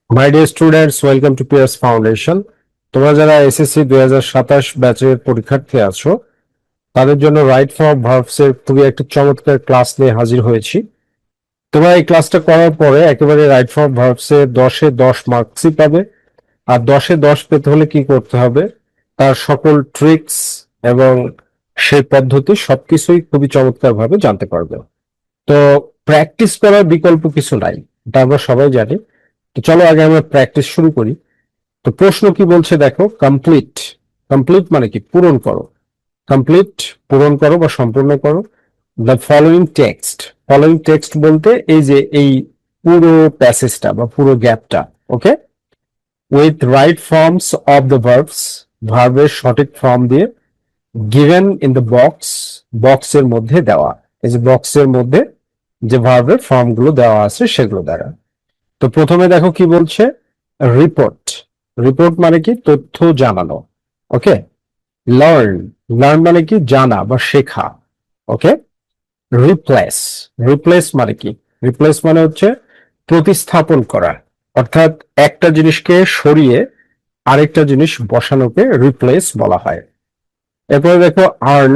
My dear students, welcome to Pierce Foundation. তোমরা যারা SSC 2027 ব্যাচের পরীক্ষার্থী আছো, তাদের জন্য রাইট ফর্ম ভার্বস এর খুবই একটা চমৎকার ক্লাস নিয়ে হাজির হয়েছি। তোমরা এই ক্লাসটা করার পরে একেবারে রাইট ফর্ম ভার্বস এ 10-এ 10 মার্কসই পাবে। আর 10-এ 10 পেতে হলে কি করতে হবে, তার সকল ট্রিক্স এবং সেই পদ্ধতি সবকিছুই খুবই চমৎকার ভাবে জানতে পারবে। তো প্র্যাকটিস করার বিকল্প কিছু নাই, এটা আমরা সবাই জানি। তো চলো আগে আমরা প্র্যাকটিস শুরু করি। তো প্রশ্ন কি বলছে দেখো, কমপ্লিট। কমপ্লিট মানে কি? পূরণ করো। কমপ্লিট পূরণ করো বা সম্পূর্ণ করো the following text. Following text বলতে এই যে এই পুরো প্যাসেজটা বা পুরো গ্যাপটা, okay, with right forms of the verbs, ভার্বের সঠিক ফর্ম দিয়ে, গিভেন ইন দ্য বক্স, বক্সের মধ্যে দেওয়া। এই যে বক্সের মধ্যে যে ভার্বের ফর্ম গুলো দেওয়া আছে সেগুলো দ্বারা। তো প্রথমে দেখো কি বলছে, রিপোর্ট। রিপোর্ট মানে কি? তথ্য জানানো। ওকে। লার্ন, লার্ন মানে কি? জানা বা শেখা। ওকে। রিপ্লেস, রিপ্লেস মানে কি? রিপ্লেস মানে হচ্ছে প্রতিস্থাপন করা, অর্থাৎ একটা জিনিসকে সরিয়ে আরেকটা জিনিস বসানোকে রিপ্লেস বলা হয়। এরপরে দেখো আর্ন,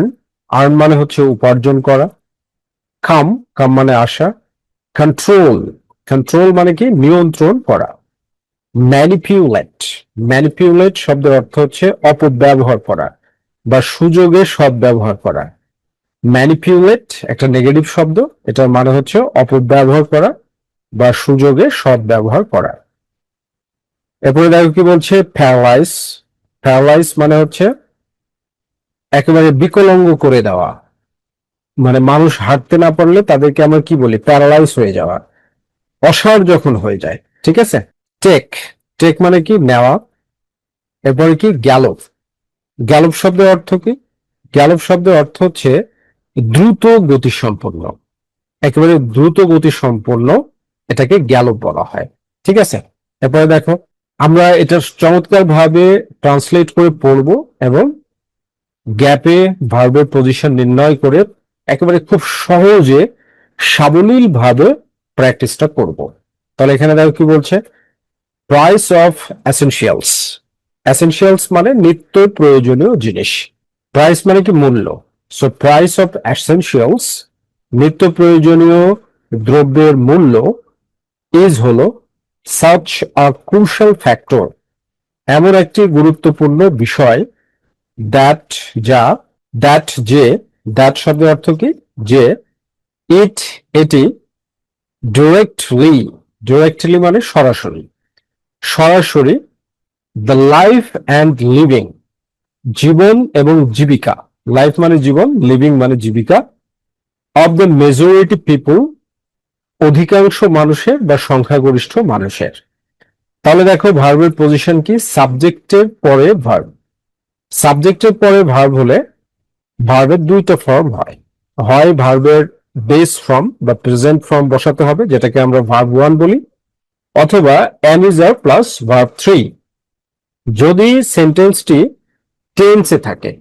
আর্ন মানে হচ্ছে উপার্জন করা। কাম, কাম মানে আসা। কন্ট্রোল, কন্ট্রোল মানে কি? নিয়ন্ত্রণ করা। ম্যানিপুলেট, ম্যানিপুলেট শব্দের অর্থ হচ্ছে অপব্যবহার করা বা সুযোগের সদ্ব্যবহার করা। ম্যানিপুলেট একটা নেগেটিভ শব্দ, এটার মানে হচ্ছে অপব্যবহার করা বা সুযোগের সদ্ব্যবহার করা। এরপরে দেখো কি বলছে, প্যারালাইজ। প্যারালাইজ মানে হচ্ছে একেবারে বিকলাঙ্গ করে দেওয়া, মানে মানুষ হাঁটতে না পারলে তাদেরকে আমরা কি বলি? প্যারালাইজ হয়ে যাওয়া, অসাড় যখন হয়ে যায়। ঠিক আছে। টেক, টেক মানে কি? নেওয়া। এরপরে কি? গ্যালপ। গ্যালপ শব্দের অর্থ কি? গ্যালপ শব্দের অর্থ হচ্ছে দ্রুত গতি সম্পন্ন, একেবারে দ্রুত গতি সম্পন্ন, এটাকে গ্যালপ বলা হয়। ঠিক আছে। এরপরে দেখো আমরা এটা চমৎকার ভাবে ট্রান্সলেট করে পড়বো এবং গ্যাপে ভার্বের পজিশন নির্ণয় করে একেবারে খুব সহজে সাবলীল ভাবে প্র্যাকটিসটা করব। তাহলে এখানে দেখো কি বলছে, প্রাইস অফ এসেনশিয়ালস। এসেনশিয়ালস মানে নিত্য প্রয়োজনীয় জিনিস। প্রাইস মানে কি? মূল্য। সো প্রাইস অফ এসেনশিয়ালস, নিত্য প্রয়োজনীয় দ্রব্যের মূল্য, ইজ হলো সাচ আ ক্রুশাল ফ্যাক্টর, এমন একটি গুরুত্বপূর্ণ বিষয়, দ্যাট যা, দ্যাট যে, দ্যাট শব্দের অর্থ কি? যে, ইট এটি, ডিরেক্টলি, ডিরেক্টলি মানে সরাসরি, সরাসরি, দ্য লাইফ অ্যান্ড লিভিং, জীবন এবং জীবিকা, লাইফ মানে জীবন, লিভিং মানে জীবিকা, অব দ্য মেজরিটি পিপল, অধিকাংশ মানুষের বা সংখ্যাগরিষ্ঠ মানুষের। তাহলে দেখো ভার্বের পজিশন কি? সাবজেক্টের পরে ভার্ব। সাবজেক্টের পরে ভার্ব হলে ভার্বের দুইটা ফর্ম হয়, হয় ভার্বের বেস ফর্ম বা প্রেজেন্ট ফর্ম বসাতে হবে, যেটাকে আমরা ভার্ব 1 বলি, অথবা am is are plus verb 3। যদি সেন্টেন্সটি টেন্সে থাকে,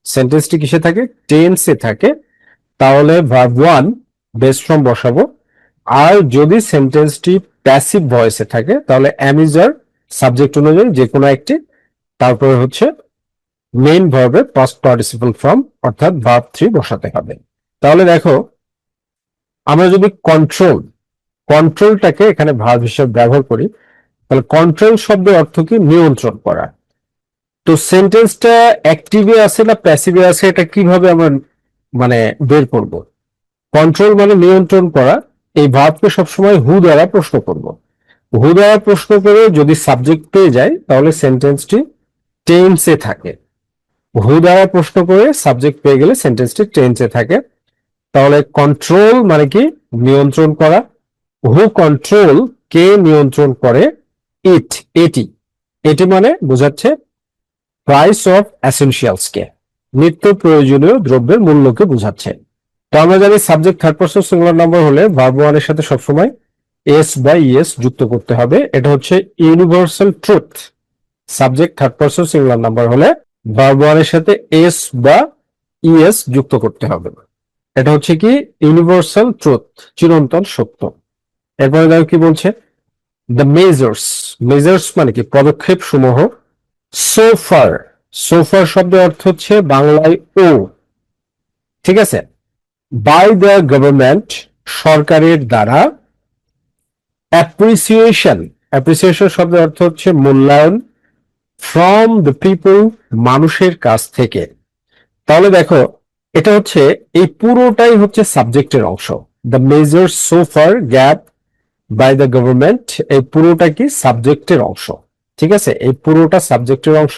সেন্টেন্সটি কিসে থাকে? টেন্সে থাকে, তাহলে ভার্ব 1 বেস ফর্ম বসাবো। আর যদি সেন্টেন্সটি প্যাসিভ ভয়েসে থাকে তাহলে am is are সাবজেক্ট অনুযায়ী যে কোনো একটি, তারপরে হচ্ছে মেইন ভার্বের পাস্ট পার্টিসিপল ফর্ম অর্থাৎ ভার্ব 3 বসাতে হবে। তাহলে দেখো আমরা যদি কন্ট্রোল, কন্ট্রোলটাকে এখানে ভার্ব হিসেবে ব্যবহার করি, তাহলে কন্ট্রোল শব্দের অর্থ কি? নিয়ন্ত্রণ করা। তো সেন্টেন্সটা অ্যাক্টিভে আছে না প্যাসিভে আছে, এটা কিভাবে আমরা মানে বের করব? কন্ট্রোল মানে নিয়ন্ত্রণ করা, এই ভার্বকে সবসময় হু দ্বারা প্রশ্ন করব। হু দ্বারা প্রশ্ন করে যদি সাবজেক্ট পেয়ে যায় তাহলে সেন্টেন্সটি টেন্সে থাকে। হু দ্বারা প্রশ্ন করে সাবজেক্ট পেয়ে গেলে সেন্টেন্সটি টেন্সে থাকে। তাহলে কন্ট্রোল মানে কি? নিয়ন্ত্রণ করা। হু কন্ট্রোল, কে নিয়ন্ত্রণ করে? ইট, এটি। এটি মানে বোঝাচ্ছে প্রাইস অফ এসেনশিয়ালস কে, নিত্য প্রয়োজনীয় দ্রব্যের মূল্যকে বোঝাচ্ছে। তো আমরা জানি subject third person singular number হলে ভার্ব 1 এর সাথে সবসময় এস বা ইএস যুক্ত করতে হবে, এটা হচ্ছে universal truth. Subject third person singular number হলে ভার্ব 1 এর সাথে এস বা ইএস যুক্ত করতে হবে, এটা হচ্ছে কি? ইউনিভার্সাল ট্রুথ, চিরন্তন সত্য। এরপরে দেখো কি বলছে, দ্য মেজার্স, মেজার্স মানে কি পদক্ষেপ সমূহ। সোফার, সোফার শব্দের অর্থ হচ্ছে বাংলায় ও, ঠিক আছে। বাই দ্য গভর্নমেন্ট, সরকারের দ্বারা। অ্যাপ্রিসিয়েশন, অ্যাপ্রিসিয়েশন শব্দের অর্থ হচ্ছে মূল্যায়ন। ফ্রম দ্য পিপল, মানুষের কাছ থেকে। তাহলে দেখো, এটা হচ্ছে এই পুরোটাই হচ্ছে সাবজেক্টের অংশ। দ্য মেজার্স সোফার গ্যাপ বাই দ্য গভর্নমেন্ট, এই পুরোটা কি সাবজেক্টের অংশ, ঠিক আছে, এই পুরোটা সাবজেক্টের অংশ।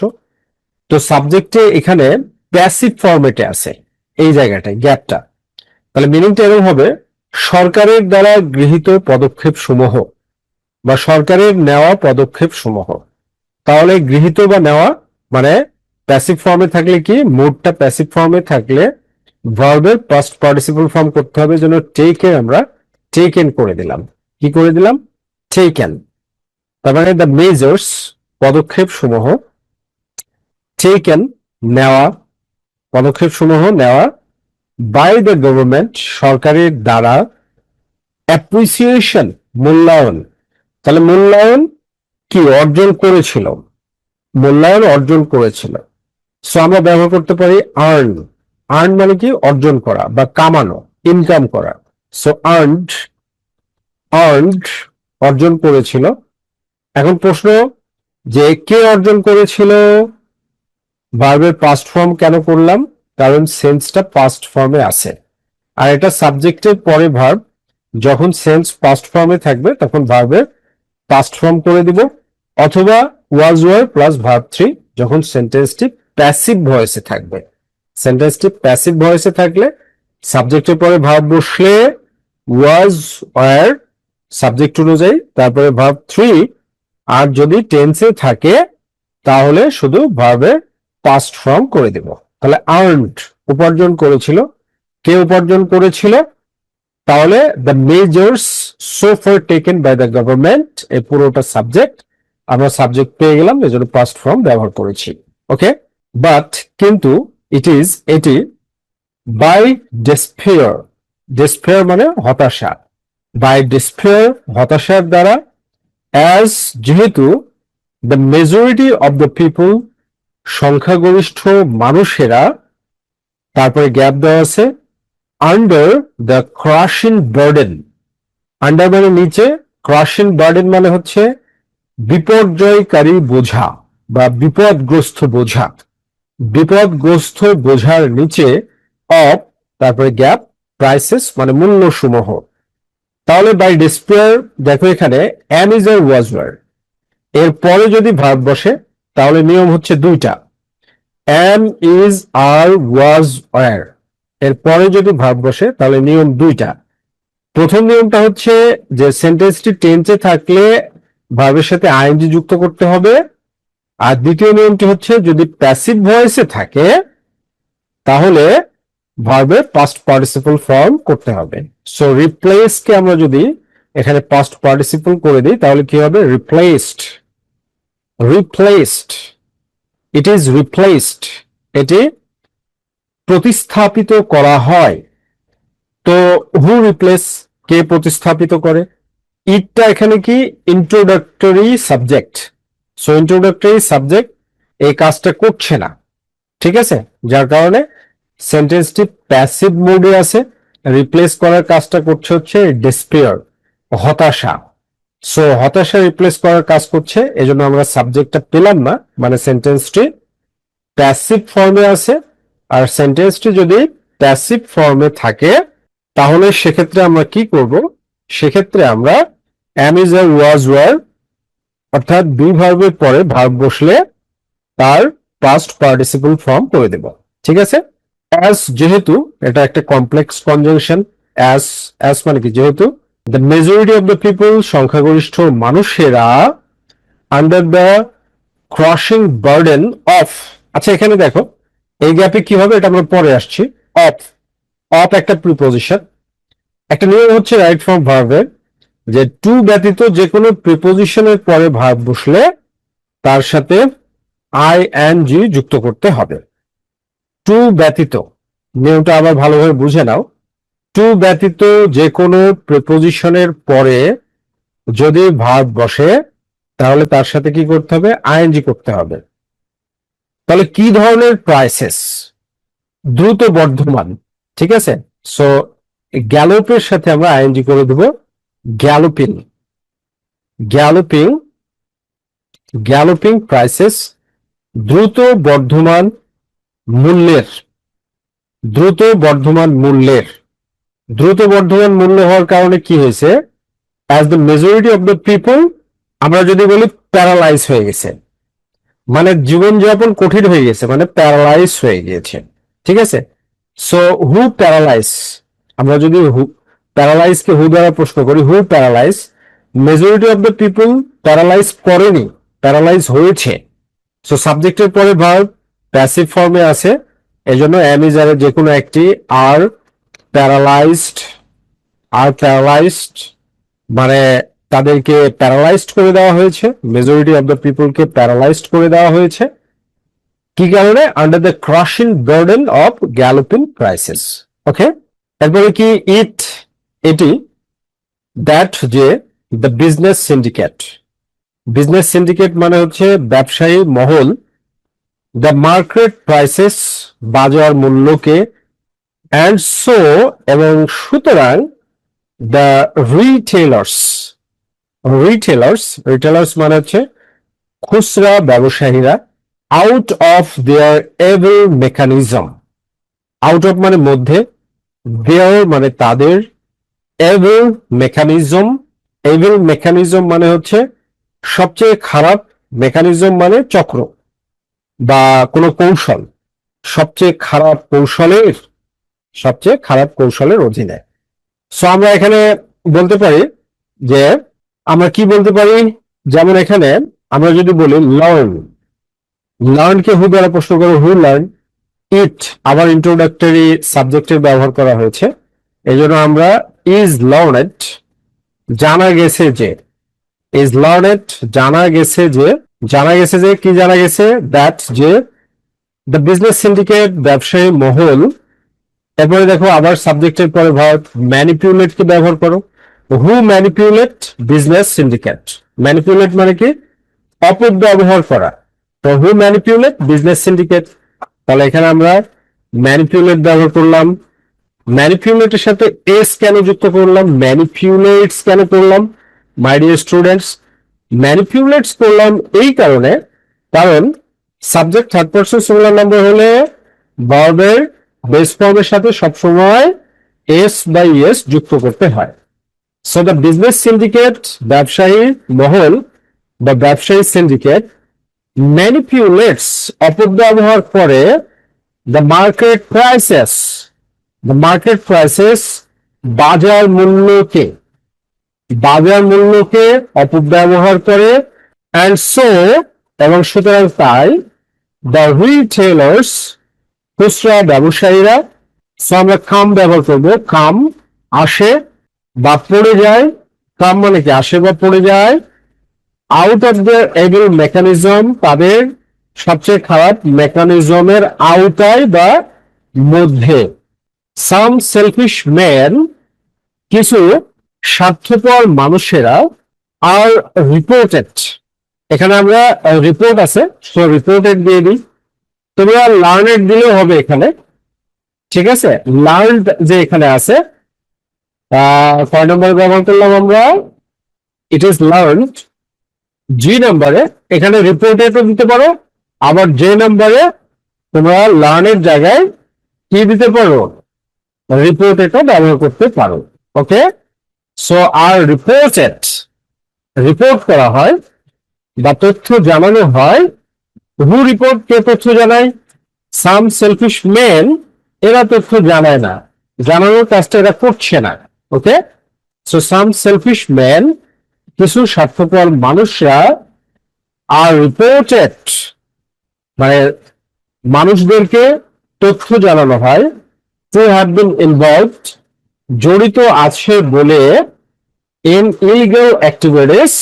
তো সাবজেক্টে এখানে প্যাসিভ ফরম্যাটে আছে এই জায়গাটায় গ্যাপটা। তাহলে মিনিংটা এরকম হবে, সরকারের দ্বারা গৃহীত পদক্ষেপ সমূহ বা সরকারের নেওয়া পদক্ষেপ সমূহ। তাহলে গৃহীত বা নেওয়া মানে প্যাসিভ ফর্মে থাকলে কি, মোডটা প্যাসিভ ফর্মে থাকলে ভার্বের পাস্ট পার্টিসিপল ফর্ম করতে হবে। যেন টেকেন আমরা টেকেন করে দিলাম। কি করে দিলাম? টেকেন। তার মানে দ্য মেজার্স, পদক্ষেপ সমূহ। টেকেন, নেওয়া, পদক্ষেপ সমূহ নেওয়া। বাই দ্য গভর্নমেন্ট, সরকারের দ্বারা। অ্যাপ্রিসিয়েশন, মূল্যায়ন। তাহলে মূল্যায়ন কি অর্জন করেছিল, মূল্যায়ন অর্জন করেছিল। সো আমরা ব্যবহার করতে পারি আর্ন। আর্ন মানে কি অর্জন করা বা কামানো, ইনকাম করা। সো আর্নড, আর্নড অর্জন করেছিল। এখন প্রশ্ন যে কে অর্জন করেছিল, ভার্বের পাস্ট ফর্ম কেন করলাম? কারণ সেন্সটা পাস্ট ফর্মে আছে, আর এটা সাবজেক্টের পরে ভার্ব। যখন সেন্স পাস্ট ফর্মে থাকবে তখন ভার্বের পাস্ট ফর্ম করে দিব, অথবা was were plus verb three যখন সেন্টেন্সটি প্যাসিভ ভয়েসে থাকবে। সেন্টেন্সটি প্যাসিভ ভয়েসে থাকলে সাবজেক্টের পরে ভার্ব বসলে ওয়াজ ওয়ার সাবজেক্ট অনুযায়ী, তারপরে ভার্ব থ্রি। আর যদি টেন্সে থাকে তাহলে শুধু ভার্বের পাস্ট ফর্ম করে দেব। তাহলে আর্নড, উপার্জন করেছিল। কে উপার্জন করেছিল? তাহলে the measures so far taken by the government, এই পুরোটা সাবজেক্ট। আমরা সাবজেক্ট পেয়ে গেলাম, এজন্য পাস্ট ফর্ম ব্যবহার করেছি। ওকে, বাট কিন্তু এটি বাই ডেসপেয়ার, ডেসপেয়ার মানে হতাশা। বাই ডেসপেয়ার, হতাশার দ্বারা। অ্যাজ, যেহেতু। The majority of the people, সংখ্যাগরিষ্ঠ মানুষেরা। তারপরে গ্যাপ দেওয়া আছে। Under the crushing burden, under মানে নিচে, ক্রাশিং বার্ডেন মানে হচ্ছে বিপর্যয়কারী বোঝা বা বিপদগ্রস্ত বোঝা। বিপদগ্রস্ত বোঝার নিচে অফ, তারপরে গ্যাপ, প্রাইসেস মানে মূল্য সমূহ। তাহলে বাই ডিসপেয়ার, দেখো এখানে am is are was were, এর পরে যদি ভার্ব বসে তাহলে নিয়ম হচ্ছে দুইটা। Am is are was were, এর পরে যদি ভার্ব বসে তাহলে নিয়ম দুইটা। প্রথম নিয়মটা হচ্ছে যে সেন্টেন্সটি টেন্সে থাকলে ভার্বের সাথে আইএনজি যুক্ত করতে হবে। আর দ্বিতীয় নিয়মটি হচ্ছে যদি প্যাসিভ ভয়েসে থাকে তাহলে ভার্বের পাস্ট পার্টিসিপল ফর্ম করতে হবে। সো রিপ্লেস কে আমরা যদি এখানে পাস্ট পার্টিসিপল করে দিই তাহলে কি হবে? Replaced, replaced, it is replaced, এটি প্রতিস্থাপিত করা হয়। তো হু রিপ্লেস, কে প্রতিস্থাপিত করে? ইটটা এখানে কি introductory subject. So introductory subject এই কাজটা করছে না, ঠিক আছে, যার কারণে সেন্টেন্সটি প্যাসিভ মোডে আছে। রিপ্লেস করার কাজটা করছে হচ্ছে ডেসপেয়ার, হতাশা। সো হতাশা রিপ্লেস করার কাজ করছে, এজন্য আমরা সাবজেক্টটা পেলাম না, মানে সেন্টেন্সটি প্যাসিভ ফর্মে আছে। আর সেন্টেন্সটি যদি প্যাসিভ ফর্মে থাকে তাহলে সেক্ষেত্রে আমরা কি করব? সেক্ষেত্রে আমরা am is আর was were অর্থাৎ বি ভার্বের পরে ভার্ব বসলে তার পাস্ট পার্টিসিপল ফর্ম করে দেব, ঠিক আছে। অ্যাজ, যেহেতু, এটা একটা কমপ্লেক্স কনজাংশন। অ্যাজ, অ্যাজ মানে কি যেহেতু। The majority of the people, সংখ্যাগরিষ্ঠ মানুষেরা। Under the crushing burden of. আচ্ছা এখানে দেখো এই গ্যাপে কি হবে এটা আমরা পরে আসছি। অফ, অফ একটা প্রিপোজিশন। একটা নিয়ম হচ্ছে রাইট ফর্ম ভার্বের যে টু ব্যতীত যে কোনো প্রিপোজিশনের পরে ভার্ব বসলে তার সাথে আইএনজি যুক্ত করতে হবে। টু ব্যতীত, নিয়মটা আবার ভালোভাবে বুঝে নাও। টু ব্যতীত যে কোনো প্রিপোজিশনের পরে যদি ভার্ব বসে তাহলে তার সাথে কি করতে হবে, আইএনজি করতে হবে। তাহলে কি ধরনের ক্রাইসিস? দ্রুত বর্ধমান, ঠিক আছে। সো গ্যালোপের সাথে আমরা আইএনজি করে দেব গ্যালোপিং, গ্যালোপিং, গ্যালোপিং ক্রাইসিস, দ্রুত বর্ধমান মূল্যের, দ্রুত বর্ধমান মূল্যের। দ্রুত বর্ধমান মূল্য হওয়ার কারণে কি হয়েছে, as the majority of the people, আমরা যদি বলি প্যারালাইজ হয়ে গেছে, মানে জীবনযাপন কঠিন হয়ে গেছে, মানে প্যারালাইজ হয়ে গিয়েছে, ঠিক আছে। সো হু প্যারালাইজ, আমরা যদি প্যারালাইজ কে হু দ্বারা প্রশ্ন করি, who paralyse, majority of the people paralyse করেনি, প্যারালাইজ হয়েছে। সো সাবজেক্টের পরে ভার্ব প্যাসিভ ফর্মে আছে, এজন্য এম ইজ আর যে কোনো একটি, আর প্যারালাইজড, আর প্যারালাইজড মানে তাদেরকে প্যারালাইজড করে দেওয়া হয়েছে, মেজরিটি অফ দ্য পিপলকে প্যারালাইজড করে দেওয়া হয়েছে। কি কারণে? Under the crushing burden of galloping crisis. Okay, তারপরে কি ইট, এটি, দ্যাট যে the business syndicate, business syndicate মানে হচ্ছে ব্যবসায়ী মহল, দ্য মার্কেট প্রাইসেস বাজার মূল্যকে, অ্যান্ড সো এবং সুতরাং, দ্য রিটেলার্স, রিটেলার্স, রিটেলার্স মানে হচ্ছে খুচরা ব্যবসায়ীরা, out of their evil mechanism, out of মানে মধ্যে, দেয়ার মানে তাদের, এভিল মেকানিজম, এভিল মেকানিজম মানে হচ্ছে সবচেয়ে খারাপ, মেকানিজম মানে চক্র বা কোনো কৌশল, সবচেয়ে খারাপ কৌশলের, সবচেয়ে খারাপ কৌশলের অধীনে। সো আমরা এখানে বলতে পারি যে, আমরা কি বলতে পারি, যেমন এখানে আমরা যদি বলি লার্ন, লার্ন কে হু দ্বারা প্রশ্ন করো, হু লার্ন, ইট আবার ইন্ট্রোডাক্টরি সাবজেক্টের ব্যবহার করা হয়েছে, এই জন্য আমরা ইজ লার্নেড, জানা গেছে যে, ইজ লার্নেড জানা গেছে যে, জানা গেছে যে, কি জানা গেছে, দ্যাট যে দ্য বিজনেস সিন্ডিকেট ব্যবসায়ী মহল। এরপরে দেখো আবার সাবজেক্টের পরে ভার্ব ম্যানিপুলেট কে ব্যবহার করো, হু ম্যানিপুলেট বিজনেস সিন্ডিকেট, ম্যানিপুলেট মানে কি, অপব্যবহার করা, তো হু ম্যানিপুলেট বিজনেস সিন্ডিকেট। তাহলে এখানে আমরা ম্যানিপুলেট ব্যবহার করলাম, ম্যানিপুলেটের সাথে এস কেন যুক্ত করলাম, ম্যানিপুলেটস কেন করলাম, মাই ডিয়ার স্টুডেন্টস, ম্যানিপুলেটস করলাম এই কারণে, কারণ subject third person singular number হলে ভার্বের বেস ফর্মের সাথে সবসময় এস বাই এস যুক্ত করতে হয়। সো দ্য বিজনেস সিন্ডিকেট ব্যবসায়ী মহল বা ব্যবসায়ী সিন্ডিকেট ম্যানিপুলেটস অপব্যবহার করে the market prices, the market prices বাজার মূল্যকে, বাজার মূল্যকে অপব্যবহার করে, অ্যান্ড সো এবং সুতরাং তাই, দ্য রিটেলার্স খুচরা ব্যবসায়ীরা, সো আমরা কাম ব্যবহার করবো, কাম আসে বা পড়ে যায়, কাম মানে কি আসে বা পড়ে যায়, out of their evil mechanism তাদের সবচেয়ে খারাপ মেকানিজমের আওতায় বা মধ্যে, সাম সেলফিশ ম্যান কিছু স্বার্থপর মানুষেরা, আর রিপোর্টেড, এখানে আমরা রিপোর্ট আছে সো রিপোর্টেড দিয়ে দিই, তোমরা লার্নেড দিলেও হবে এখানে, ঠিক আছে। লার্নড যে এখানে আছে, কয় নম্বরে ব্যবহার করলাম আমরা, ইট ইজ লার্নড, জি নাম্বারে এখানে রিপোর্টেডও দিতে পারো, আবার যে নাম্বারে তোমরা লার্নের জায়গায় কি দিতে পারো, রিপোর্টেডও ব্যবহার করতে পারো। ওকে, সো আর রিপোর্টেড, রিপোর্ট করা হয় বা তথ্য জানানো হয়, হু রিপোর্ট কে তথ্য জানায়, সাম সেলফিশ মেন এরা তথ্য জানায় না, জানানোর কাজটা এরা করছে না। ওকে, সো সাম সেলফিশ মেন কিছু স্বার্থপর মানুষরা, আর রিপোর্টেড মানে মানুষদেরকে তথ্য জানানো হয়, টু হ্যাভ বিন ইনভলভড জড়িত আছে বলে, ইন ইলিগাল অ্যাক্টিভিটিস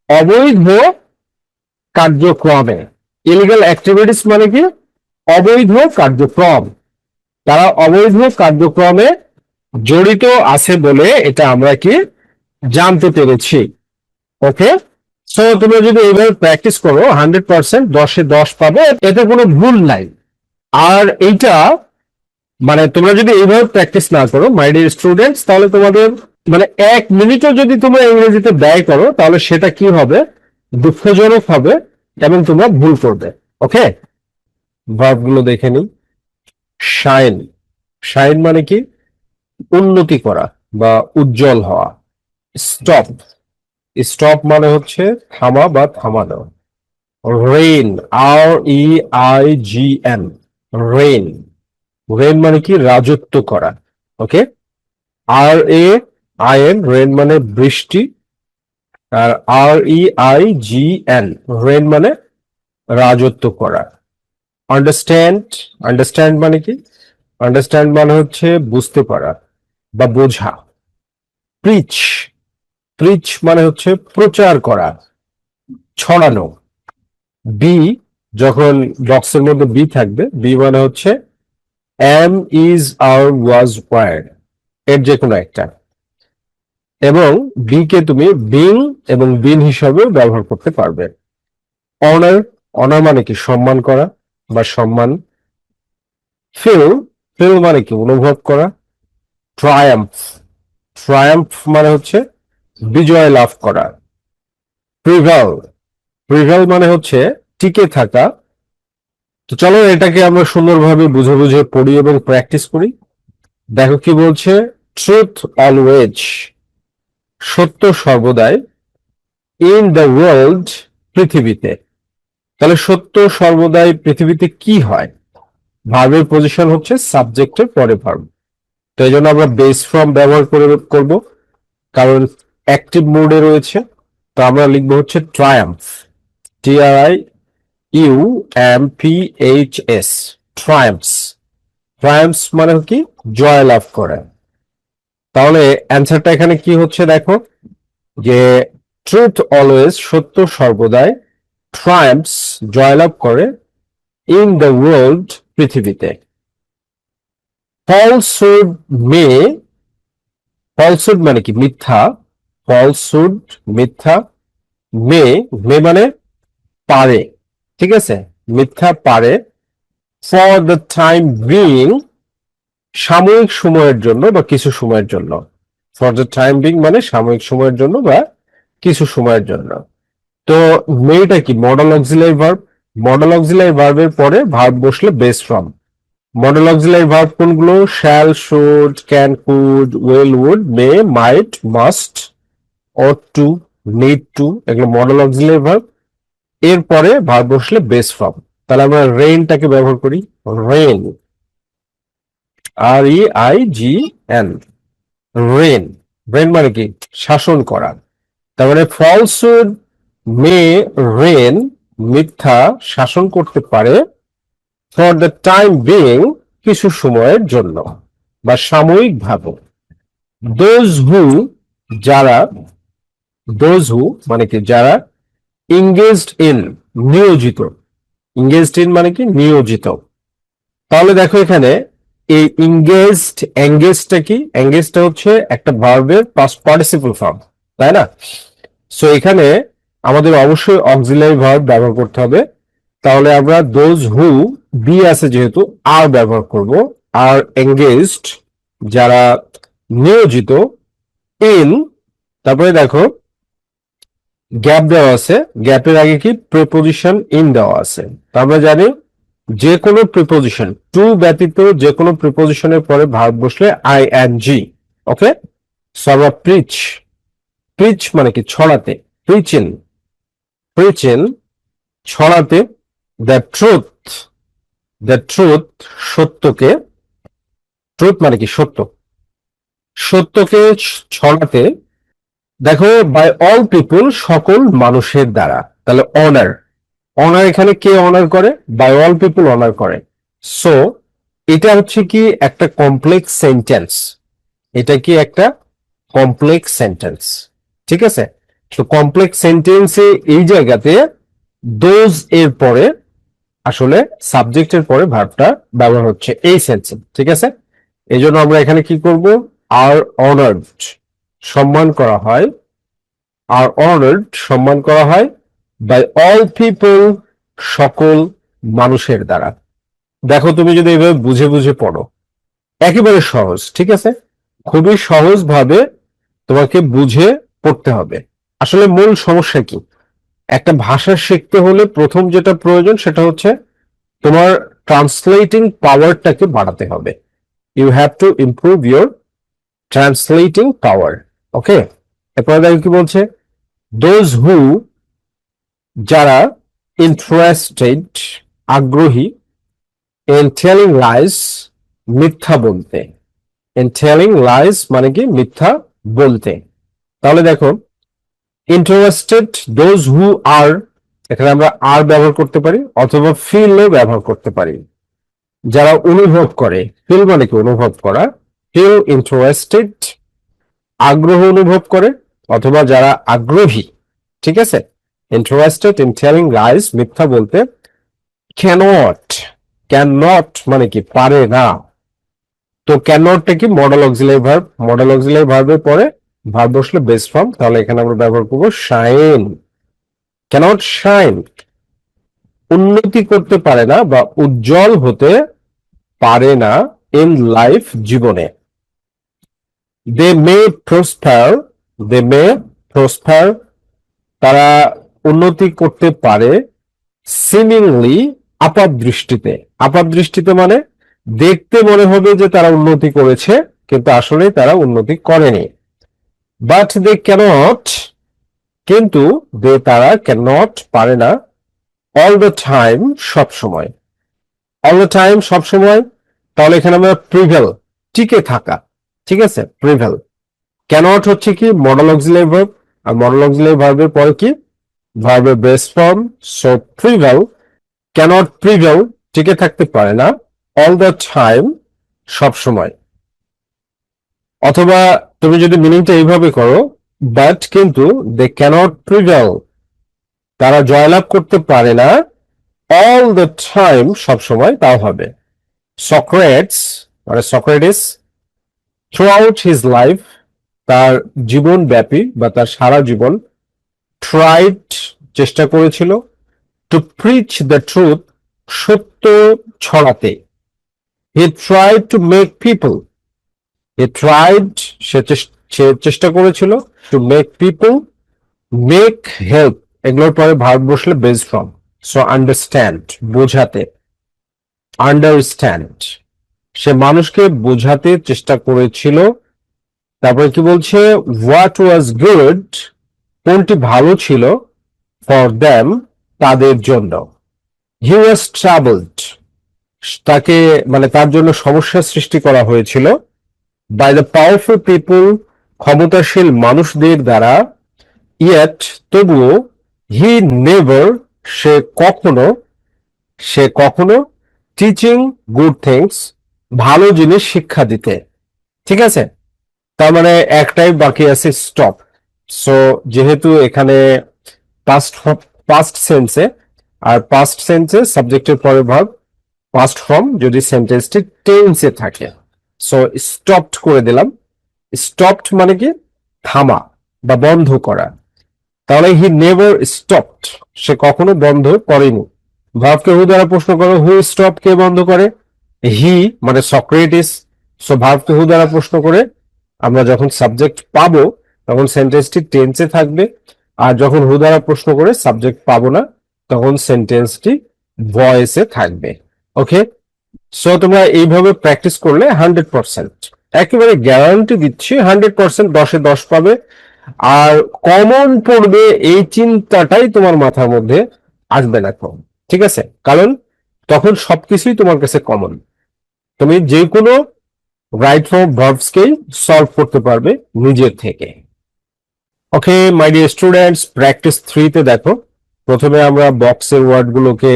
অবৈধ কার্যক্রমে, ইলিগাল অ্যাক্টিভিটিস মানে কি, অবৈধ কার্যক্রম, তারা অবৈধ কার্যক্রমে জড়িত আছে বলে এটা আমরা কি জানতে পেরেছি। ওকে, সো তুমি যদি এইভাবে প্র্যাকটিস করো 100% 10-এ 10 পাবে, এতে কোনো ভুল নাই। আর এইটা মানে তোমরা যদি এইভাবে প্র্যাকটিস না করো মাই ডিয়ার স্টুডেন্টস, তাহলে তোমাদের মানে 1 মিনিটও যদি তোমরা ইংরেজিতে ব্যয় করো তাহলে সেটা কি হবে, দুঃখজনক হবে এবং তোমরা ভুল করবে। ওকে, ভার্ব গুলো দেখে নিই। শাইন, শাইন মানে কি উন্নতি করা বা উজ্জ্বল হওয়া। স্টপ, স্টপ মানে হচ্ছে থামা বা থামানো। রেইন, REIGN, রেইন, রেইন মানে কি রাজত্ব করা। ওকে, RAIN, রেইন মানে বৃষ্টি, আর REIGN, রেইন মানে রাজত্ব করা। আন্ডারস্ট্যান্ড, আন্ডারস্ট্যান্ড মানে কি, আন্ডারস্ট্যান্ড মানে হচ্ছে বুঝতে পারা বা বোঝা। প্রিচ, প্রিচ মানে হচ্ছে প্রচার করা, ছড়ানো। বি, যখন বক্সের মধ্যে বি থাকবে, বি মানে হচ্ছে am, is, are, was, were, এর যে কোনো একটা। এবং বি কে তুমি বিং এবং বিন হিসাবেও ব্যবহার করতে পারবে। অনার, অনার মানে কি সম্মান করা বা সম্মান। ফিল, ফিল মানে কি অনুভব করা। ট্রায়াম্ফ, ট্রায়াম্ফ মানে হচ্ছে বিজয় লাভ করা। প্রিভেল, প্রিভেল মানে হচ্ছে টিকে থাকা। তো চলো এটাকে আমরা সুন্দরভাবে বুঝে বুঝে পড়ি এবং প্র্যাকটিস করি। দেখো কি বলছে, ট্রুথ অলওয়েজ, সত্য সর্বদাই। ইন দ্য ওয়ার্ল্ড, পৃথিবীতে। তাহলে সত্য সর্বদাই পৃথিবীতে কি হয়, ভার্বের পজিশন হচ্ছে সাবজেক্টের পরে ভার্ব। তো এই জন্য আমরা বেস ফ্রম ব্যবহার করব, কারণ অ্যাক্টিভ মোডে রয়েছে। তো আমরা লিখবো হচ্ছে ট্রায়াম্ফ, TRIUMPHS, ট্রায়াম্পস। ট্রায়াম্পস মানে কি জয় লাভ করে। তাহলে অ্যান্সারটা এখানে কি হচ্ছে দেখো, যে ট্রুথ অলওয়েজ, সত্য সর্বদাই, ট্রায়াম্পস জয়লাভ করে, ইন দ্য ওয়ার্ল্ড পৃথিবীতে। ফলসুড মে, ফলসুড মানে কি মিথ্যা, ফলসুড মিথ্যা। মে, মে মানে পারে, ঠিক আছে, মিথ্যা পারে। ফর দ্য টাইম বিং, সাময়িক সময়ের জন্য বা কিছু সময়ের জন্য। ফর দ্য টাইম বিং মানে সাময়িক সময়ের জন্য বা কিছু সময়ের জন্য। তো মেটা কি modal auxiliary verb, modal auxiliary ভার্বের পরে ভার্ব বসলে base form. Modal auxiliary verb কোনগুলো, shall, should, can, could, will, would, may, might, must, ought to, need to, এগুলো মডেল অক্সিলারি ভার্ব। এরপরে ভার্ব বসলে বেস ফ্রম। তাহলে আমরা রেইনটাকে ব্যবহার করি, রেইন, REIGN, রেইন। রেইন মানে কি শাসন করা। তার মানে ফলসুড মে রেন, মিথ্যা শাসন করতে পারে, ফর দ্য টাইম বিং, কিছু সময়ের জন্য বা সাময়িক ভাবে। দোজ হু, যারা, দোজ হু মানে কি যারা, ইংগেজড ইন, নিয়োজিত, ইংগেজড ইন মানে কি নিয়োজিত। তাহলে দেখো এখানে এই ইংগেজড, এঙ্গেজটা কি, এঙ্গেজটা হচ্ছে একটা ভার্বের পাস্ট পার্টিসিপল ফর্ম, তাই না? সো এখানে আমাদের অবশ্যই অক্সিলারি ভার্ব ব্যবহার করতে হবে। তাহলে আমরা দোজ হু, বি আছে যেহেতু আর ব্যবহার করব। আর এঙ্গেজড, যারা নিয়োজিত, ইন, তারপরে দেখো গ্যাপ দেওয়া আছে, গ্যাপের আগে কি প্রিপোজিশন ইন দেওয়া আছে। তো আমরা জানি যে কোনো প্রিপোজিশন, টু ব্যতীত যে কোনো প্রিপোজিশনের পরে ভার্ব বসলে ING। ওকে, সো আমরা প্রিচ, প্রিচ মানে কি ছড়াতে, প্রিচিন, প্রিচিন ছড়াতে। দ্য ট্রুথ, দ্য ট্রুথ সত্যকে, ট্রুথ মানে কি সত্য, সত্যকে ছড়াতে। দেখো বাই অল পিপুল, সকল মানুষের দ্বারা। তাহলে অনার, অনার এখানে কে অনার করে, বাই অল পিপুল অনার করে। সো এটা হচ্ছে কি একটা কমপ্লেক্স সেন্টেন্স, এটা কি একটা কমপ্লেক্স সেন্টেন্স, ঠিক আছে? তো কমপ্লেক্স সেন্টেন্সে এই জায়গাতে দোজ এর পরে আসলে সাবজেক্টের পরে ভার্বটা ব্যবহার হচ্ছে এই সেন্সে, ঠিক আছে? এই জন্য আমরা এখানে কি করব, আর অনার্ড, সম্মান করা হয়, আর অনার্ড সম্মান করা হয় বাই অল পিপল সকল মানুষের দ্বারা। দেখো তুমি যদি এইভাবে বুঝে বুঝে পড়ো, একেবারে সহজ, ঠিক আছে? খুবই সহজ ভাবে তোমাকে বুঝে পড়তে হবে। আসলে মূল সমস্যা কি, একটা ভাষা শিখতে হলে প্রথম যেটা প্রয়োজন সেটা হচ্ছে তোমার ট্রান্সলেটিং পাওয়ারটাকে বাড়াতে হবে। You have to improve your translating power. Okay, এরপরে দেখো কি বলছে, দোজ হু, যারা ইন্টারেস্টেড, আগ্রহী, ইন টেলিং লাইস, মিথ্যা বলতে। ইন টেলিং লাইস মানে কি মিথ্যা বলতে। তাহলে দেখো, ইন্টারেস্টেড, দোজ হু আর, এখানে আমরা আর ব্যবহার করতে পারি অথবা ফিলও ব্যবহার করতে পারি। যারা অনুভব করে, ফিল মানে কি অনুভব করা, ফিল ইন্টারেস্টেড, আগ্রহ অনুভব করে অথবা যারা আগ্রহী, ঠিক আছে? ইন্টারেস্টেড ইন টেলিং লাইস, মিথ্যা বলতে। ক্যানট, ক্যানট মানে কি পারে না। তো ক্যানটটা কি modal auxiliary verb, modal auxiliary ভার্বের পরে ভার্ব বসলে বেস ফর্ম, তাহলে এখানে আমরা ব্যবহার করবো শাইন। ক্যানট শাইন, উন্নতি করতে পারে না বা উজ্জ্বল হতে পারে না ইন লাইফ, জীবনে। দে মে প্রসপার, দে মে প্রসপার, তারা উন্নতি করতে পারে সিমিংলি, আপাত দৃষ্টিতে। আপাত দৃষ্টিতে মানে দেখতে মনে হবে যে তারা উন্নতি করেছে কিন্তু আসলে তারা উন্নতি করেনি। বাট দে ক্যানট, কিন্তু দে তারা ক্যানট পারে না, অল দ্য টাইম সব সময়। অল দ্য টাইম সব সময়, তাহলে এখানে আমরা প্রিভেল, টিকে থাকা, ঠিক আছে? প্রিভেল। ক্যানট হচ্ছে কি মডেল অক্সিলারি ভার্ব, আর মডেল অক্সিলারি ভার্বের পরে কি ভার্বের base form, so prevail. Cannot prevail, টিকে থাকতে পারে না, অল দ্য টাইম সব সময়। অথবা তুমি যদি মিনিংটা এইভাবে করো, বাট কিন্তু দে ক্যানট প্রিভেল, তারা জয়লাভ করতে পারে না অল দ্য টাইম সব সময়, তাও হবে। সক্রেটস মানে Socrates, through out his life, তার জীবন ব্যাপী বা তার সারা জীবন, ট্রাইড চেষ্টা করেছিল, টু প্রিচ দ্য ট্রুথ, সত্য ছড়াতে। He tried to make people, he tried সে চেষ্টা করেছিল, to make people, make help, এগুলোর পরে ভার্ব বসলে বেস ফর্ম, সো আন্ডারস্ট্যান্ড, বোঝাতে। আন্ডারস্ট্যান্ড, সে মানুষকে বোঝাতে চেষ্টা করেছিল। তারপরে কি বলছে, হোয়াট ওয়াজ গুড, কোনটি ভালো ছিল, ফর দ্যাম, তাদের জন্য। হি ওয়াজ ট্রাভেলড, তাকে মানে তার জন্য সমস্যার সৃষ্টি করা হয়েছিল, বাই দ্য পাওয়ারফুল পিপল, ক্ষমতাশীল মানুষদের দ্বারা। ইয়েট, তবুও, হি নেভার, সে কখনো, সে কখনো, টিচিং গুড থিংস, ভালো জিনিস শিক্ষা দিতে। ঠিক আছে, তার মানে একটাই বাকি আছে, স্টপ। সো যেহেতু এখানে পাস্ট পাস্ট সেন্সে, আর পাস্ট সেন্সে সাবজেক্টের পরে ভার্ব, পাস্ট ফর্ম যদি সেন্টেন্সটি টেন্সে থাকে, সো স্টপড করে দিলাম। স্টপড মানে কি থামা বা বন্ধ করা, তাহলে হি নেভার স্টপড, সে কখনো বন্ধ করেনি। ভার্বকে হু দ্বারা প্রশ্ন করো, হু স্টপ, কে বন্ধ করে? হি মানে সক্রেটিস। সো ভার্বকে হু দ্বারা প্রশ্ন করে আমরা যখন সাবজেক্ট পাবো তখন সেন্টেন্সটি টেন্সে থাকবে, আর যখন হু দ্বারা প্রশ্ন করে সাবজেক্ট পাবো না তখন সেন্টেন্সটি ভয়েসে থাকবে। ওকে, সো তোমরা এইভাবে প্র্যাকটিস করলে 100%, একেবারে গ্যারান্টি দিচ্ছি 100%, 10-এ 10 পাবে। আর কমন পড়বে এই চিন্তাটাই তোমার মাথার মধ্যে আসবে না কম, ঠিক আছে? কারণ তখন সবকিছুই তোমার কাছে কমন, তুমি যে কোনো রাইট ফর্ম ভার্বসকেই সলভ করতে পারবে নিজের থেকে। ওকে মাই ডিয়ার স্টুডেন্টস, প্র্যাকটিস 3 তে দেখো, প্রথমে আমরা বক্সের ওয়ার্ড গুলোকে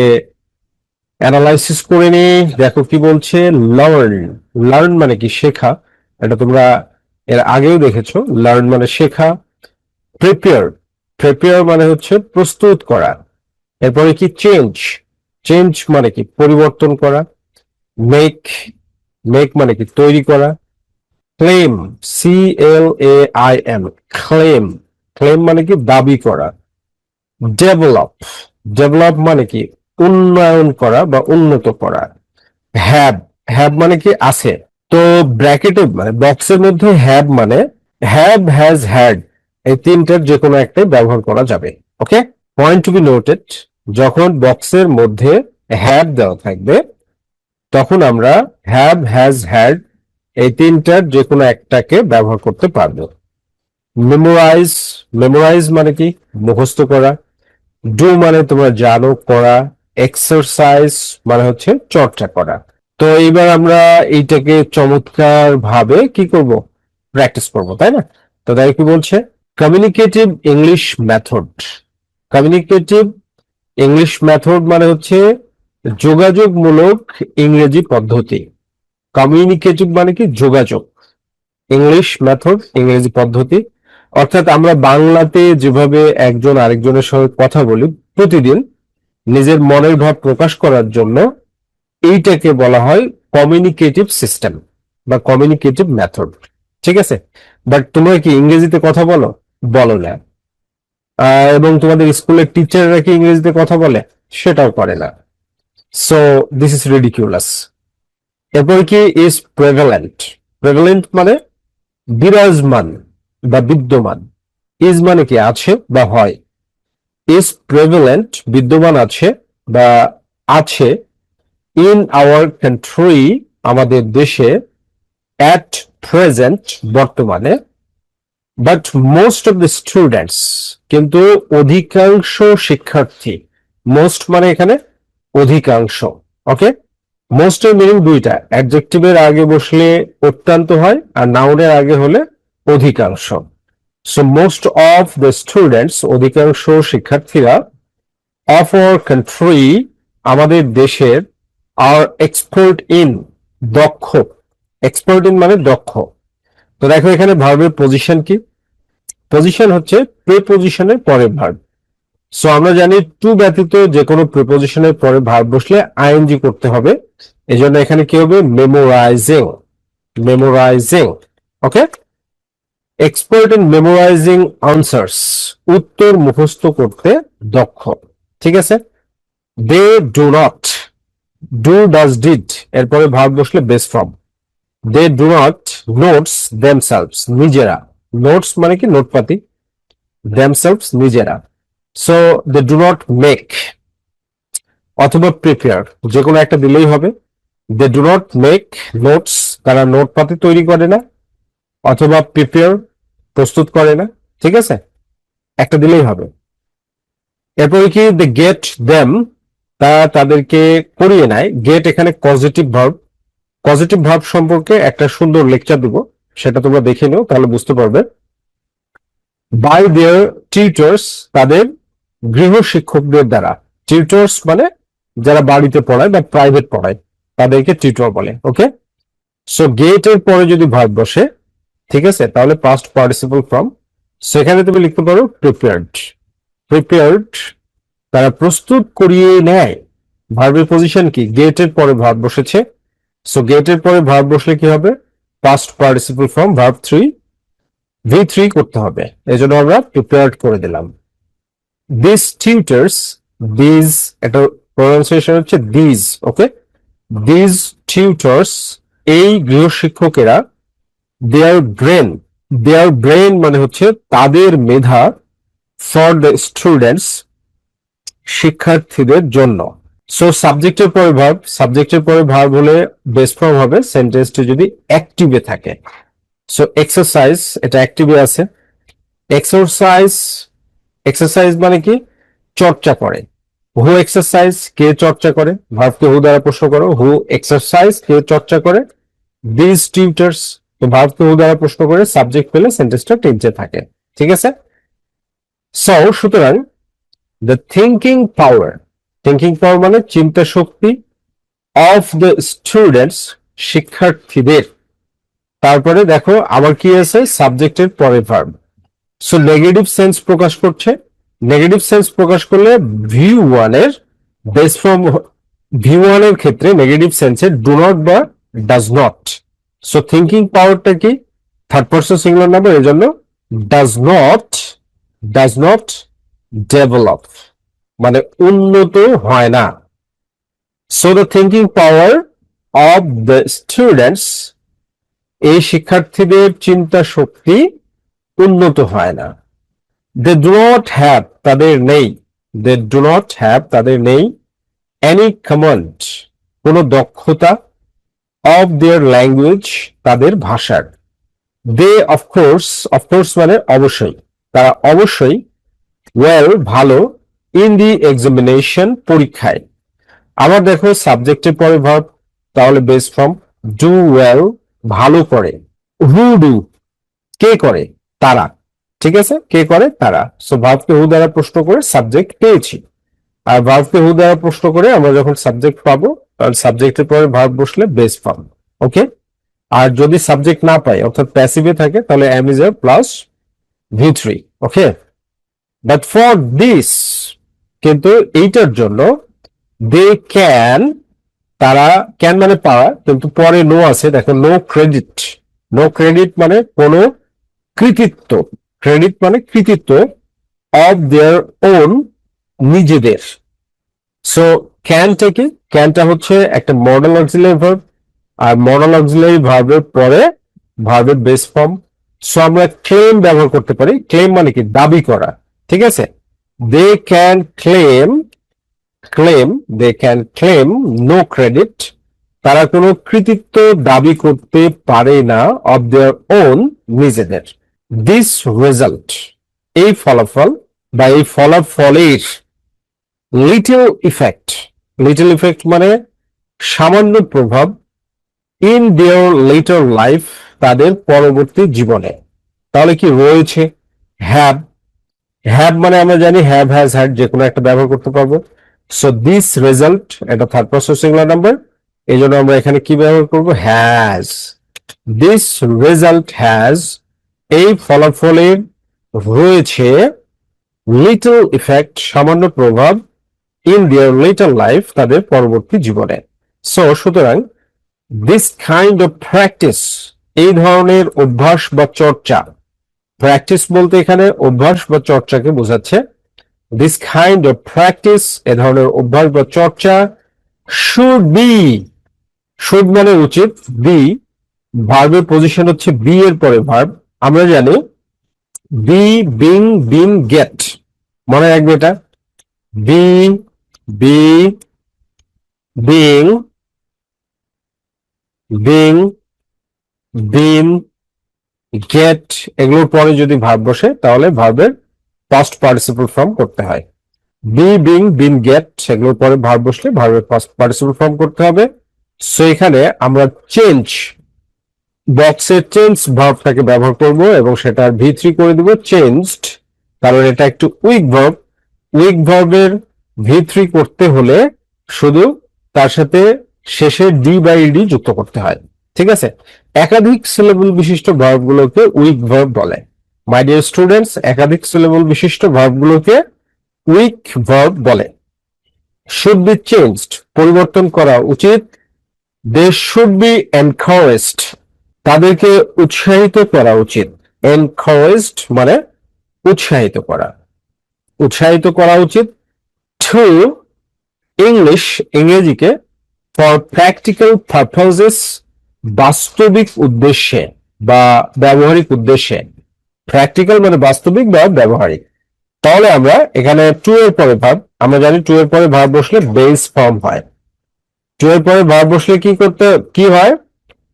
অ্যানালাইসিস করে নিই। দেখো কি বলছে, লার্ন। লার্ন মানে কি শেখা, এটা তোমরা এর আগেও দেখেছো, লার্ন মানে শেখা। প্রিপেয়ার, প্রিপেয়ার মানে হচ্ছে প্রস্তুত করা। এরপরে কি চেঞ্জ, চেঞ্জ মানে কি পরিবর্তন করা। মেক, মেক মানে কি তৈরি করা। ক্লেম, CLAIM, ক্লেম ক্লেম মানে কি দাবি করা। ডেভেলপ, ডেভেলপ মানে কি উন্নয়ন করা বা উন্নত করা। হ্যাভ, হ্যাভ মানে কি আছে। তো ব্র্যাকেটে মানে বক্সের মধ্যে হ্যাভ মানে হ্যাভ, হ্যাজ, হ্যাড এই তিনটার যে কোনো একটাই ব্যবহার করা যাবে। ওকে, পয়েন্ট টু বি নোটেড, যখন বক্সের মধ্যে হ্যাভ দেওয়া থাকবে তখন আমরা হ্যাভ, হ্যাজ, হ্যাড এই তিনটার যে কোনো একটাকে ব্যবহার করতে পারবো। মেমোরাইজ, মেমোরাইজ মানে কি মুখস্থ করা। ডু মানে তোমরা জানো, করা। এক্সারসাইজ মানে হচ্ছে চর্চা করা। তো এইবার আমরা এইটাকে চমৎকার ভাবে কি করব, প্র্যাকটিস করব, তাই না? তো তাই কি বলছে, communicative English method. Communicative English method মানে হচ্ছে যোগাযোগমূলক ইংরেজি পদ্ধতি। কমিউনিকেটিভ মানে কি যোগাযোগ, ইংলিশ মেথড ইংরেজি পদ্ধতি। অর্থাৎ আমরা বাংলাতে যেভাবে একজন আরেকজনের সঙ্গে কথা বলি প্রতিদিন নিজের মনের ভাব প্রকাশ করার জন্য, এইটাকে বলা হয় কমিউনিকেটিভ সিস্টেম বা কমিউনিকেটিভ মেথড। ঠিক আছে, বাট তোমরা কি ইংরেজিতে কথা বলো? বলো না। এবং তোমাদের স্কুলের টিচাররা কি ইংরেজিতে কথা বলে? সেটাও করে না। So this is ridiculous. এরপর কি ইজ প্রেভেলেন্ট। প্রেভেলেন্ট মানে বিরাজমান বা বিদ্যমান। ইজ মানে কি আছে বা হয়। ইজ প্রেভেলেন্ট বিদ্যমান আছে বা আছে ইন আওয়ার কান্ট্রি আমাদের দেশে, অ্যাট প্রেজেন্ট বর্তমানে, but most of the students কিন্তু অধিকাংশ শিক্ষার্থী। মোস্ট মানে এখানে অধিকাংশ। ওকে, মোস্টের মিনিং দুইটা, অ্যাডজেক্টিভের আগে বসলে অত্যন্ত হয় আর নাউনের আগে হলে অধিকাংশ। So most of the students অধিকাংশ শিক্ষার্থীরা অফ আওয়ার কান্ট্রি আমাদের দেশের, আর এক্সপার্ট ইন দক্ষ। এক্সপার্ট ইন মানে দক্ষ। তো দেখো এখানে ভার্বের পজিশন কি, পজিশন হচ্ছে প্রিপজিশনের পরে ভার্ব। সো আমরা জানি টু ব্যতীত যে কোনো প্রিপজিশনের পরে ভার্ব বসলে আইএনজি করতে হবে। এই জন্য এখানে কি হবে, memorising, memorising. Okay, expert in memorising answers, উত্তর মুখস্থ করতে দক্ষ। ঠিক আছে, they do not, do does did এরপরে ভার্ব বসলে base form. They do not notes themselves, নিজেরা। নোটস মানে কি নোটপাতি, দেমসেলভস নিজেরা। So they do not make অথবা প্রিপেয়ার যে কোনো একটা দিলেই হবে। They do not make notes, তারা নোটপাতি তৈরি করে না, অথবা প্রিপেয়ার প্রস্তুত করে না। ঠিক আছে, একটা দিলেই হবে। এরপরে কি দে গেট দেম, তা তাদেরকে করিয়ে নেয়। গেট এখানে পজিটিভ ভার্ব। পজিটিভ ভার্ব সম্পর্কে একটা সুন্দর লেকচার দেবো, সেটা তোমরা দেখে নিও তাহলে বুঝতে পারবে। বাই দেয়ার টিউটার্স, তাদের গৃহ শিক্ষকদের দ্বারা। টিউটার্স মানে যারা বাড়িতে পড়ায় বা প্রাইভেট পড়ায় তাদেরকে টিউটর বলে। ওকে, সো গেট এর পরে যদি ভার্ব বসে, ঠিক আছে, তাহলে পাস্ট পার্টিসিপল ফর্ম। সেখানে তুমি লিখতে পারো প্রিপেয়ার্ড। প্রিপেয়ার্ড তারা প্রস্তুত করিয়ে নেয়। ভার্বের পজিশন কি, গেট এর পরে ভার্ব বসেছে। সো গেট এর পরে ভার্ব বসলে কি হবে, past participle form verb 3 V3 করতে হবে। এজন্য আমরা প্রিপেয়ার্ড করে দিলাম। দিস টিউটার্স, দিস এটা প্রনাউন্সিয়েশন হচ্ছে দিস। ওকে, দিস টিউটার্স এই গৃহ শিক্ষকেরা, দেয়ার ব্রেন, দেয়ার ব্রেন মানে হচ্ছে তাদের মেধা, ফর দ্য স্টুডেন্টস শিক্ষার্থীদের জন্য। সো সাবজেক্টের পরে ভার্ব, সাবজেক্টের পরে ভার্ব হলে বেস ফর্ম হবে সেন্টেন্সটি যদি অ্যাক্টিভে থাকে। সো এক্সারসাইজ এটা অ্যাক্টিভে আছে। এক্সারসাইজ, এক্সারসাইজ মানে কি চর্চা করে। হু এক্সারসাইজ কে চর্চা করে, ভার্বকে হু দ্বারা প্রশ্ন করো, হু এক্সারসাইজ কে চর্চা করে। দিস টিউটার্স, তো ভার্বকে হু দ্বারা প্রশ্ন করে সাবজেক্ট পেলে সেন্টেন্সটা টেন্সে থাকে। ঠিক আছে, সো সুতরাং দ্য থিঙ্কিং পাওয়ার, থিঙ্কিং পাওয়ার মানে চিন্তা শক্তি, অফ দ্য স্টুডেন্টস শিক্ষার্থীদের। তারপরে দেখো আবার কি আছে, সাবজেক্টের পরে ভার্ব। সো নেগেটিভ সেন্স প্রকাশ করছে। নেগেটিভ সেন্স প্রকাশ করলে V1 এর বেস ফর্ম, V1 এর ক্ষেত্রে নেগেটিভ সেন্সে ডু নট বা ডাজ নট। সো থিঙ্কিং পাওয়ারটা কি থার্ড পারসন সিঙ্গুলার নাম্বার, এর জন্য does not does not develop, মানে উন্নত হয় না। So the thinking power of the students, এই শিক্ষার্থীদের চিন্তা শক্তি উন্নত হয় না। দে ডু নট হ্যাভ, তাদের নেই, দে ডু নট হ্যাভ, তাদের নেই, এনি কমান্ড, কোনো দক্ষতা, অফ দেয়ার ল্যাঙ্গুয়েজ, তাদের ভাষার। দে অফকোর্স, অফকোর্স মানে অবশ্যই, তারা অবশ্যই, ওয়েল ভালো, ইন দি এক্সামিনেশন পরীক্ষায়। আবার দেখো সাবজেক্টের পরে ভার্ব, তাহলে বেস ফর্ম ডু ওয়েল, ভালো করে। হু ডু, কে করে, তারা। ঠিক আছে, কে করে, তারা। সো ভার্বকে হু দ্বারা প্রশ্ন করে সাবজেক্ট পেয়েছি, আর ভার্বকে হু দ্বারা প্রশ্ন করে আমরা যখন সাবজেক্ট পাবো, কারণ সাবজেক্টের পরে ভার্ব বসলে বেস ফর্ম। ওকে, আর যদি সাবজেক্ট না পাই অর্থাৎ প্যাসিভে থাকে, তাহলে am is a plus V3। Okay, but for this, কিন্তু এইটার জন্য, দে ক্যান, তারা, ক্যান মানে পাওয়া, কিন্তু পরে নো আছে, দেখো নো ক্রেডিট। নো ক্রেডিট মানে কোনো কৃতিত্ব, ক্রেডিট মানে কৃতিত্ব, অফ দেয়ার ওন, নিজেদের। সো ক্যানটা কি, ক্যানটা হচ্ছে একটা মডেল অক্সিলারি ভার্ব, আর মডেল অক্সিলারি ভার্বের পরে ভার্বের বেস ফর্ম। সো আমরা ক্লেম ব্যবহার করতে পারি। ক্লেম মানে কি, দাবি করা। ঠিক আছে, they can claim, claim, they can claim no credit, তারা কোনো কৃতিত্ব দাবি করতে পারে না, অফ দেয়ার ওন, নিজেদের। দিস রেজাল্ট, এই ফলাফল বা এই ফলাফলের, লিটল ইফেক্ট, লিটল ইফেক্ট মানে সামান্য প্রভাব, ইন দেয়ার লেটার লাইফ, তাদের পরবর্তী জীবনে। তাহলে কি রয়েছে, হ্যাভ, হ্যাভ মানে আমরা জানি হ্যাভ, হ্যাজ, হ্যাড, যে কোনো একটা ব্যবহার করতে পারবো। সো দিস রেজাল্ট, এটা থার্ড পারসন সিঙ্গুলার নাম্বার, এই জন্য আমরা এখানে কি ব্যবহার করবো, হ্যাজ। দিস রেজাল্ট হ্যাজ, এই ফলাফলের রয়েছে, লিটল ইফেক্ট, সামান্য প্রভাব, ইন দেয়ার লেটার লাইফ, তাদের পরবর্তী জীবনে। সো সুতরাং দিস কাইন্ড অফ প্র্যাকটিস, এই ধরনের অভ্যাস বা চর্চা, প্র্যাকটিস বলতে এখানে অভ্যাস বা চর্চাকে বোঝাচ্ছে। দিস কাইন্ড অফ প্র্যাকটিস, এ ধরনের অভ্যাস বা চর্চা, শুড বি, শুড মানে উচিত, বি, ভার্বের পজিশন হচ্ছে বি এর পরে ভার্ব। আমরা জানি বি, বিং, বিন, গেট, মনে রাখবে এটা, বি, বি, বিং, বিং, বিন, গেট, এগুলোর পরে যদি ভার্ব বসে তাহলে ভার্বের পাস্ট পার্টিসিপল ফর্ম করতে হয়। বি, বিং, বিন, গেট, সেগুলোর পরে ভার্ব বসলে ভার্বের পাস্ট পার্টিসিপল ফর্ম করতে হবে। সো এখানে আমরা চেঞ্জ, বক্সের চেঞ্জ ভার্বটাকে ব্যবহার করব এবং সেটা V3 করে দিব চেঞ্জড, কারণ এটা একটু উইক ভার্ব। উইক ভার্বের V3 করতে হলে শুধু তার সাথে শেষে ডি বা ইডি যুক্ত করতে হয়। ঠিক আছে, একাধিক সিলেবল বিশিষ্ট ভার্বগুলোকে উইক ভার্ব বলে। মাই ডিয়ার স্টুডেন্টস, একাধিক সিলেবল বিশিষ্ট ভার্বগুলোকে উইক ভার্ব বলে। শুড বি চেঞ্জড, পরিবর্তন করা উচিত। দে শুড বি এনকারেজড, তাদেরকে উৎসাহিত করা উচিত। এনকারেজড মানে উৎসাহিত করা, উৎসাহিত করা উচিত। টু ইংলিশ, ইংরেজিকে, ফর প্র্যাকটিক্যাল পারপাসেস, বাস্তবিক উদ্দেশ্যে বা ব্যবহারিক উদ্দেশ্যে। প্র্যাকটিক্যাল মানে বাস্তবিক বা ব্যবহারিক। তাহলে আমরা এখানে টু এর পরে ভার্ব, আমরা জানি টু এর পরে ভার্ব বসলে বেস ফর্ম হয়। টু এর পরে ভার্ব বসলে কি হয়,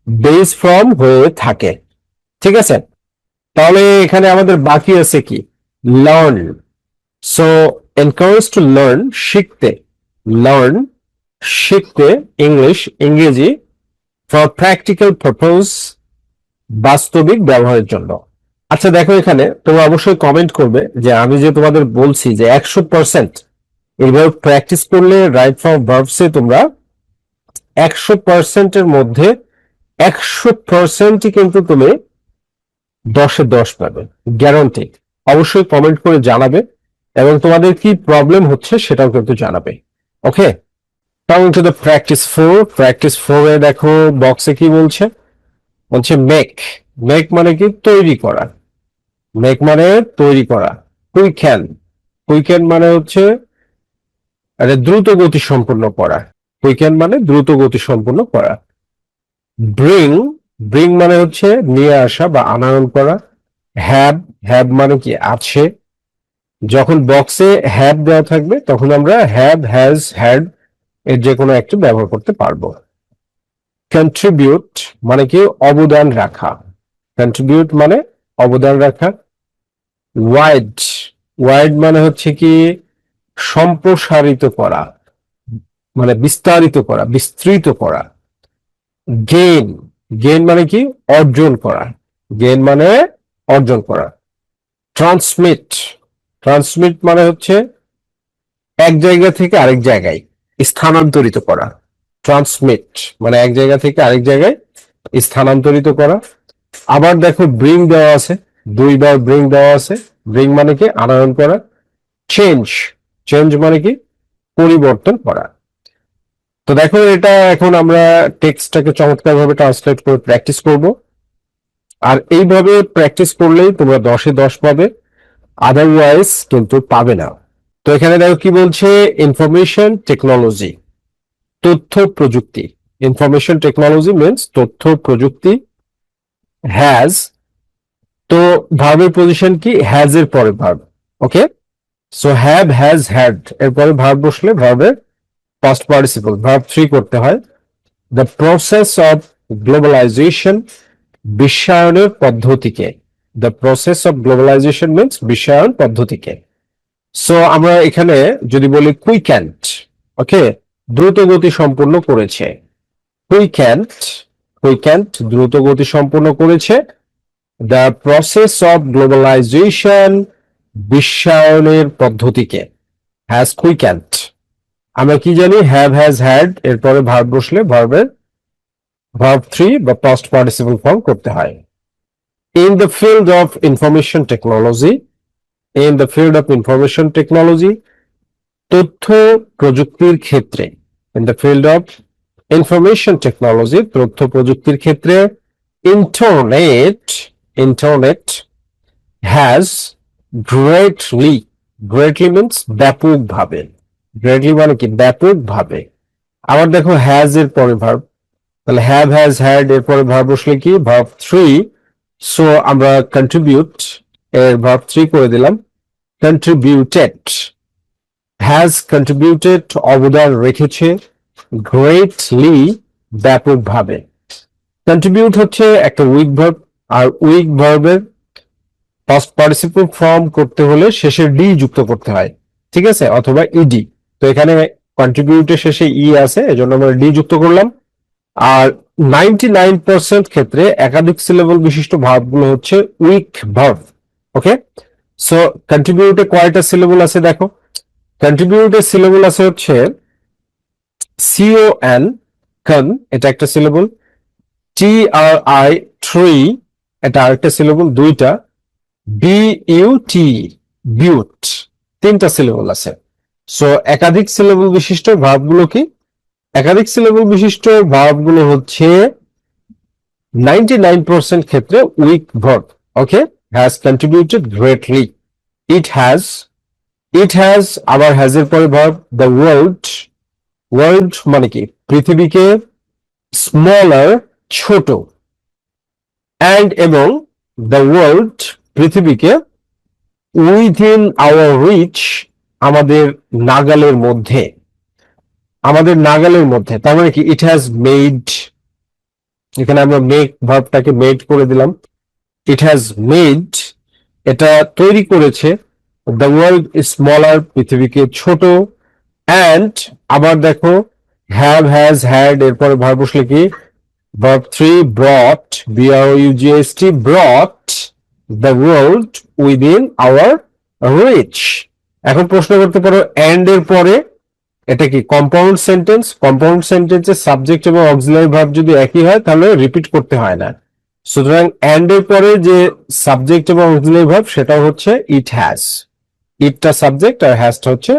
বেস ফর্ম হয়ে থাকে। ঠিক আছে, তাহলে এখানে আমাদের বাকি আছে কি, learn. So encourage to learn, শিখতে, লার্ন, শিখতে, ইংলিশ, ইংরেজি, ফর প্র্যাকটিক্যাল পারপোজ, বাস্তবিক ব্যবহারের জন্য। আচ্ছা দেখো, এখানে তোমরা অবশ্যই কমেন্ট করবে যে আমি যে তোমাদের বলছি যে 100% এইভাবে প্র্যাকটিস করলে রাইট ফর্ম ভার্বসে তোমরা 100%-এর মধ্যে 100%ই কিন্তু তুমি 10-এ 10 পাবে, গ্যারান্টি। অবশ্যই কমেন্ট করে জানাবে এবং তোমাদের কি প্রবলেম হচ্ছে সেটাও কিন্তু জানাবে। Okay, coming to the practice 4। Practice 4 এ দেখো বক্সে কি বলছে, বলছে মেক। মেক মানে কি, তৈরি করা। মেক মানে তৈরি করা, কুইকেন, কুইকেন মানে হচ্ছে দ্রুত গতি সম্পন্ন করা। কুইকেন মানে দ্রুত গতি সম্পন্ন করা। ব্রিং, ব্রিং মানে হচ্ছে নিয়ে আসা বা আনয়ন করা। হ্যাভ, হ্যাভ মানে কি আছে। যখন বক্সে হ্যাভ দেওয়া থাকবে তখন আমরা হ্যাভ, হ্যাজ, হ্যাড এর যে কোনো একটি ব্যবহার করতে পারবো। কন্ট্রিবিউট মানে কি অবদান রাখা। কন্ট্রিবিউট মানে অবদান রাখা। ওয়াইড, ওয়াইড মানে হচ্ছে কি সম্প্রসারিত করা, মানে বিস্তারিত করা, বিস্তৃত করা। গেইন, গেইন মানে কি অর্জন করা। গেইন মানে অর্জন করা। ট্রান্সমিট, ট্রান্সমিট মানে হচ্ছে এক জায়গা থেকে আরেক জায়গায় স্থানান্তরিত করা। ট্রান্সমিট মানে এক জায়গা থেকে আরেক জায়গায় স্থানান্তরিত করা। আবার দেখো ব্রিং দেওয়া আছে, দুইবার ব্রিং দেওয়া আছে। ব্রিং মানে কি আনয়ন করা। চেঞ্জ, চেঞ্জ মানে কি পরিবর্তন করা। তো দেখো এটা এখন আমরা টেক্সটটাকে চমৎকার ভাবে ট্রান্সলেট করে প্র্যাকটিস করব। আর এইভাবে প্র্যাকটিস করলেই তোমরা 10-এ 10 পাবে, আদারওয়াইজ কিন্তু পাবে না। তো এখানে দেখো কি বলছে, ইনফরমেশন টেকনোলজি, তথ্য প্রযুক্তি। ইনফরমেশন টেকনোলজি মিন্স তথ্য প্রযুক্তি। হ্যাজ, তো ভার্বের পজিশন কি হ্যাজ এর পরে verb. Okay, so have, has, had এরপরে ভার্ব বসলে ভার্বের পাস্ট পার্টিসিপল ভার্ব 3 করতে হয়। দ্য প্রসেস অফ গ্লোবালাইজেশন, বিশ্বায়নের পদ্ধতিকে। The process of globalisation means বিশ্বায়ন পদ্ধতিকে। সো আমরা এখানে যদি বলি কুইক্যান্ট, ওকে, দ্রুত গতি সম্পূর্ণ করেছে। কুইক্যান্ট, কুইক্যান্ট দ্রুত গতি সম্পূর্ণ করেছে। দ্য প্রসেস অফ গ্লোবালাইজেশন, বিশ্বায়নের পদ্ধতিকে। হ্যাজ কুইক্যান্ট, আমরা কি জানি হ্যাভ, হ্যাজ, হ্যাড এরপরে ভার্ব বসলে ভার্বের ভার্ব 3 বা পাস্ট পার্টিসিপল ফর্ম করতে হয়। In the field of information technology, in the field of information technology তথ্য প্রযুক্তির ক্ষেত্রে। In the field of information technology তথ্য প্রযুক্তির ক্ষেত্রে internet, internet has greatly, greatly means ব্যাপকভাবে। গ্রেটলি মানে কি ব্যাপকভাবে। আবার দেখো হ্যাজ এর পরে ভার্ব, তাহলে হ্যাভ, হ্যাজ, হ্যাড এরপরে ভার্ব বসলে কি ভার্ব 3। সো আমরা কন্ট্রিবিউট এর ভার্ব 3 করে দিলাম। কন্ট্রিবিউটেড, হ্যাজ কন্ট্রিবিউটেড অবদান রেখেছে। গ্রেটলি ব্যাপকভাবে। কন্ট্রিবিউট হচ্ছে একটা উইক ভার্ব, আর উইক ভার্বের পাস্ট পার্টিসিপল ফর্ম করতে হলে শেষে ডি যুক্ত করতে হয়, ঠিক আছে, অথবা ইডি। তো এখানে কন্ট্রিবিউটের শেষে ই আছে, এজন্য আমরা ডি যুক্ত করলাম। আর 99% ক্ষেত্রে একাধিক সিলেবল বিশিষ্ট ভার্বগুলো হচ্ছে উইক ভার্ব। ওকে, সো কন্ট্রিবিউটে কয়টা সিলেবল আছে দেখো। কন্ট্রিবিউটের সিলেবল আছে হচ্ছে CON, কন, এটা একটা সিলেবল। TRI, ট্রি, এটা আরেকটা সিলেবল, দুইটা। BUT, বিউট, তিনটা সিলেবল আছে। সো একাধিক সিলেবল বিশিষ্ট ভার্বগুলো কি, একাধিক সিলেবল বিশিষ্ট ভার্বগুলো হচ্ছে 99% ক্ষেত্রে week verb. Okay, has contributed greatly. It has, it has আবার হ্যাজ এর পরে ভার্ব। দ্য ওয়ার্ল্ড, ওয়ার্ল্ড মানে কি পৃথিবীকে। স্মলার ছোট, অ্যান্ড এবং দ্য ওয়ার্ল্ড পৃথিবীকে। উইদিন আওয়ার রিচ আমাদের নাগালের মধ্যে, আমাদের নাগালের মধ্যে। তার মানে কি ইট হ্যাজ মেড, এখানে আমরা মেক ভার্বটাকে মেড করে দিলাম। ইট হ্যাজ মেড, এটা তৈরি করেছে। দ্য ওয়ার্ল্ড ইজ স্মলার পৃথিবীকে ছোট। অ্যান্ড আবার দেখো হ্যাভ, হ্যাজ, হ্যাড এরপরে ভার্ব বসলে কি verb 3 brought, BROUGHT, brought the world within our reach. এখন প্রশ্ন করতে পারো এন্ড এর পরে এটা কি কম্পাউন্ড সেন্টেন্স। কম্পাউন্ড সেন্টেন্সের সাবজেক্ট এবং অক্সিলারি ভার্ব যদি একই হয় তাহলে রিপিট করতে হয় না। সুতরাং এন্ড এর পরে যে সাবজেক্ট এবং অক্সিলারি ভার্ব সেটা হচ্ছে ইট হ্যাজ। ইটটা সাবজেক্ট আর হ্যাজটা হচ্ছে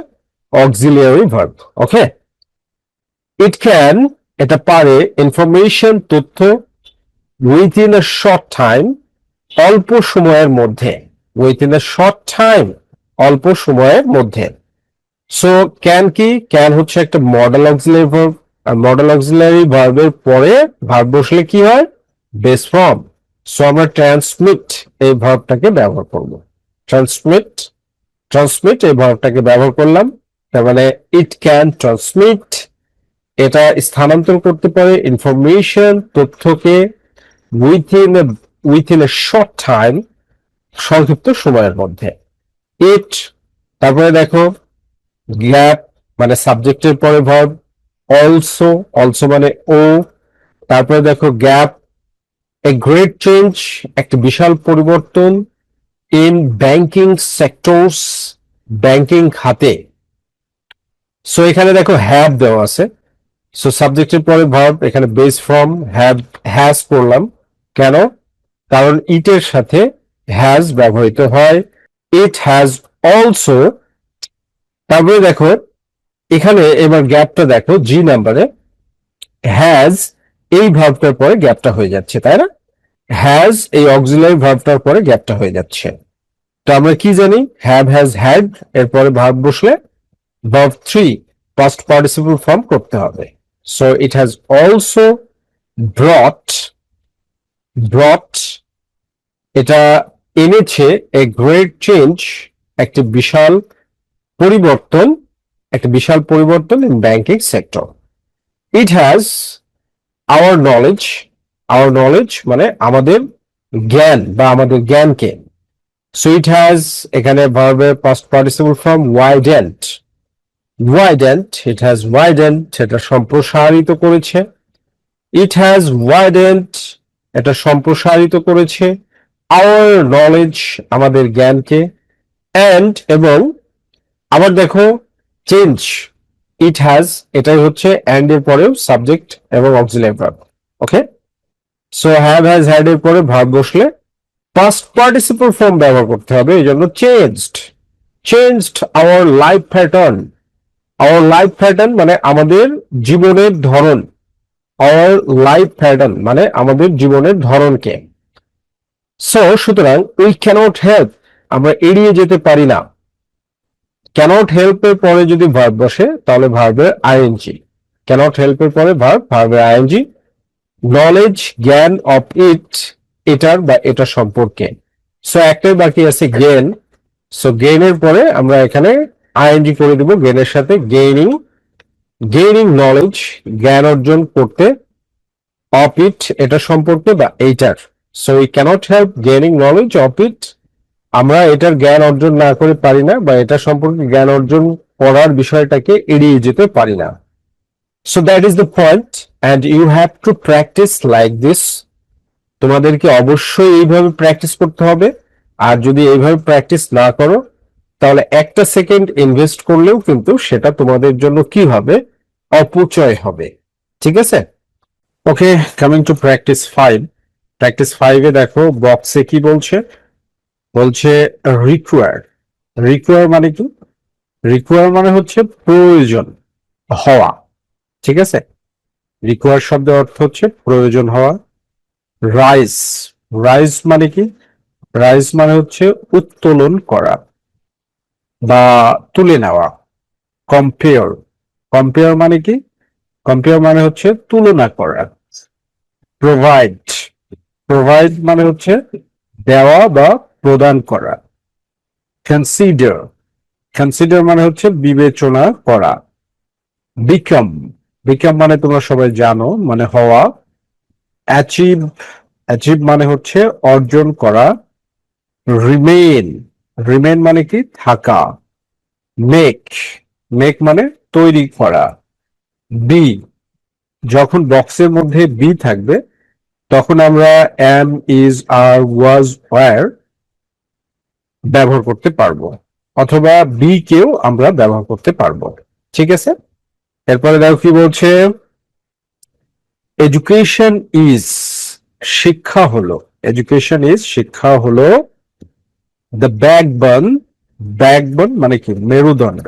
auxiliary verb. Okay, it can, এটা পারে। ইনফরমেশন তথ্য। উইথিন আ শর্ট টাইম, অল্প সময়ের মধ্যে। উইথিন আ শর্ট টাইম অল্প সময়ের মধ্যে। সো ক্যান কি, ক্যান হচ্ছে একটা মডেল অক্সিলারি ভার্ব, আর মডেল অক্সিলারি ভার্বের পরে ভার্ব বসলে কি হয়, বেস ফর্ম। সো আমরা ট্রান্সমিট এই ভার্বটাকে ব্যবহার করব। ট্রান্সমিট, ট্রান্সমিট এই ভার্বটাকে ব্যবহার করলাম। তার মানে ইট ক্যান ট্রান্সমিট, এটা স্থানান্তর করতে পারে ইনফরমেশন, তথ্যকে, উইথিন এ শর্ট টাইম, সংক্ষিপ্ত সময়ের মধ্যে। ইট, তারপরে দেখো গ্যাপ মানে সাবজেক্টের পরে ভার্ব, অলসো, অলসো মানে ও, তারপরে দেখো গ্যাপ, এ গ্রেট চেঞ্জ, একটা বিশাল পরিবর্তন, ইন ব্যাংকিং সেক্টরস, ব্যাংকিং খাতে। সো এখানে দেখো হ্যাভ দেওয়া আছে, সো সাবজেক্টের পরে ভার্ব, এখানে বেস ফর্ম হ্যাভ, হ্যাজ করলাম। কেন? কারণ ইটের সাথে হ্যাজ ব্যবহৃত হয়। ইট হ্যাজ অলসো, তারপরে দেখো এখানে এবার গ্যাপটা দেখো, জি নাম্বারে হ্যাজ এই ভার্বটার পরে গ্যাপটা হয়ে যাচ্ছে, তাই না? হ্যাজ এই অক্সিলারি ভার্বটার পরে গ্যাপটা হয়ে যাচ্ছে। তো আমরা কি জানি, হ্যাভ, হ্যাজ, হ্যাড এরপরে ভার্ব বসলে ভার্ব 3 পাস্ট পার্টিসিপল ফর্ম করতে হবে। সো ইট হ্যাজ অলসো ব্রট, ব্রট এটা এনেছে, এ গ্রেট চেঞ্জ একটি বিশাল পরিবর্তন, একটা বিশাল পরিবর্তন in banking sector. It has hour knowledge, hour knowledge মানে আমাদের জ্ঞান বা আমাদের জ্ঞানকে। সো ইট হ্যাজ এখানে ভার্বের past participle form widened, widened, it has widened এটা সম্প্রসারিত করেছে। ইট হ্যাজ ওয়াইডেন্ট এটা সম্প্রসারিত করেছে আওয়ার নলেজ আমাদের জ্ঞানকে, অ্যান্ড এবং আবার দেখো চেঞ্জ, ইট হ্যাজ এটাই হচ্ছে অ্যান্ড এর পরেও সাবজেক্ট এবং auxiliary verb. Okay, so have, has, had এর পরে ভার্ব বসলে পাস্ট পার্টিসিপল ফর্ম ব্যবহার করতে হবে, এই জন্য changed, changed our life pattern. Our life pattern মানে আমাদের জীবনের ধরন, আওয়ার লাইফ প্যাটার্ন মানে আমাদের জীবনের ধরনকে। সো সুতরাং উই ক্যানট হেল্প, আমরা এড়িয়ে যেতে পারি না। ক্যানট হেল্প এর পরে যদি ভার্ব বসে তাহলে ভার্বের আইএনজি, ক্যানট হেল্প এর পরে ভার্ব, ভার্বের আইএনজি। নলেজ জ্ঞান অফ ইট এটার বা এটা সম্পর্কে। সো একটাই বাকি আছে গেন, সো গেইনের পরে আমরা এখানে আইএনজি করে দিব গেইনের সাথে, গেইনিং, গেইনিং নলেজ জ্ঞান অর্জন করতে, অফ ইট এটা সম্পর্কে বা এইটার। So we cannot help gaining knowledge of it, আমরা এটার জ্ঞান অর্জন না করে পারি না বা এটা সম্পর্কে জ্ঞান অর্জন করার বিষয়টাকে এড়িয়ে যেতে পারি না। So that is the point and you have to practise like this, তোমাদেরকে অবশ্যই এইভাবে প্র্যাকটিস করতে হবে। আর যদি এইভাবে প্র্যাকটিস না করো তাহলে একটা সেকেন্ড ইনভেস্ট করলেও কিন্তু সেটা তোমাদের জন্য কি হবে, অপচয় হবে। ঠিক আছে? ওকে, কামিং টু প্র্যাকটিস 5। প্র্যাকটিস 5-এ দেখো বক্সে কি বলছে, বলছে রিকোয়ার। রিকোয়ার মানে কি? রিকোয়ার মানে হচ্ছে প্রয়োজন হওয়া। ঠিক আছে, রিকোয়ার শব্দের অর্থ হচ্ছে প্রয়োজন হওয়া। রাইজ, রাইজ মানে কি? রাইজ মানে হচ্ছে উত্তোলন করা বা তুলে নেওয়া। কম্পেয়ার, কম্পেয়ার মানে কি? কম্পেয়ার মানে হচ্ছে তুলনা করা। প্রোভাইড, প্রোভাইড মানে হচ্ছে দেওয়া বা প্রদান করা। কনসিডার, কনসিডার মানে হচ্ছে বিবেচনা করা। বিকাম, বিকাম মানে তোমরা সবাই জানো মানে হওয়া। অ্যাচিভ, অ্যাচিভ মানে হচ্ছে অর্জন করা। রিমেইন, রিমেইন মানে কি? থাকা। মেক, মেক মানে তৈরি করা। বি, যখন বক্সের মধ্যে বি থাকবে তখন আমরা am, is, are, was, were ব্যবহার করতে পারবো, অথবা বি কেও আমরা ব্যবহার করতে পারবো। ঠিক আছে, এরপরে দেখো কি বলছে, এডুকেশন ইজ, শিক্ষা হলো, এডুকেশন ইজ শিক্ষা হলো, দ্য ব্যাকবোন, ব্যাকবোন মানে কি? মেরুদণ্ড।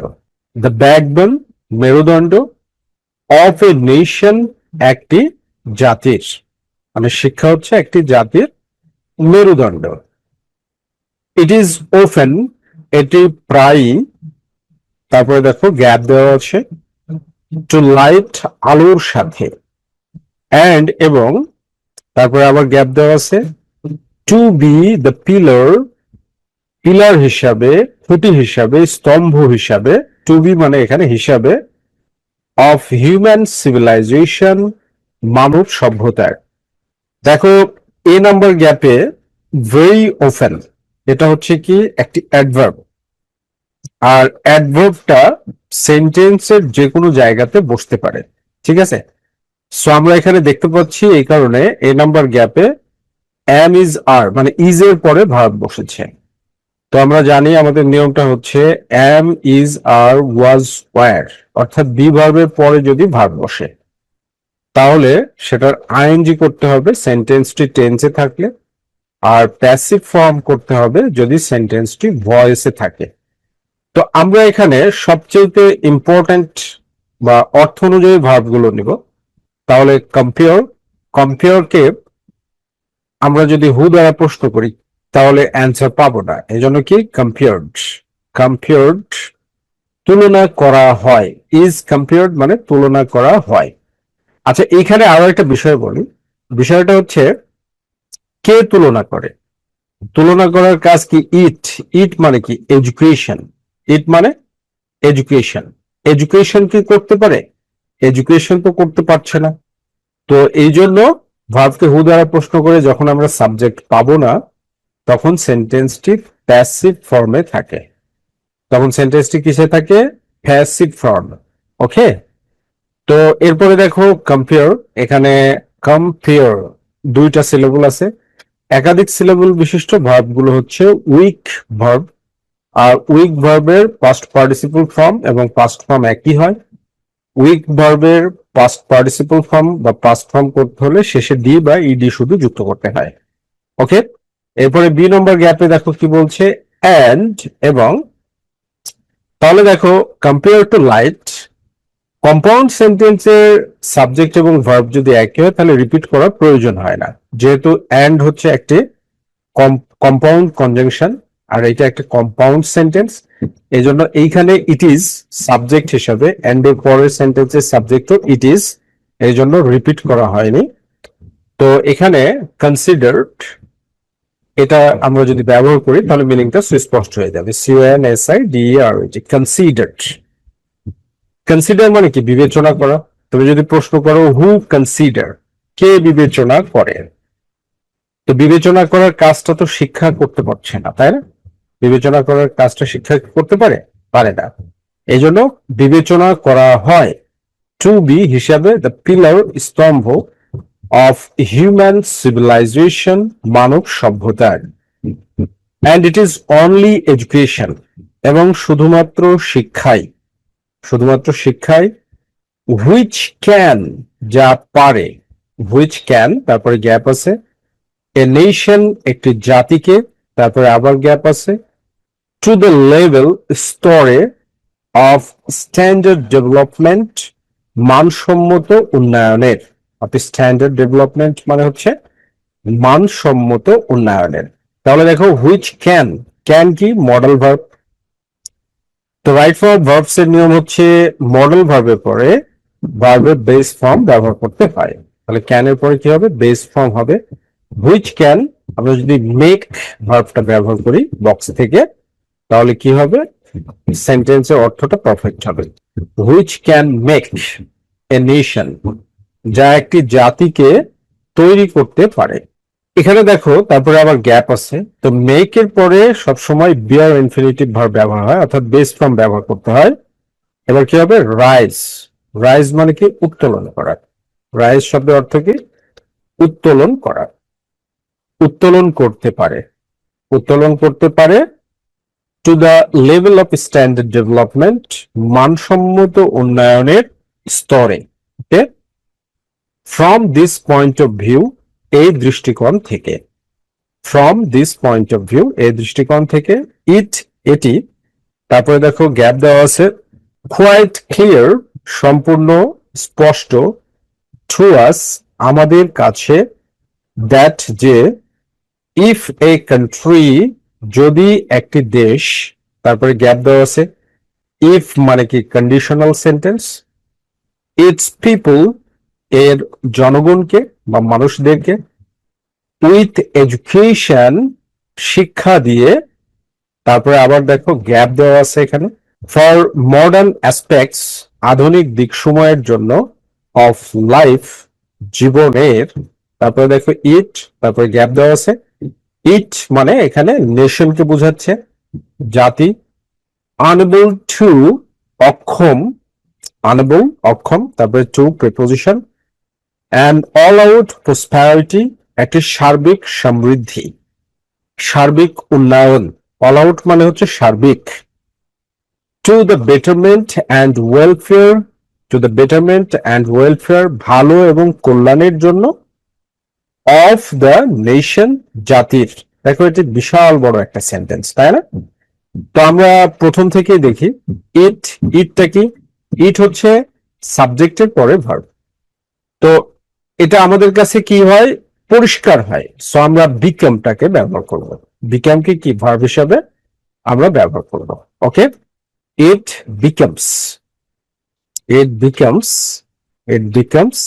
দ্য ব্যাকবোন মেরুদণ্ড, অফ এ নেশন একটি জাতির, মানে শিক্ষা হচ্ছে একটি জাতির মেরুদণ্ড। ইট ইজ ওফেন, এটি প্রায়ই, তারপরে দেখো গ্যাপ দেওয়া আছে, টু লাইট আলোর সাথে, অ্যান্ড এবং, তারপরে আবার গ্যাপ দেওয়া আছে, to be the pillar, pillar হিসাবে, খুঁটি হিসাবে, স্তম্ভ হিসাবে, টু বি মানে এখানে হিসাবে, অফ হিউম্যান সিভিলাইজেশন, মানব সভ্যতার। দেখো এ নাম্বার গ্যাপে ভেরি ওপেন, এটা হচ্ছে কি একটি অ্যাডভার্ব, আর অ্যাডভার্বটা সেন্টেন্সের যে কোনো জায়গাতে বসতে পারে, ঠিক আছে। সো আমরা এখানে দেখতে পাচ্ছি এই কারণে এ নাম্বার গ্যাপে অ্যাম ইজ আর মানে ইজ এর পরে ভার্ব বসেছে। তো আমরা জানি আমাদের নিয়মটা হচ্ছে am is are was were, অর্থাৎ বি ভার্বের পরে যদি ভার্ব বসে তাহলে সেটার আইএনজি করতে হবে সেন্টেন্সটি টেন্সে থাকলে, আর প্যাসিভ ফর্ম করতে হবে যদি সেন্টেন্সটি ভয়েসে থাকে। তো আমরা এখানে সবচেয়ে ইম্পর্টেন্ট বা অর্থ অনুযায়ী ভার্বগুলো নিব। তাহলে কম্পেয়ার, কম্পেয়ারকে আমরা যদি হু দ্বারা প্রশ্ন করি তাহলে অ্যান্সার পাবো না, এই জন্য কি কম্পেয়ার্ড, কম্পেয়ার্ড তুলনা করা হয়, ইজ কম্পেয়ার্ড মানে তুলনা করা হয়। আচ্ছা এইখানে আরো একটা বিষয় বলি, বিষয়টা হচ্ছে কে তুলনা করে, তুলনা করার কাজ কি, ইট, ইট মানে কি এডুকেশন, ইট মানে এডুকেশন, এডুকেশন কি করতে পারে, এডুকেশন তো করতে পারছে না। তো এই জন্য ভার্বকে হু দ্বারা প্রশ্ন করে যখন আমরা সাবজেক্ট পাবো না তখন সেন্টেন্সটি প্যাসিভ ফর্মে থাকে, তখন সেন্টেন্সটি কিসে থাকে, প্যাসিভ ফর্ম। ওকে, তো এরপরে দেখো কম্পেয়ার, এখানে কম্পেয়ার দুইটা সিলেবল আছে, একাধিক সিলেবল বিশিষ্ট ভার্ব গুলো হচ্ছে উইক ভার্ব, আর উইক ভার্বের পাস্ট পার্টিসিপল ফর্ম এবং পাস্ট ফর্ম একই হয়। উইক ভার্বের পাস্ট পার্টিসিপল ফর্ম বা পাস্ট ফর্ম করতে হলে শেষে ডি বা ইডি শুধু যুক্ত করতে হয়। ওকে, এরপরে বি নম্বর গ্যাপে দেখো কি বলছে, অ্যান্ড এবং। তাহলে দেখো কম্পেয়ার টু লাইট, কম্পাউন্ড সেন্টেন্সের সাবজেক্ট এবং ভার্ব যদি একই হয় তাহলে রিপিট করার প্রয়োজন হয় না, যেহেতু অ্যান্ড হচ্ছে একটি কম্পাউন্ড কনজাংশন আর এটা একটা কম্পাউন্ড সেন্টেন্স, এই জন্য এইখানে ইট ইজ সাবজেক্ট হিসাবে, অ্যান্ড এর পরের সেন্টেন্সের সাবজেক্টও ইট ইজ, এই জন্য রিপিট করা হয়নি। তো এখানে কনসিডার্ড, এটা আমরা যদি ব্যবহার করি তাহলে মিনিংটা সুস্পষ্ট হয়ে যাবে, CONSIDER, কনসিডার্ড। কনসিডার মানে কি বিবেচনা করা, তুমি যদি প্রশ্ন করো হু কনসিডার, কে বিবেচনা করে, তো বিবেচনা করার কাজটা তো শিক্ষা করতে পারছে না, তাই না, বিবেচনা করার কাজটা শিক্ষা করতে পারে, পারে না, এই জন্য বিবেচনা করা হয়, টু বি হিসাবে দ্য পিলার, স্তম্ভ, অফ হিউম্যান সিভিলাইজেশন, মানব সভ্যতার, and it is only education, এবং শুধুমাত্র শিক্ষাই, শুধুমাত্র শিক্ষাই, হুইচ ক্যান যা পারে, হুইচ ক্যান তারপরে গ্যাপ আছে, এ নেশন একটি জাতিকে, তারপরে আবার গ্যাপ আছে, টু দ্য লেভেল স্তরে, অফ স্ট্যান্ডার্ড ডেভেলপমেন্ট মানসম্মত উন্নয়নের, অর্থাৎ স্ট্যান্ডার্ড ডেভেলপমেন্ট মানে হচ্ছে মানসম্মত উন্নয়নের। তাহলে দেখো হুইচ ক্যান, ক্যান কি মডেল ভার্ব, তো রাইট ফর্ম ভার্বস এর নিয়ম হচ্ছে মডেল ভার্বের পরে ভার্বের বেস ফর্ম ব্যবহার করতে হয়, তাহলে ক্যান এর পরে কি হবে, বেস ফর্ম হবে, হুইচ ক্যান। আমরা যদি মেক ভার্বটা ব্যবহার করি বক্স থেকে তাহলে কি হবে, সেন্টেন্সের অর্থটা পারফেক্ট হবে, which can make a nation, যা একটি জাতিকে তৈরি করতে পারে। এখানে দেখো তারপরে আবার গ্যাপ আছে, তো মেক এর পরে সবসময় বিয়ার ইনফিনিটিভ ভার্ব ব্যবহার হয়, অর্থাৎ বেস ফর্ম ব্যবহার করতে হয়। এবার কি হবে, রাইজ, রাইজ মানে কি উত্তোলন করা, রাইজ শব্দের অর্থ কি উত্তোলন করা, উত্তোলন করতে পারে, উত্তোলন করতে পারে, to the level of standard development মানসম্মত উন্নয়নের স্তরে, okay, from this point of view এই দৃষ্টিকোণ থেকে, from this point of view এই দৃষ্টিকোণ থেকে, ইট এটি, তারপরে দেখো গ্যাপ দেওয়া আছে, কোয়াইট ক্লিয়ার সম্পূর্ণ স্পষ্ট, টু আস আমাদের কাছে, দ্যাট যে, ইফ এ কান্ট্রি যদি একটি দেশ, তারপরে গ্যাপ দেওয়া আছে। ইফ মানে কি কন্ডিশনাল সেন্টেন্স। ইটস পিপল এর জনগণকে বা মানুষদেরকে, উইথ এডুকেশন শিক্ষা দিয়ে, তারপরে আবার দেখো গ্যাপ দেওয়া আছে এখানে, ফর মডার্ন অ্যাসপেক্টস আধুনিক দিকসমূহের জন্য, অফ লাইফ জীবনের, তারপরে দেখো ইট, তারপরে গ্যাপ দেওয়া আছে। ইট মানে এখানে নেশনকে বোঝাচ্ছে, জাতি। আনএবল টু অক্ষম, আনএবল অক্ষম, তারপরে to preposition. And all out prosperity একটি সার্বিক সমৃদ্ধি, সার্বিক উন্নয়ন। অল আউট মানে হচ্ছে সার্বিক। To the betterment and welfare, to the betterment and welfare ভালো এবং কল্যাণের জন্য, অফ দ্য নেশন জাতির। দেখো এটি বিশাল বড় একটা সেন্টেন্স, তাই না? তো আমরা প্রথম থেকেই দেখি ইট। ইটটা কি? ইট হচ্ছে সাবজেক্টের পরে ভার্ব। তো এটা আমাদের কাছে কি হয়? পরিষ্কার হয়। সো আমরা বিকামটাকে ব্যবহার করব। বিকামকে কি ভার্ব হিসাবে আমরা ব্যবহার করব। Okay, it becomes, it becomes, it becomes.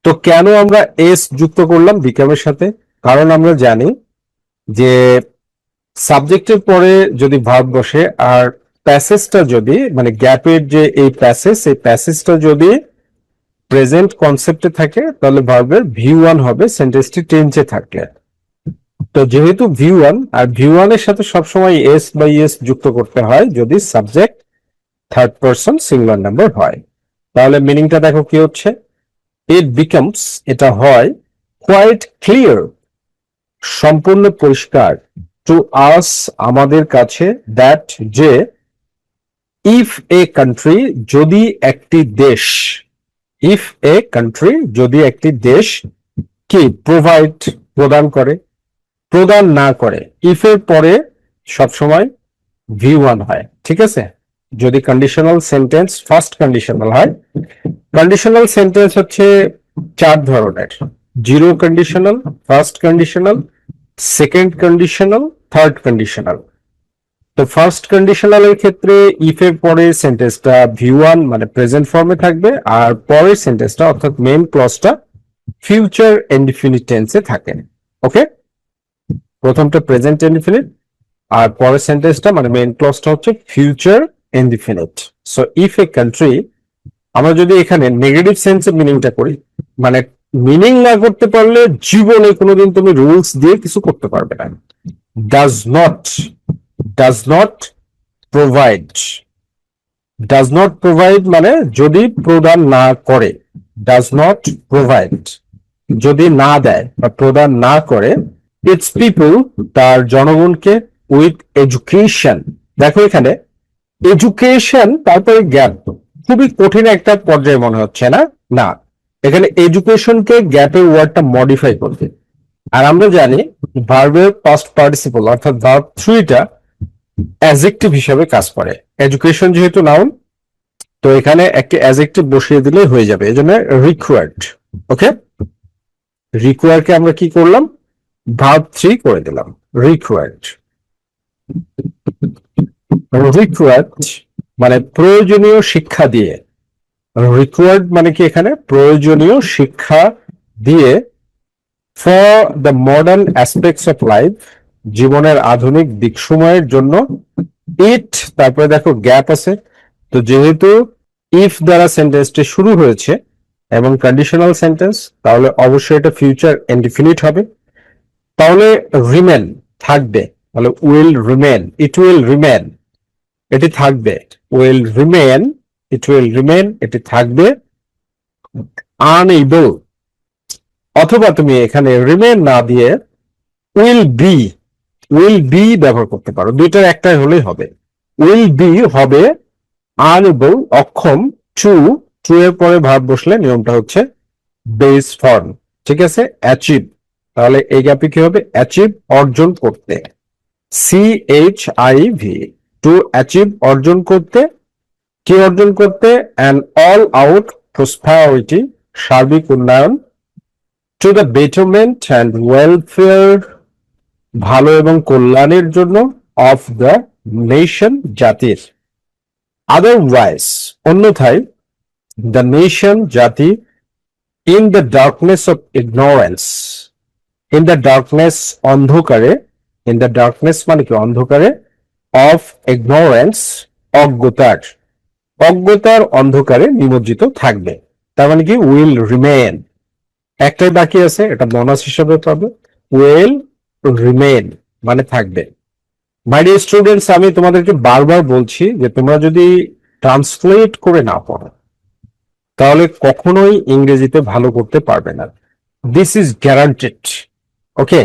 তো কেন আমরা এস যুক্ত করলাম বিকামের সাথে? কারণ আমরা জানি যে সাবজেক্টের পরে যদি ভার্ব বসে আর প্যাসেজটা যদি মানে গ্যাপের যে এই প্যাসেজ, এই প্যাসেজটা যদি প্রেজেন্ট কনসেপ্টে থাকে তাহলে ভার্বের ভিউ ওয়ান হবে সেন্টেন্সটি টেন্সে থাকলে। তো যেহেতু ভিউ ওয়ান, আর ভিউ ওয়ান এর সাথে সবসময় এস বা ইএস যুক্ত করতে হয় যদি subject third person singular number হয়। তাহলে মিনিংটা দেখো কি হচ্ছে, ইট বিকামস এটা হয় কোয়াইট ক্লিয়ার সম্পূর্ণ পরিষ্কার, টু আস আমাদের কাছে, দ্যাট যে, ইফ এ কান্ট্রি যদি একটি দেশ, ইফ এ কান্ট্রি যদি একটি দেশ কি প্রোভাইড প্রদান করে, প্রদান না করে, ইফ এর পরে সবসময় ভি ওয়ান হয়, ঠিক আছে? যদি কন্ডিশনাল সেন্টেন্স ফার্স্ট কন্ডিশনাল হয়। কন্ডিশনাল সেন্টেন্স হচ্ছে চার ধরনের: zero conditional, first conditional, second conditional, third conditional. তো ফার্স্ট কন্ডিশনাল এর ক্ষেত্রে ইফ এর পরে সেন্টেন্সটা ভি ওয়ান মানে প্রেজেন্ট ফর্মে থাকবে, আর পরের সেন্টেন্সটা অর্থাৎ মেইন ক্লজটা ফিউচার ইনডিফিনিট টেন্সে থাকে। ওকে, প্রথমটা প্রেজেন্ট ইনডিফিনিট আর পরের সেন্টেন্সটা মানে মেইন ক্লজটা হচ্ছে future indefinite. So if a country, আমরা যদি এখানে নেগেটিভ সেন্সে মিনিংটা করি, মানে মিনিং না করতে পারলে জীবনে কোনোদিন তুমি রুলস দিয়ে কিছু করতে পারবে না। Does not, does not provide, does not provide মানে যদি প্রদান না করে, ডাজ নট প্রোভাইড যদি না দেয় বা প্রদান না করে, ইটস পিপল তার জনগণকে, উইথ এডুকেশন। দেখো এখানে এডুকেশন তারপরে জ্ঞান, খুবই কঠিন একটা পর্যায়ে মনে হচ্ছে না? না, এখানে এডুকেশনকে গ্যাপের ওয়ার্ডটা মডিফাই করবে। আর আমরা জানি ভার্বের পাস্ট পার্টিসিপল অর্থাৎ ভার্ব থ্রিটা অ্যাডজেক্টিভ হিসেবে কাজ করে। এডুকেশন যেহেতু নাউন, তো এখানে একটি অ্যাডজেক্টিভ বসিয়ে দিলে হয়ে যাবে, এজন্য রিকোয়ার্ড। ওকে, রিকোয়ারকে আমরা কি করলাম? ভার্ব থ্রি করে দিলাম, রিকোয়ার্ড। রিকোয়ার্ড মানে প্রয়োজনীয় শিক্ষা দিয়ে, রিকোয়ার্ড মানে কি এখানে প্রয়োজনীয় শিক্ষা দিয়ে, for the modern aspects of life জীবনের আধুনিক দিকসমূহের জন্য, ইট তারপরে দেখো গ্যাপ আছে। তো যেহেতু ইফ দ্বারা সেন্টেন্সটি শুরু হয়েছে এবং কন্ডিশনাল সেন্টেন্স, তাহলে অবশ্যই এটা ফিউচার ইনডিফিনিট হবে। তাহলে রিমেন থাকবে, তাহলে will remain, it will remain এটি থাকবে, will remain, it will remain এটি থাকবে। আনএবল, অথবা তুমি এখানে রিমেন না দিয়ে উইল বি, উইল বি ব্যবহার করতে পারো, দুইটার একটাই হলেই হবে। উইল বি হবে আনএবল অক্ষম, টু, টু এর পরে ভার্ব বসলে নিয়মটা হচ্ছে বেস ফর্ম, ঠিক আছে? অ্যাচিভ, তাহলে এই গ্যাপে কি হবে? অ্যাচিভ অর্জন করতে, CHIV, টু অ্যাচিভ অর্জন করতে, কি অর্জন করতে? অ্যান অল আউট প্রসপ্যারিটি সার্বিক উন্নয়ন, to the betterment and welfare ভালো এবং কল্যাণের জন্য, অফ দ্য নেশন জাতির, আদারওয়াইজ অন্যথায় দ্য নেশন জাতি in the darkness of ignorance, in the darkness অন্ধকারে, ইন দ্য ডার্কনেস মানে কি অন্ধকারে, অফ ইগনোরেন্স অজ্ঞতার, অজ্ঞতার অন্ধকারে নিমজ্জিত থাকবে। তার মানে কি উইল রিমেন, একটাই বাকি আছে, এটা বোনাস হিসাবে পাবে, উইল রিমেন মানে থাকবে। মাই ডিয়ার স্টুডেন্টস, আমি তোমাদেরকে বারবার বলছি যে তোমরা যদি ট্রান্সলেট করে না পড়ো তাহলে কখনোই ইংরেজিতে ভালো করতে পারবে না, this is guaranteed. Okay,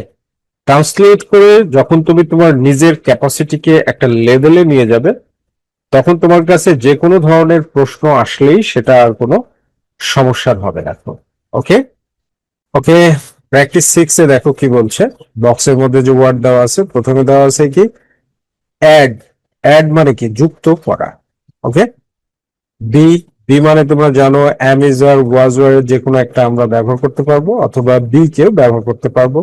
translate করে যখন তুমি তোমার নিজের ক্যাপাসিটিকে একটা লেভেলে নিয়ে যাবে তখন তোমার কাছে যে কোনো ধরনের প্রশ্ন আসলেই সেটা আর কোনো সমস্যার হবে না। ওকে ওকে, প্র্যাকটিস 6 এ দেখো কি বলছে। বক্সের মধ্যে যে ওয়ার্ড দেওয়া আছে, প্রথমে দেওয়া আছে কি অ্যাড, অ্যাড মানে কি যুক্ত করা। ওকে, বি, বি মানে তোমরা জানো am is were was were যে কোনো একটা আমরা ব্যবহার করতে পারবো অথবা বি কেও ব্যবহার করতে পারবো।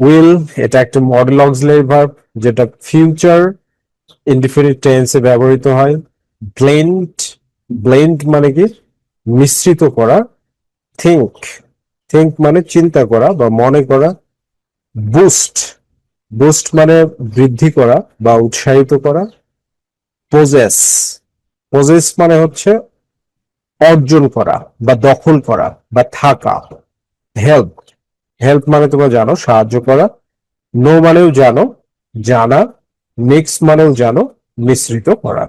উইল, এটা একটা মডেল অক্সিলারি ভার্ব যেটা ফিউচার ইনডিফিনিট টেন্সে ব্যবহৃত হয়। ব্লেন্ড, ব্লেন্ড মানে কি মিশ্রিত করা। থিঙ্ক, থিঙ্ক মানে চিন্তা করা বা মনে করা। বুস্ট, বুস্ট মানে বৃদ্ধি করা বা উৎসাহিত করা। পজেস, পজেস মানে হচ্ছে অর্জন করা বা দখল করা বা থাকা। হেল্প, হেল্প মানে তোমরা জানো সাহায্য করা। নো মানেও জানো জানা। মিক্স মানেও জানো মিশ্রিত করা।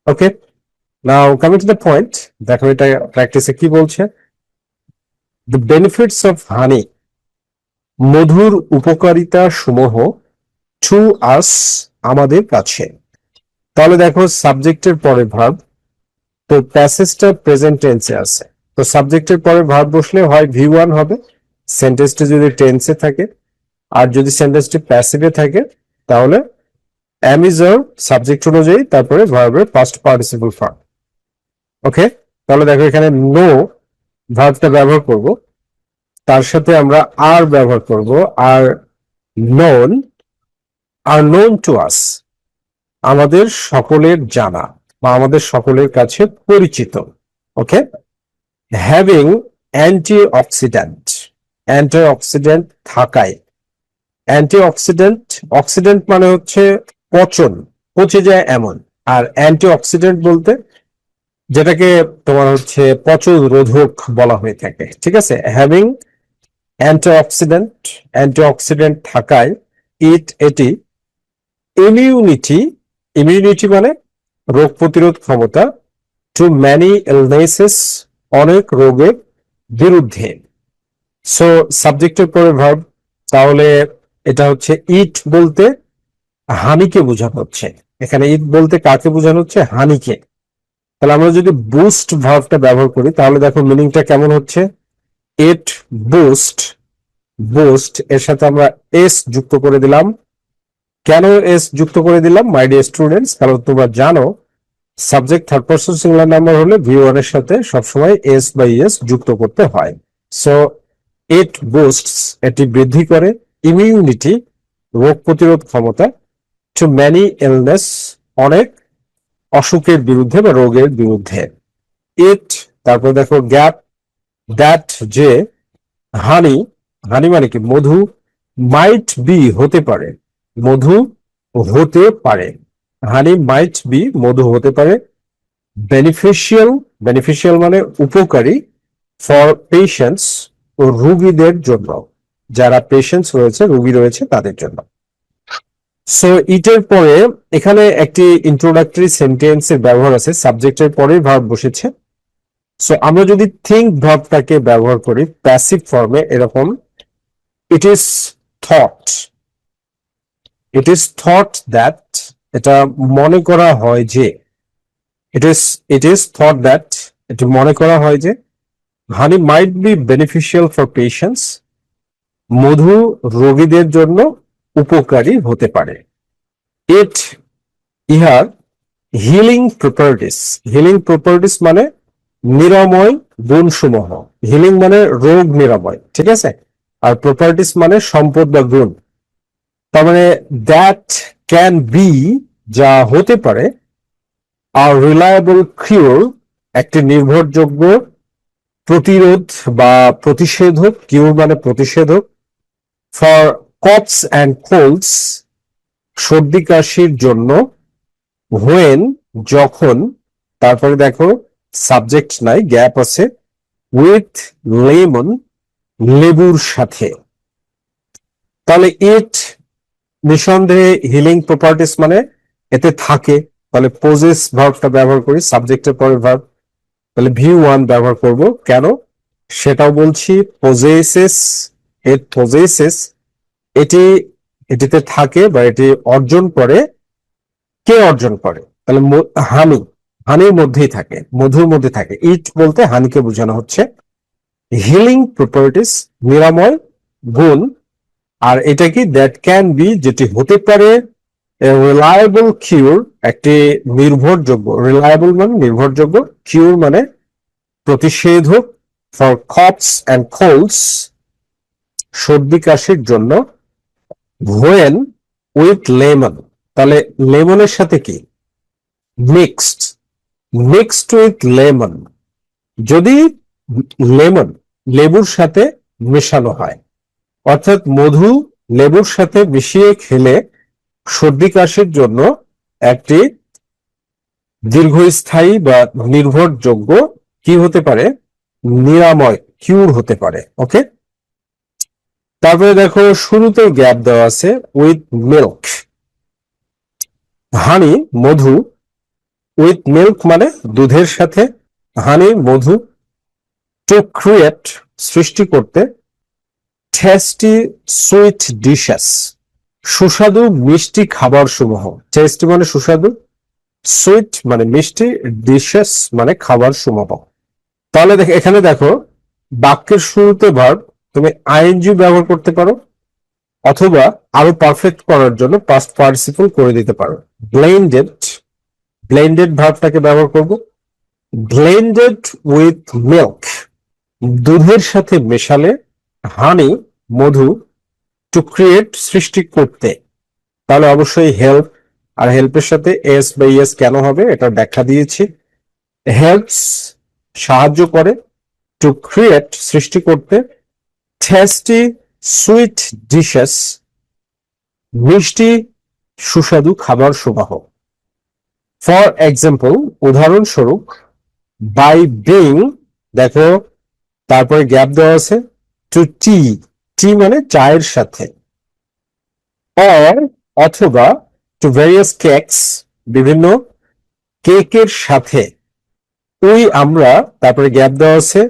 Okay, now coming to the point, দেখো এটা প্র্যাকটিসে কি বলছে। দ্য বেনিফিটস অফ হানি, মধুর উপকারিতা সমূহ, টু আস আমাদের কাছে। তাহলে দেখো সাবজেক্টের পরে ভার্ব, তো প্যাসেজটা প্রেজেন্ট টেন্সে আছে, তো সাবজেক্টের পরে ভার্ব বসলে হয় V1 হবে সেন্টেন্সটা যদি টেন্সে থাকে, আর যদি সেন্টেন্সটি প্যাসিভে থাকে তাহলে am is or সাবজেক্ট অনুযায়ী তারপরে ভার্বের পাস্ট পার্টিসিপল ফর্ম। ওকে, তাহলে দেখো এখানে নো ভার্বটা ব্যবহার করব, তার সাথে আমরা আর ব্যবহার করব, are known, are known to us আমাদের সকলের জানা বা আমাদের সকলের কাছে পরিচিত। Okay, having antioxidant, antioxidant থাকায়। অ্যান্টি অক্সিডেন্ট, অক্সিডেন্ট মানে হচ্ছে পচন, পচে যায় এমন, আর অ্যান্টি অক্সিডেন্ট বলতে যেটাকে তোমার হচ্ছে পচন রোধক বলা হয়ে থাকে। ঠিক আছে, having antioxidant, antioxidant থাকায়, এটি ইমিউনিটি, ইমিউনিটি মানে রোগ প্রতিরোধ ক্ষমতা, টু ম্যানি ইলনেসেস অনেক রোগের বিরুদ্ধে। সো সাবজেক্টের পরে ভার্ব, তাহলে এটা হচ্ছে ইট বলতে হানিকে বোঝানো হচ্ছে, এখানে ইট বলতে কাকে বোঝানো হচ্ছে, হানিকে। তাহলে আমরা যদি বুস্ট ভার্বটা ব্যবহার করি তাহলে দেখো মিনিংটা কেমন হচ্ছে। ইট বুস্ট, বুস্ট এর সাথে আমরা এস যুক্ত করে দিলাম। কেন এস যুক্ত করে দিলাম মাই ডিয়ার স্টুডেন্টস, কারণ তোমরা জানো subject third person singular number হলে V1 এর সাথে সবসময় এস বা ইএস যুক্ত করতে হয়। সো ইট বুস্টস এটি বৃদ্ধি করে, ইমিউনিটি রোগ প্রতিরোধ ক্ষমতা, টু ম্যানি ইলনেস অনেক অসুখের বিরুদ্ধে বা রোগের বিরুদ্ধে। ইট, তারপর দেখো গ্যাপ, দ্যাট যে, হানি, হানি মানে কি মধু, মাইট বি হতে পারে, মধু হতে পারে, হানি মাইট বি মধু হতে পারে। বেনিফিশিয়াল, বেনিফিশিয়াল মানে উপকারী, ফর পেশেন্টস ও রোগীদের জন্য, যারা পেশেন্টস রয়েছে রোগী রয়েছে তাদের জন্য। সো ইটের পরে এখানে একটি ইন্ট্রোডাক্টরি সেন্টেন্সের ব্যবহার আছে, সাবজেক্টের পরে ভার্ব বসেছে। সো আমরা যদি থিঙ্ক ভার্বটাকে ব্যবহার করি প্যাসিভ ফর্মে, এরকম it is thought, it is thought that, এটা মনে করা হয় যে, ইট ইজ থট দ্যাট এটা মনে করা হয় যে, honey might be beneficial for patients, মধু রোগীদের জন্য উপকারী হতে পারে। ইট, ইহার হিলিং প্রপার্টিস, হিলিং প্রপার্টিস মানে নিরাময় গুণসমূহ, হিলিং মানে রোগ নিরাময়, ঠিক আছে, আর প্রপার্টিস মানে সম্পদ বা গুণ। তার মানে দ্যাট ক্যান বি যা হতে পারে আর রিলায়েবল কিউর, একটি নির্ভরযোগ্য প্রতিরোধ বা প্রতিষেধক, কিউর মানে প্রতিষেধক, ফর কপস অ্যান্ড কোলস, সর্দি কাশির জন্য, হোয়েন যখন, তারপরে দেখো সাবজেক্ট নাই, গ্যাপ আছে, উইথ লেমন লেবুর সাথে। তাহলে ইট নিঃসন্দেহে হিলিং প্রপার্টিস মানে এতে থাকে, তাহলে পজেস ভার্বটা ব্যবহার করি, সাবজেক্টের পরে ভার্ব, তাহলে V1 ব্যবহার করব। কেন সেটাও বলছি। পজেসেস, ইট পজেসেস, এটি এটিতে থাকে বা এটি অর্জন করে। কে অর্জন করে? তাহলে হানি, হানির মধ্যেই থাকে, মধুর মধ্যে থাকে। ইট বলতে হানিকে বোঝানো হচ্ছে। হিলিং প্রপার্টিস, নিরাময় গুণ। আর এটা কি? দ্যাট ক্যান বি, যেটি হতে পারে, রিলায়েবল কিউর, একটি নির্ভরযোগ্য, রিলায়েবল মানে নির্ভরযোগ্য, কিউর মানে প্রতিষেধক, ফর কপস অ্যান্ড কোলস, সর্দি কাশির জন্য, হোয়েন উইথ লেমন, তাহলে লেমনের সাথে কি? মিক্সড, মিক্সড উইথ লেমন, যদি লেমন লেবুর সাথে মেশানো হয়, অর্থাৎ মধু লেবুর সাথে মিশিয়ে খেলে সর্দি কাশির জন্য একটি দীর্ঘস্থায়ী বা নির্ভরযোগ্য কি হতে পারে? নিরাময়, কিউর হতে পারে। ওকে, তারপরে দেখো শুরুতে গ্যাপ দেওয়া আছে, with milk, honey Madhu, with milk মানে দুধের সাথে, হানি মধু, টু ক্রিয়েট সৃষ্টি করতে, টেস্টি সুইট ডিশেস, সুস্বাদু মিষ্টি খাবার সমূহ। টেস্টি মানে সুস্বাদু, সুইট মানে মিষ্টি, ডিশেস মানে খাবার সমূহ। তাহলে এখানে দেখো বাক্যের শুরুতে ভার্ব, তুমি আইএনজি ব্যবহার করতে পারো, অথবা আরো পারফেক্ট করার জন্য পাস্ট পার্টিসিপল করে দিতে পারো। ব্লেন্ডেড, ব্লেন্ডেড ভার্বটাকে ব্যবহার করব। ব্লেন্ডেড উইথ মিল্ক, দুধের সাথে মেশালে, হানি মধু, টু ক্রিয়েট সৃষ্টি করতে। তাহলে অবশ্যই হেল্প, আর হেল্পের সাথে এস বা ইএস কেন হবে এটা ব্যাখ্যা দিয়েছি। হেল্পস সাহায্য করে, টু ক্রিয়েট সৃষ্টি করতে, টেস্টি সুইট ডিশেস মিষ্টি সুস্বাদু খাবার সমূহ। ফর এক্সাম্পল উদাহরণস্বরূপ, বাই বিং, দেখো তারপরে গ্যাপ দেওয়া আছে, টু টি, টি মানে চায়ের সাথে, অর অথবা, টু ভেরিয়াস কেকস, বিভিন্ন কেকের সাথে, উই আমরা, তারপরে গ্যাপ দেওয়া আছে,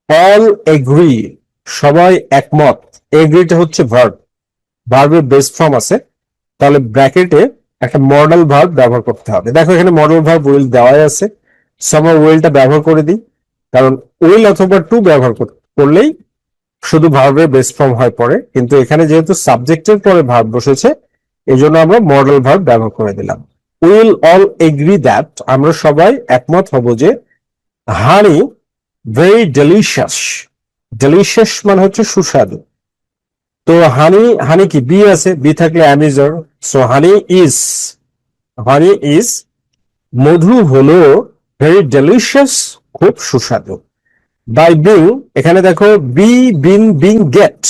অল এগ্রি, সবাই একমত। এগ্রিটা হচ্ছে ভার্ব, ভার্বের বেস ফর্ম আছে, তাহলে ব্র্যাকেটে একটা মডেল ভার্ব ব্যবহার করতে হবে। দেখো এখানে মডেল ভার্ব উইল দেওয়াই আছে, আমরা উইলটা ব্যবহার করে দিই, কারণ উইল অথবা টু ব্যবহার করলেই শুধু ভার্বের বেস ফর্ম হয় পরে, কিন্তু এখানে যেহেতু সাবজেক্টের পরে ভার্ব বসেছে এই জন্য আমরা মডেল ভার্ব ব্যবহার করে দিলাম। উইল অল এগ্রি দ্যাট, আমরা সবাই একমত হব যে, হানি ভেরি ডেলিশিয়াস, ডেলিশিয়াস মানে হচ্ছে সুস্বাদু। তো হানি, হানি কি? বি আছে, বি থাকলে অ্যামিজার, so honey is, honey is, মধু হলো ভেরি ডেলিশিয়াস, খুব সুস্বাদু। বাই বিং, এখানে দেখো বি বিন বিং গেট,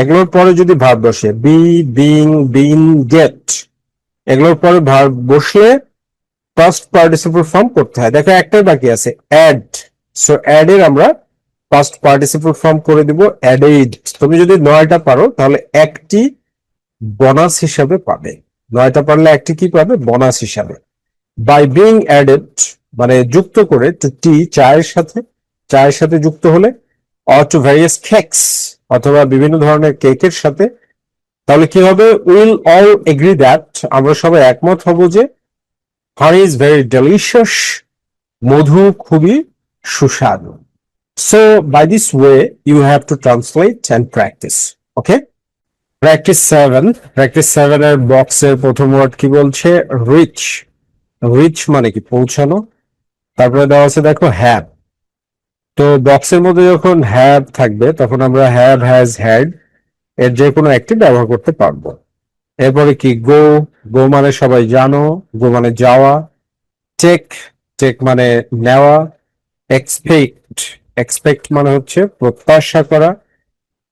এগুলোর পরে যদি ভার্ব বসে, বি বিং বিন গেট, এগুলোর পরে ভার্ব বসলে পাস্ট পার্টিসিপল ফর্ম করতে হয়। দেখো একটাই বাকি আছে, অ্যাড, সো অ্যাড এর আমরা পাস্ট পার্টিসিপল ফর্ম করে দিব অ্যাডেড। তুমি যদি 9টা পারো তাহলে একটি বোনাস হিসাবে পাবে, 9টা পারলে একটি কি পাবে? বোনাস হিসাবে। বাই বিং অ্যাডেড মানে যুক্ত করে, টু টি চায়ের সাথে, চায়ের সাথে যুক্ত হলে, অর টু ভ্যারিয়াস কেকস অথবা বিভিন্ন ধরনের কেকের সাথে, তাহলে কি হবে? উইল অল এগ্রি দ্যাট, আমরা সবাই একমত হব যে, হানি ইজ ভেরি ডেলিশিয়াস, মধু খুবই সুস্বাদু। So by this way you have to translate and practice. Okay? Practice 7, practice 7 এর বক্সের প্রথম ওয়ার্ড কি বলছে? রিচ, রিচ মানে কি? পৌঁছানো। তারপরে দেওয়া আছে দেখো হ্যাভ, তো বক্সের মধ্যে যখন হ্যাভ থাকবে তখন আমরা হ্যাভ, হ্যাজ, হ্যাড এর যে কোনো একটি ব্যবহার করতে পারবো। এরপরে কি গো, গো মানে সবাই জানো, গো মানে যাওয়া। টেক, টেক মানে নেওয়া। এক্সপেক্ট, এক্সপেক্ট মানে হচ্ছে প্রত্যাশা করা।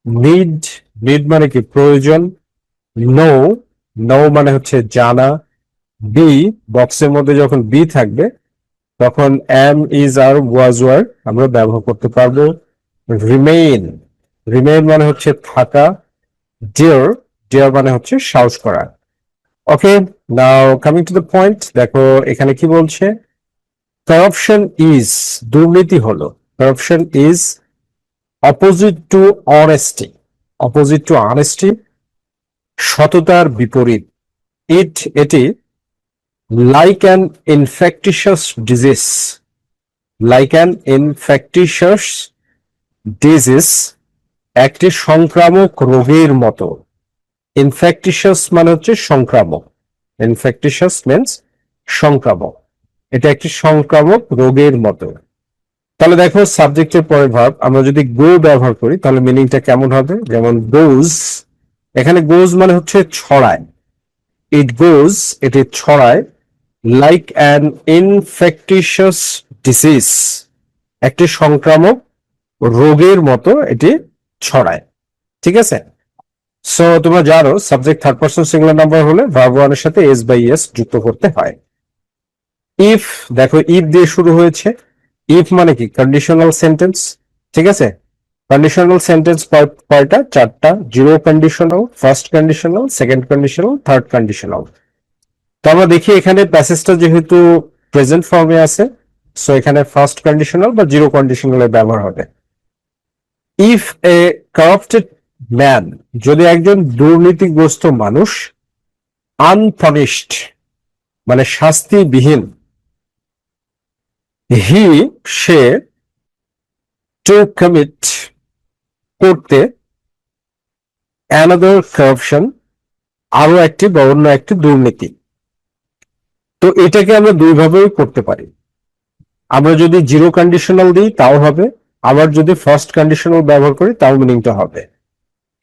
নিড, নিড মানে কি প্রয়োজন। নো, নো মানে হচ্ছে জানা। বি, বক্সের মধ্যে যখন বি থাকবে তখন am, is are was were আমরা ব্যবহার করতে পারবো। রিমেইন, রিমেইন মানে হচ্ছে থাকা। ডিয়ার, ডিয়ার মানে হচ্ছে সাহস করা। Okay, now coming to the point, দেখো এখানে কি বলছে। কারাপশন ইজ, দুর্নীতি হলো, corruption is opposite to honesty, opposite to honesty, সততার বিপরীত। এটি like an infectious disease, like an infectious disease, একটি সংক্রামক রোগের মতো। ইনফেকটিশিয়াস মানে হচ্ছে সংক্রামক, ইনফেকটিশিয়াস মিন্স সংক্রামক, এটা একটি সংক্রামক রোগের মতো। তাহলে দেখো সাবজেক্টের পরে ভার্ব আমরা যদি গো ব্যবহার করি তাহলে মিনিংটা কেমন হবে, যেমন গোজ, এখানে গোজ মানে হচ্ছে ছড়ায়। ইট গোজ, এটি ছড়ায়। লাইক অ্যান ইনফেকটিশিয়াস ডিজিজ, একটি সংক্রামক রোগের মতো এটি ছড়ায়। ঠিক আছে, সো তোমরা জানো subject third person singular number হলে ভার্ব ওয়ানের সাথে এস বাই এস যুক্ত করতে হয়। ইফ, দেখো ইফ দিয়ে শুরু হয়েছে। ইফ মানে কি কন্ডিশনাল সেন্টেন্স। ঠিক আছে, কন্ডিশনাল সেন্টেন্স কয়টা, চারটা। Zero conditional, first conditional, second conditional, third conditional. তো আমরা দেখি এখানে প্যাসেজটা যেহেতু প্রেজেন্ট ফর্মে আছে, সো এখানে ফার্স্ট কন্ডিশনাল বা জিরো কন্ডিশনালের ব্যবহার হবে। ইফ এ কারাপ্টেড ম্যান, যদি একজন দুর্নীতিগ্রস্ত মানুষ, আনপানিশড মানে শাস্তিবিহীন, হি সে, টু কমিট করতে, অ্যানাদার কারাপশন আরো একটি বা অন্য একটি দুর্নীতি। তো এটাকে আমরা দুইভাবেই করতে পারি। আমরা যদি জিরো কন্ডিশনাল দিই তাও হবে, আবার যদি ফার্স্ট কন্ডিশনাল ব্যবহার করি তাও মিনিংটা হবে।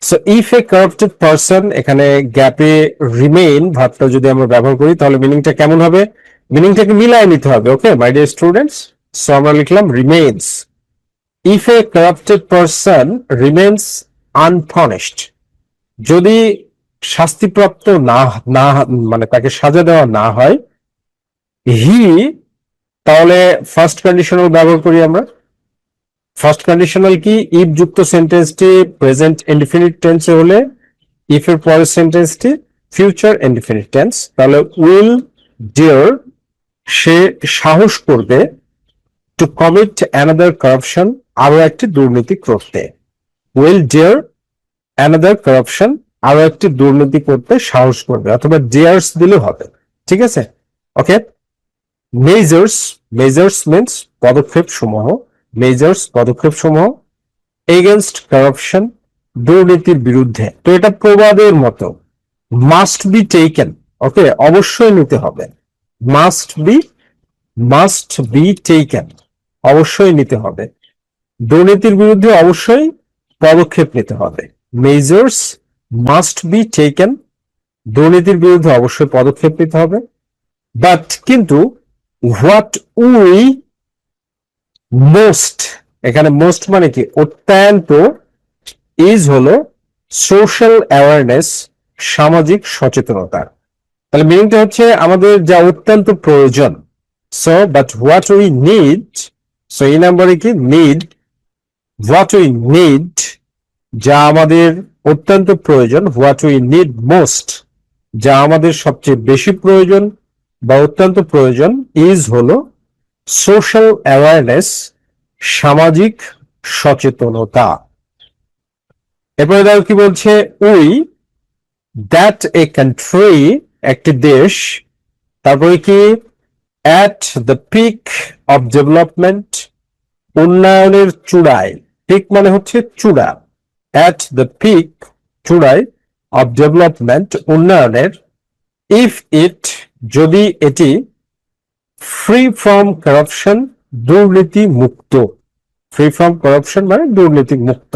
So if A corrupted person, এখানে গ্যাপে রিমেইন ভাবটা যদি আমরা ব্যবহার করি তাহলে মিনিংটা কেমন হবে, মিনিংটাকে মিলায় নিতে হবে। ওকে মাই ডিয়ার স্টুডেন্টস, সো আমরা লিখলাম remains. If A corrupted person remains আনপানিশড, যদি শাস্তিপ্রাপ্ত না না মানে তাকে সাজা দেওয়া না হয়, হি, তাহলে ফার্স্ট কন্ডিশনাল ব্যবহার করি আমরা। ফার্স্ট কন্ডিশনাল কি, ইফ যুক্ত সেন্টেন্সটি প্রেজেন্ট ইনডিফিনিট টেন্সে হলে ইফ এর পরের সেন্টেন্সটি ফিউচার ইনডিফিনিট টেন্স, তাহলে উইল ডিয়ার, সে সাহস করবে, টু কমিট অ্যানাদার কারাপশন আরো একটি দুর্নীতি করতে। উইল ডিয়ার অ্যানাদার কারাপশন, আরো একটি দুর্নীতি করতে সাহস করবে, অথবা ডিয়ার্স দিলে হবে। ঠিক আছে, ওকে। মেজার্স, মেজার্স মিন্স পদক্ষেপ সমূহ, মেজার্স পদক্ষেপ সমূহ, এগেনস্ট কারাপশন দুর্নীতির বিরুদ্ধে। তো এটা প্রবাদের মতো, মাস্ট বি টেকেন, ওকে অবশ্যই নিতে হবে। মাস্ট বি টেকেন অবশ্যই নিতে হবে, দুর্নীতির বিরুদ্ধে অবশ্যই পদক্ষেপ নিতে হবে। মেজার্স মাস্ট বি টেকেন, দুর্নীতির বিরুদ্ধে অবশ্যই পদক্ষেপ নিতে হবে। বাট কিন্তু হোয়াট উই মোস্ট, এখানে মোস্ট মানে কি অত্যন্ত, ইজ হলো সোশ্যাল অ্যাওয়ারনেস সামাজিক সচেতনতা। তাহলে মিনিংটা হচ্ছে আমাদের যা অত্যন্ত প্রয়োজন। So but what we need, so এই নাম্বারে কি নিড, হোয়াট উই নিড যা আমাদের অত্যন্ত প্রয়োজন, হোয়াট উই নিড মোস্ট যা আমাদের সবচেয়ে বেশি প্রয়োজন বা অত্যন্ত প্রয়োজন, ইজ হলো সোশ্যাল অ্যাওয়ারনেস সামাজিক সচেতনতা। এরপরে দেখো কি বলছে, উই দ্যাট এ কান্ট্রি একটি দেশ, তারপরে কি at the peak of development উন্নয়নের চূড়ায়, পিক মানে হচ্ছে চূড়া, অ্যাট দ্য পিক চূড়ায়, অফ ডেভেলপমেন্ট উন্নয়নের, ইফ ইট যদি এটি, ফ্রি ফ্রম কারাপশন দুর্নীতি মুক্ত, ফ্রি ফ্রম কারাপশন মানে দুর্নীতি মুক্ত।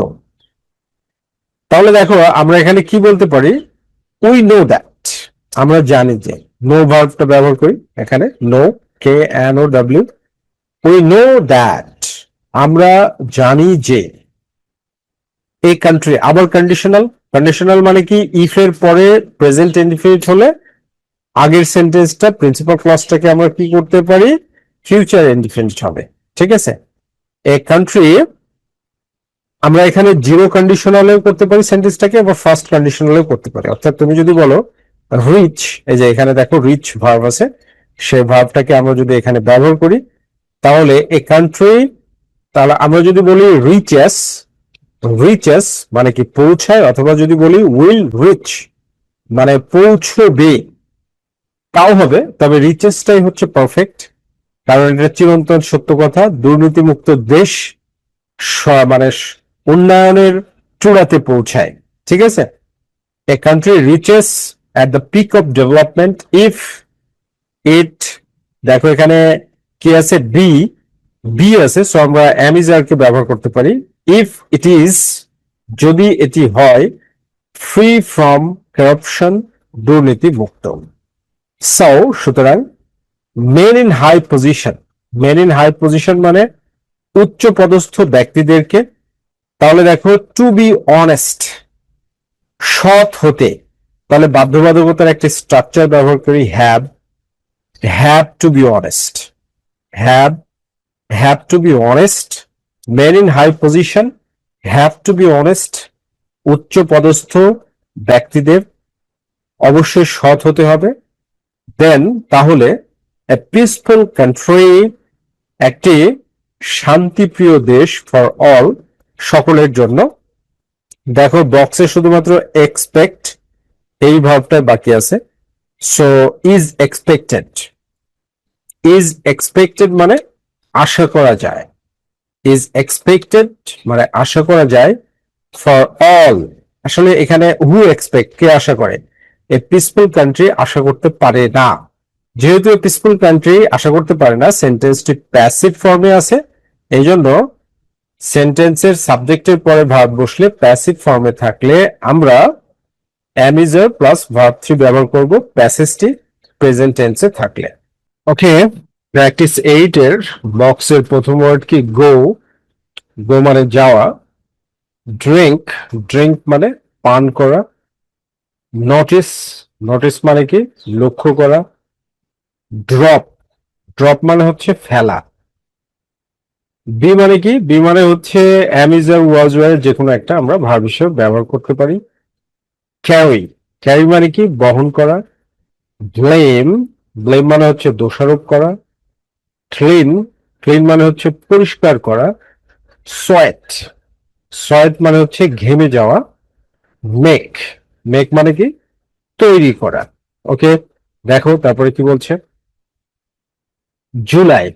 তাহলে দেখো আমরা এখানে কি বলতে পারি, উই নো দ্যাট, আমরা জানি যে নো ভার্বটা ব্যবহার করি এখানে, no, KNOW, we know that, আমরা জানি যে এই কান্ট্রি। আবার কন্ডিশনাল, কন্ডিশনাল মানে কি ইফ এর পরে প্রেজেন্ট ইনডিফিনিট হলে আগের সেন্টেন্সটা প্রিন্সিপাল ক্লজটাকে আমরা কি করতে পারি, ফিউচার ইনডিফিনিট হবে, ঠিক আছে। এ কান্ট্রি আমরা এখানে জিরো কন্ডিশনালেও করতে পারি সেন্টেন্সটাকে, আবার ফার্স্ট কন্ডিশনালেও করতে পারি। অর্থাৎ তুমি যদি বলো রিচ, এই যে এখানে দেখো রিচ ভার্ব আছে, সেই ভার্বটাকে আমরা যদি এখানে ব্যবহার করি তাহলে এ কান্ট্রি, তাহলে আমরা যদি বলি রিচেস, রিচেস মানে কি পৌঁছায়, অথবা যদি বলি উইল রিচ মানে পৌঁছবে, তাও হবে, তবে রিচেসটাই হচ্ছে পারফেক্ট, কারণ এটা চিরন্তন সত্য কথা। দুর্নীতিমুক্ত দেশ মানে উন্নয়নের চূড়াতে পৌঁছায়, ঠিক আছে। A country reaches at the peak of development if it, দেখো এখানে কি আছে, বি, বি আছে, সো আমরা এম ইজ আর কে ব্যবহার করতে পারি। ইফ ইট ইজ, যদি এটি হয়, ফ্রি ফ্রম কারাপশন, দুর্নীতি মুক্ত। সো সুতরাং men in high position, men in high position মানে উচ্চ পদস্থ ব্যক্তিদেরকে, তাহলে দেখো টু বি অনেস্ট, সৎ হতে, তাহলে বাধ্যবাধকতার একটা স্ট্রাকচার ব্যবহার করি, have, have to be honest, have, have to be honest, men in high position, have to be honest, উচ্চ পদস্থ ব্যক্তিদের অবশ্যই সৎ হতে হবে। দেন তাহলে এ পিসফুল কান্ট্রি, একটি শান্তিপ্রিয় দেশ, ফর অল, সকলের জন্য। দেখো বক্সে শুধুমাত্র এক্সপেক্ট এই ভার্বটা বাকি আছে, so is expected, is expected মানে আশা করা যায়, ইজ এক্সপেক্টেড মানে আশা করা যায়, ফর অল, আসলে এখানে হু এক্সপেক্ট, কে আশা করে, এ পিসফুল কান্ট্রি আশা করতে পারে না। যেহেতু এ পিসফুল কান্ট্রি আশা করতে পারে না, সেন্টেন্সটি প্যাসিভ ফর্মে আছে, এই জন্য সেন্টেন্সের সাবজেক্টের পরে ভার্ব বসলে, প্যাসিভ ফর্মে থাকলে আমরা am is a plus verb 3 ব্যবহার করব, প্যাসেজটি প্রেজেন্ট টেন্সে থাকলে। ওকে, প্র্যাকটিস 8 এর বক্সের প্রথম ওয়ার্ড কি, গো, গো মানে যাওয়া, ড্রিঙ্ক, ড্রিঙ্ক মানে পান করা, নোটিস, নোটিস মানে কি লক্ষ্য করা, ড্রপ, ড্রপ মানে হচ্ছে ফেলা, বি মানে কি, বি মানে হচ্ছে am is or was were যে কোনো একটা আমরা ভার্ব হিসেবে ব্যবহার করতে পারি, ক্যারি, ক্যারি মানে কি বহন করা, ব্লেম, ব্লেম মানে হচ্ছে দোষারোপ করা, ক্লিন, ক্লিন মানে হচ্ছে পরিষ্কার করা, সোয়েট, সোয়েট মানে হচ্ছে ঘেমে যাওয়া, মেক, মেক মানে কি তৈরি করা। ওকে, দেখো তারপরে কি বলছে, জুলাই,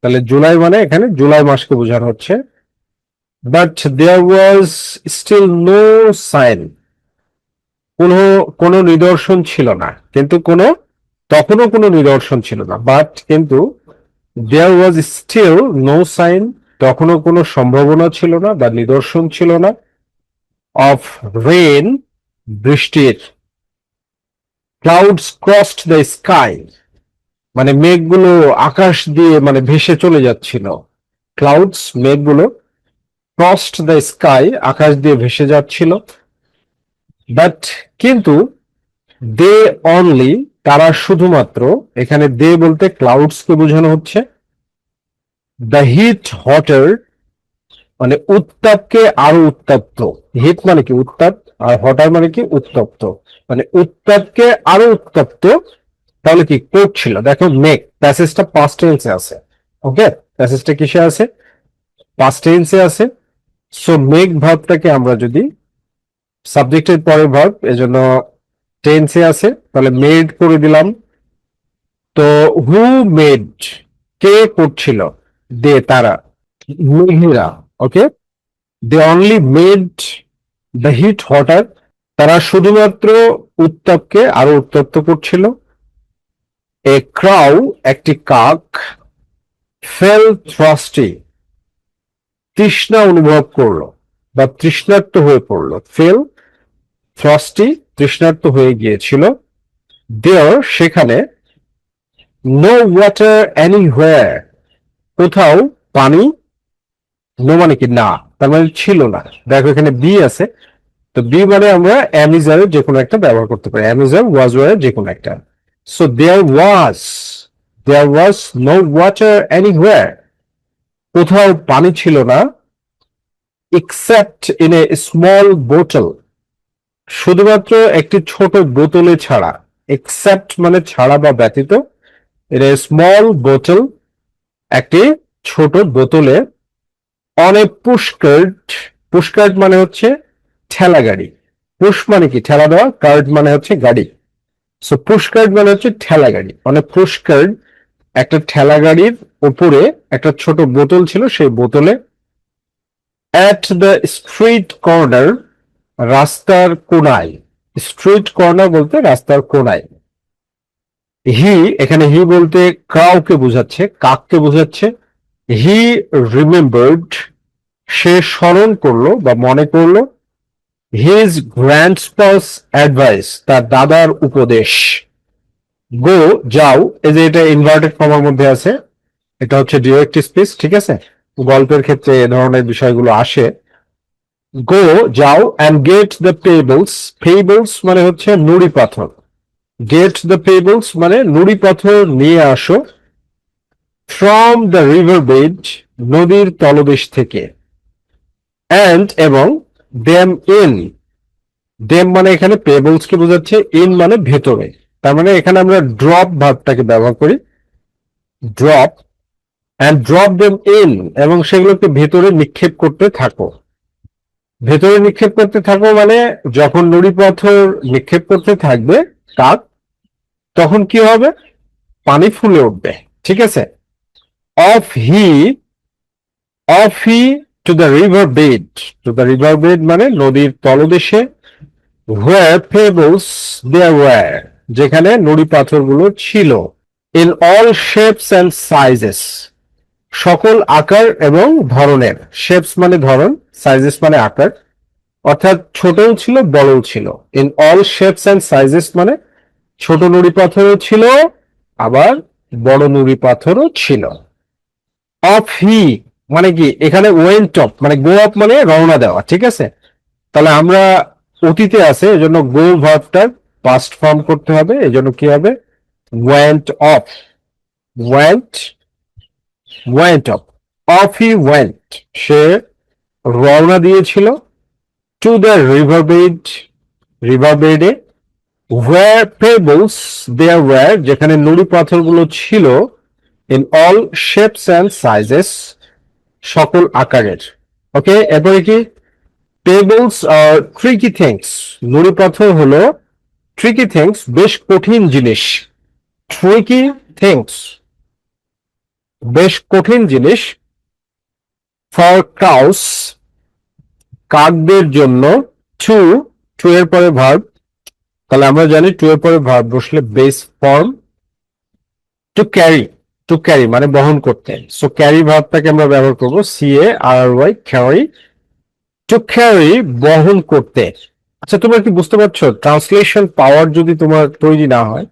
তাহলে জুলাই মানে এখানে জুলাই মাসকে বোঝানো হচ্ছে। But there was still no sign, কোনো কোনো নিদর্শন ছিল না, কিন্তু কোনো, তখনও কোনো নিদর্শন ছিল না, বাট কিন্তু দেয়ার ওয়াজ স্টিল নো সাইন, তখনও কোনো সম্ভাবনা ছিল না বা নিদর্শন ছিল না, অফ রেন, বৃষ্টির, ক্লাউডস ক্রসড দ্য স্কাই, মানে মেঘগুলো আকাশ দিয়ে মানে ভেসে চলে যাচ্ছিল, ক্লাউডস মেঘগুলো, ক্রসড দ্য স্কাই আকাশ দিয়ে ভেসে যাচ্ছিল, বাট কিন্তু দে অনলি, তারা শুধুমাত্র, এখানে দে বলতে ক্লাউডস কে বোঝানো হচ্ছে, দ্য হিট হটার মানে উত্তাপকে আরো উত্তপ্ত, হিট মানে কি উত্তাপ, আর হটার মানে কি উত্তপ্ত, মানে উত্তাপকে আরো উত্তপ্ত, তাহলে কি করছিল, দেখো মেক, প্যাসেজটা পাস্ট টেন্সে আছে, ওকে, প্যাসেজটা কিসে আছে, পাস্ট টেন্সে আছে, সো মেক ভার্বটাকে আমরা যদি সাবজেক্টের পরের ভার্ব, এজন্য টেন্সে আছে, তাহলে মেড করে দিলাম। তো হু মেড, কে করছিল, দে তারা, মেঘেরা, okay, they only made the heat hotter, তারা শুধুমাত্র উত্তাপকে আরো উত্তপ্ত করছিল। এ ক্রাউ, একটি কাক, ফেল থ্রাস্টি, তৃষ্ণা অনুভব করলো বা তৃষ্ণার্ত হয়ে পড়লো, ফেল থ্রাস্টি তৃষ্ণার্ত হয়ে গিয়েছিল, দেয়ার সেখানে, নো ওয়াটার এনিহোয়ার কোথাও পানি, নো মানে কি না, তার মানে ছিল না। দেখো এখানে বি আছে, তো বি মানে আমরা অ্যামিজারের যে কোনো একটা ব্যবহার করতে পারি, অ্যামিজার ওয়াজ ওয়ার যে কোনো একটা। So there was no water anywhere কোথাও পানি ছিল না, এক্সেপ্ট ইন এ স্মল বোতল শুধুমাত্র একটি ছোট বোতলে ছাড়া। এক্সেপ্ট মানে ছাড়া বা ব্যতীত, ইন এ স্মল বোতল একটি ছোট বোতলে, অন এ পুশকার্ট, পুশকার্ট মানে হচ্ছে ঠেলা গাড়ি, পুশ মানে কি ঠেলা দেওয়া, কার্ট মানে হচ্ছে গাড়ি। সো পুশকার্ট মানে হচ্ছে ঠেলা গাড়ি, মানে পুশকার্ট একটা ঠেলা গাড়ির উপরে একটা ছোট বোতল ছিল, সেই বোতলে, অ্যাট দ্য স্ট্রিট কর্নার রাস্তার কোনায়, স্ট্রিট কর্নার বলতে রাস্তার কোনায়। হি এখানে হি বলতে কাউকে বোঝাচ্ছে, কাককে বোঝাচ্ছে। হি রিমেম্বার্ড সে স্মরণ করলো বা মনে করলো, হিজ গ্র্যান্ডপাস অ্যাডভাইস তার দাদার উপদেশ। গো যাও, এই যে এটা ইনভার্টেড কমার মধ্যে আছে, এটা হচ্ছে ডিরেক্ট স্পিচ, ঠিক আছে, গল্পের ক্ষেত্রে এ ধরনের বিষয়গুলো আসে। গো যাও and get the pebbles, pebbles মানে হচ্ছে নুড়ি পাথর, গেট দ্য পেবলস মানে নুড়ি পাথর নিয়ে আসো, ফ্রম দ্য রিভার বেড নদীর তলদেশ থেকে, অ্যান্ড এবং, দেম ইন, দেম মানে এখানে পেবলস কে বোঝাচ্ছে, ইন মানে ভেতরে, তার মানে এখানে আমরা ড্রপ ভার্বটাকে ব্যবহার করি, drop, and drop them in এবং সেগুলোকে ভেতরে নিক্ষেপ করতে থাকো। ভেতরে নিক্ষেপ করতে থাকো মানে যখন নুড়ি পাথর নিক্ষেপ করতে থাকবে কাক, তখন কি হবে, পানি ফুলে উঠবে, ঠিক আছে। Of he, of he two the river bed, two the river bed মানে নদীর তলদেশে, where pebbles there were যেখানে নুড়ি পাথরগুলো ছিল, in all shapes and sizes সকল আকার এবং ধরনের, শেপস মানে ধরন, সাইজেস মানে আকার, অর্থাৎ ছোটও ছিল বড়ও ছিল। In all shapes and sizes মানে ছোট নুড়ি পাথরও ছিল, আবার বড় নুড়ি পাথরও ছিল। অফ হি মানে কি এখানে ওয়েন্ট অফ মানে গো অফ মানে রওনা দেওয়া, ঠিক আছে। তাহলে আমরা অতীতে আছে, এজন্য গো ভার্বটার পাস্ট ফর্ম করতে হবে, এজন্য কি হবে, went off, went, went off, off he went সে রওনা দিয়েছিল, to the river bed, river বেডে, where pebbles there were যেখানে নুড়ি পাথরগুলো ছিল, in all shapes and sizes সকল আকারের। ওকে, এরপরে কি, pebbles are tricky things নুড়ি পাথর হলো tricky things বেশ কঠিন জিনিস, tricky things বেশ কঠিন জিনিস, for cows কাকদের জন্য, টু, টু এর পরে ভার্ব, তাহলে আমরা জানি টু এর পরে ভার্ব বসলে base form, to carry, to carry মানে বহন করতে, সো ক্যারি ভার্বটাকে আমরা ব্যবহার করবো C A R Y, carry, to carry বহন করতে। আচ্ছা তোমরা কি বুঝতে পারছো, ট্রান্সলেশন পাওয়ার যদি তোমার তৈরি না হয়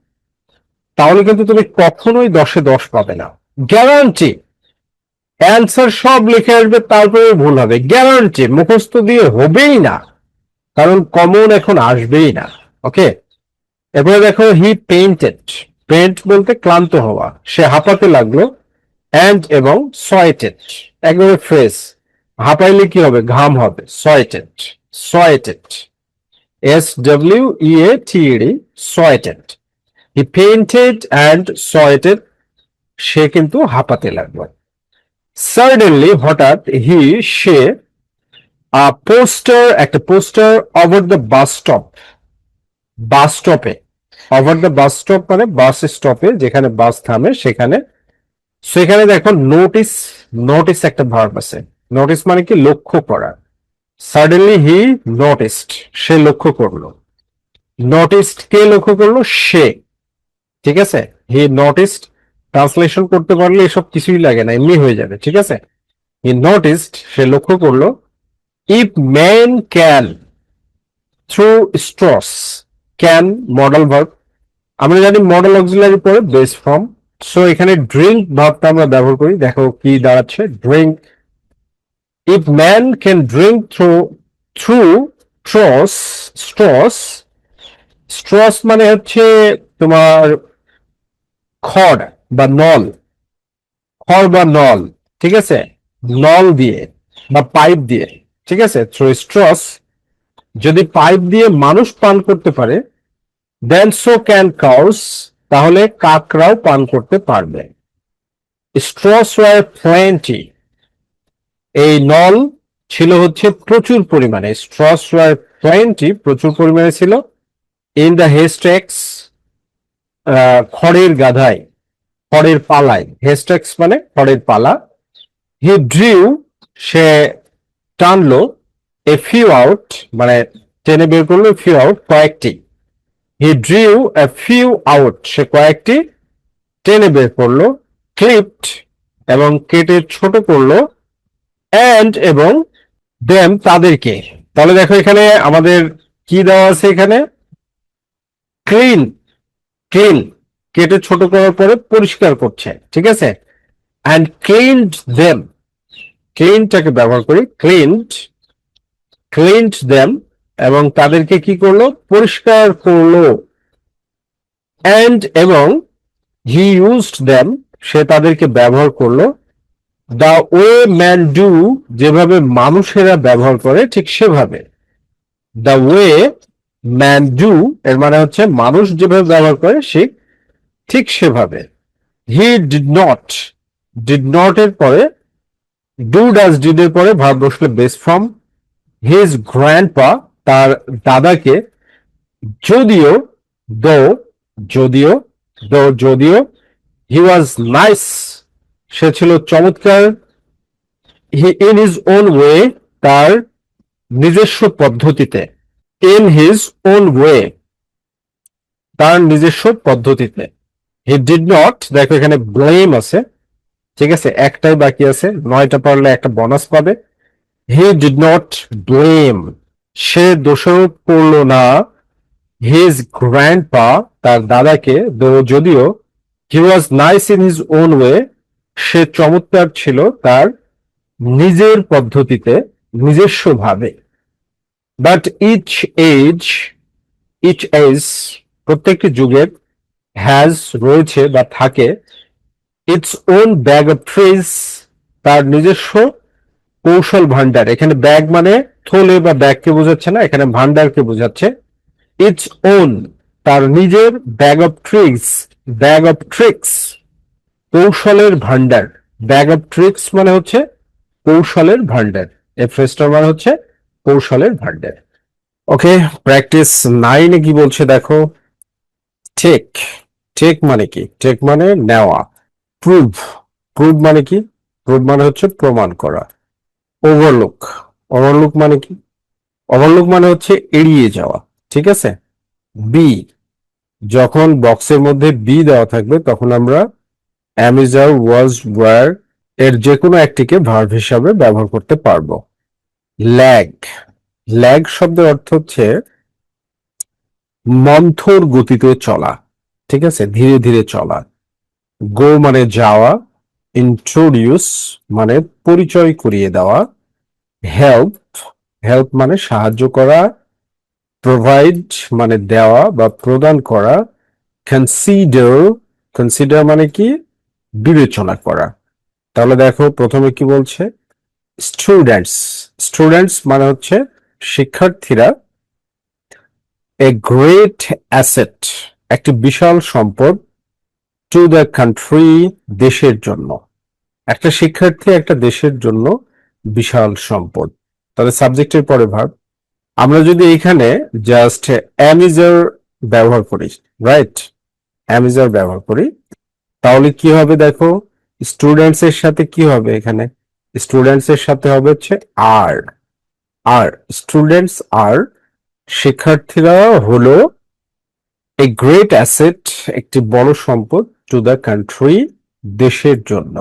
তাহলে কিন্তু তুমি কখনোই 10-এ 10 পাবে না। গ্যারান্টি, অ্যান্সার সব লিখে আসবে তারপরে ভুল হবে, গ্যারান্টি মুখস্থ দিয়ে হবেই না, কারণ কমন এখন আসবেই না। ওকে, এরপরে দেখো, হি পেইন্টেড, পেইন্ট বলতে ক্লান্ত হওয়া, সে হাঁপাতে লাগলো, অ্যান্ড এবং সোয়েটেড একবারে ফ্রেশ, হাঁপাইলে কি হবে, ঘাম হবে, sweated, sweated, S W E A T D, sweated, he panted and sweated সে কিন্তু হাঁপাতে লাগলো। সাডেনলি হঠাৎ, হি সে, পোস্টার একটা poster, over the bus stop, bus স্টপে, ওভার দ্য বাস স্টপ মানে বাস স্টপে যেখানে বাস থামে সেখানে, সেখানে দেখো নোটিস, নোটিস একটা ভার্ব আছে, নোটিস মানে কি লক্ষ্য করা, সাডেনলি হি নোটিসড সে লক্ষ্য করলো, নোটিসড কে লক্ষ্য করলো, সে, ঠিক আছে। হি নোটিসড ট্রান্সলেশন করতে পারলে এসব কিছুই লাগে না, এমনি হয়ে যাবে, ঠিক আছে। হি নোটিসড সে লক্ষ্য করলো, if man can through Strauss, can modal verb, আমরা জানি মডেল অক্সিলারি পরে বেস ফর্ম। সো এখানে ড্রিঙ্ক ভাবটা আমরা ব্যবহার করি, দেখো কি দাঁড়াচ্ছে, drink. If man can drink through Strauss, Strauss, Strauss মানে হচ্ছে তোমার খড় বা নল, খড় বা নল, ঠিক আছে, নল দিয়ে বা পাইপ দিয়ে, ঠিক আছে, থ্রু স্ট্রস, যদি পাইপ দিয়ে মানুষ পান করতে পারে, দেন সো ক্যান কাউস, তাহলে কাকরাও পান করতে পারবে। স্ট্রস ওয়ার প্লেন্টি, এই নল ছিল হচ্ছে প্রচুর পরিমাণে, স্ট্রস ওয়ার প্লেন্টি প্রচুর পরিমাণে ছিল, ইন দ্য হেস্টেক্স, খড়ের গাধায়, খড়ের পালায়, হেস্টেক্স মানে খড়ের পালা। হি ড্রিউ, সে টানলো, এ ফিউ আউট মানে টেনে বের করলো, ফিউ আউট কয়েকটি, he drew a few out, সে কয়েকটি টেনে বের করলো, ক্লিপড এবং কেটে ছোট করলো, অ্যান্ড এবং দেম তাদেরকে। তাহলে দেখো এখানে আমাদের কি দেওয়া আছে, এখানে ক্লিন, ক্লিন কেটে ছোট করার পরে পরিষ্কার করছে, ঠিক আছে, অ্যান্ড ক্লিনড দেম, ক্লিনটাকে ব্যবহার করি, ক্লিনড, ক্লিনড দেম, এবং তাদেরকে কি করলো, পরিষ্কার করলো, অ্যান্ড এবং হি ইউজড দেম, সে তাদেরকে ব্যবহার করলো, দ্য ওয়ে ম্যান ডু, যেভাবে মানুষেরা ব্যবহার করে ঠিক সেভাবে, দ্য ওয়ে ম্যান ডু এর মানে হচ্ছে মানুষ যেভাবে ব্যবহার করে সে ঠিক সেভাবে। হি ডিড নট, ডিড নট এর পরে ডু ডাজ ডিড এর পরে ভার্ব বসলে বেস ফর্ম। হিজ গ্র্যান্ডপা, তার দাদাকে, যদিও, দো, যদিও, দো যদিও, হি ওয়াজ নাইস, সে ছিল চমৎকার, he in his own way, তার নিজস্ব পদ্ধতিতে, ইন হিজ ওন ওয়ে, তার নিজস্ব পদ্ধতিতে। হি ডিড নট, দেখো এখানে ব্লেম আছে, ঠিক আছে, একটাই বাকি আছে, 9টা পারলে একটা বোনাস পাবে। হি ডিড নট ব্লেম, সে দোষারোপ করলো না, হিজ গ্র্যান্ডপা, তার দাদাকে, দো যদিও, he was nice in his own way, সে চমৎকার ছিল তার নিজের পদ্ধতিতে, নিজস্বভাবে। But each age, each age প্রত্যেকটি যুগের, হ্যাজ রয়েছে বা থাকে, its own bag of tricks, তার নিজস্ব কৌশল ভান্ডার, এখানে ব্যাগ মানে থলে বা ব্যাগকে বোঝাচ্ছে না, এখানে ভান্ডারকে বোঝাচ্ছে। ইটস ওন, তার নিজের, bag of tricks, bag of tricks কৌশলের ভান্ডার, ব্যাগ অফ ট্রিক্স মানে হচ্ছে কৌশলের ভান্ডার, এই ফ্রেজটার মানে হচ্ছে কৌশলের ভান্ডার। ওকে, প্র্যাকটিস 9 কি বলছে দেখো, টেক, টেক মানে কি, টেক মানে নেওয়া, প্রুভ, প্রুভ মানে কি, প্রুভ মানে হচ্ছে প্রমাণ করা, ওভারলুক, ওভারলুক মানে কি, ওভারলুক মানে হচ্ছে এড়িয়ে যাওয়া, ঠিক আছে। বি, যখন বক্সের মধ্যে বি দেওয়া থাকবে তখন আমরা am is are was were এর যে কোনো একটিকে ভার্ব হিসাবে ব্যবহার করতে পারবো। ল্যাগ, ল্যাগ শব্দের অর্থ হচ্ছে মন্থর গতিতে চলা, ঠিক আছে, ধীরে ধীরে চলা। গো মানে যাওয়া, ইন্ট্রোডিউস মানে পরিচয় করিয়ে দেওয়া, হেল্প, হেল্প মানে সাহায্য করা, প্রোভাইড মানে দেওয়া বা প্রদান করা, কনসিডার, কনসিডার মানে কি, বিবেচনা করা। তাহলে দেখো প্রথমে কি বলছে, স্টুডেন্টস, স্টুডেন্টস মানে হচ্ছে শিক্ষার্থীরা, এ গ্রেট অ্যাসেট, একটি বিশাল সম্পদ, টু দ্য কান্ট্রি, দেশের জন্য, একটা শিক্ষার্থী একটা দেশের জন্য বিশাল সম্পদ। তাহলে সাবজেক্টের পরে ভার্ব, আমরা যদি এখানে জাস্ট অ্যামিজার ব্যবহার করি, রাইট, অ্যামিজার ব্যবহার করি, তাহলে কি হবে দেখো, স্টুডেন্টস এর সাথে কি হবে, এখানে স্টুডেন্টস এর সাথে হবে হচ্ছে আর, আর স্টুডেন্টস আর, শিক্ষার্থীরা হলো এ গ্রেট অ্যাসেট, একটি বড় সম্পদ, টু দ্য কান্ট্রি, দেশের জন্য,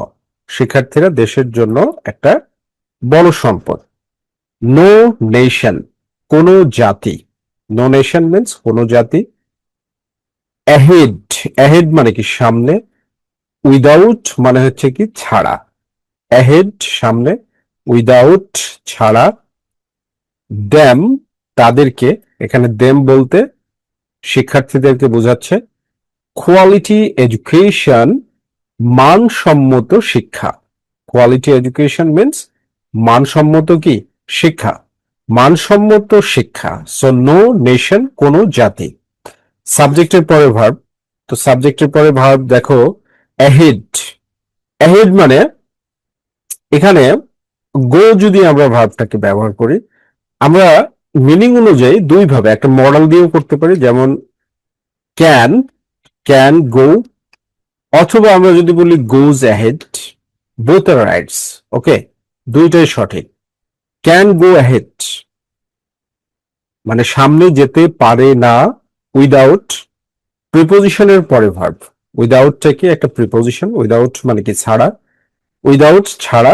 শিক্ষার্থীরা দেশের জন্য একটা বড় সম্পদ। নো নেশন, কোন জাতি, নো নেশন মিন্স কোন জাতি, অ্যাহেড, অ্যাহেড মানে কি সামনে, উইদাউট মানে হচ্ছে কি ছাড়া, অ্যাহেড সামনে, উইদাউট ছাড়া, দ্যাম তাদেরকে, এখানে দেম বলতে শিক্ষার্থীদেরকে বোঝাচ্ছে, কোয়ালিটি এডুকেশন মানসম্মত শিক্ষা, কোয়ালিটি এডুকেশন মিন্স মানসম্মত কি শিক্ষা, মানসম্মত শিক্ষা। সো নো নেশন, কোন জাতি। সাবজেক্টের পরে ভার্ব, তো সাবজেক্টের পরে ভার্ব দেখো অ্যাহেড, অ্যাহেড মানে এখানে গো যদি আমরা ভার্বটাকে ব্যবহার করি, আমরা মিনিং অনুযায়ী দুই ভাবে, একটা মডেল দিয়েও করতে পারি, যেমন ক্যান, ক্যান গো, অথবা আমরা যদি বলি গোজ অ্যাহেড, বোথ আর রাইটস, ওকে, দুইটাই সঠিক। ক্যান গো অ্যাহেড মানে সামনে যেতে পারে না, উইদাউট প্রিপোজিশনের পরে ভার্ব, উইদাউটটা কি একটা প্রিপোজিশন, উইদাউট মানে কি ছাড়া, উইদাউট ছাড়া,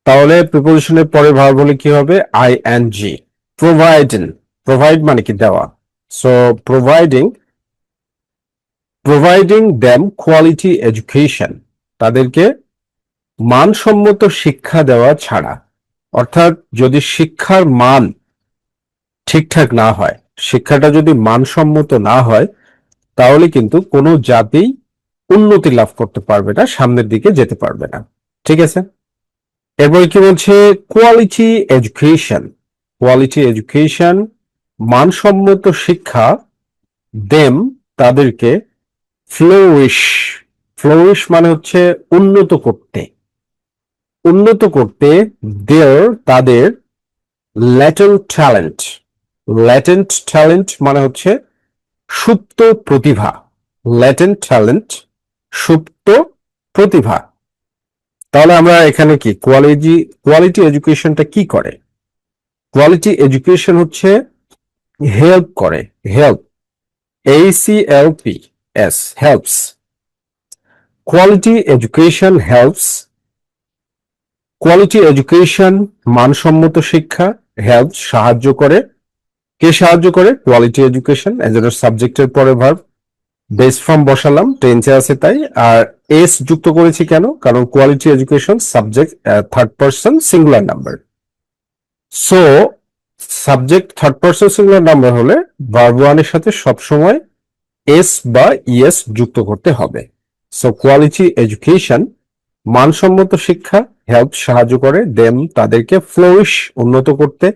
তাহলে প্রিপোজিশনের পরে ভার্ব হলে কি হবে I N G. Providing, provide মানে কি দেওয়া, so providing, providing them quality education, তাদেরকে মানসম্মত শিক্ষা দেওয়া ছাড়া, অর্থাৎ যদি শিক্ষার মান ঠিকঠাক না হয়, শিক্ষাটা যদি মানসম্মত না হয়, তাহলে কিন্তু কোনো জাতি উন্নতি লাভ করতে পারবে না, সামনের দিকে যেতে পারবে না। ঠিক আছে, এরপরে কি বলছে কোয়ালিটি এডুকেশন, কোয়ালিটি এডুকেশন মানসম্মত শিক্ষা, দেম তাদেরকে, ফ্লোরিশ, ফ্লোরিশ মানে হচ্ছে উন্নত করতে, উন্নত করতে, দেয়ার তাদের, ল্যাটেন্ট ট্যালেন্ট, ল্যাটেন্ট ট্যালেন্ট মানে হচ্ছে সুপ্ত প্রতিভা, ল্যাটেন্ট ট্যালেন্ট সুপ্ত প্রতিভা। তাহলে আমরা এখানে কি কোয়ালিটি, কোয়ালিটি এডুকেশনটা কি করে, কোয়ালিটি এডুকেশন হচ্ছে হেল্প করে, help, ACLP, helps, quality education helps, quality education মানসম্মত শিক্ষা, হেল্প সাহায্য করে, কে সাহায্য করে, কোয়ালিটি এডুকেশন, এজন্য সাবজেক্টের পরে ভার্ব, বেস ফর্ম বসালাম, টেন্সে আছে তাই, আর এস যুক্ত করেছি কেন, কারণ quality education subject third person singular number, so subject third person singular number হলে ভার্ব ওয়ানের সাথে সবসময় এস বা ইএস যুক্ত করতে হবে। সো কোয়ালিটি এডুকেশন মানসম্মত শিক্ষা, হেল্প সাহায্য করে, দেম তাদেরকে, ফ্লোরিশ উন্নত করতে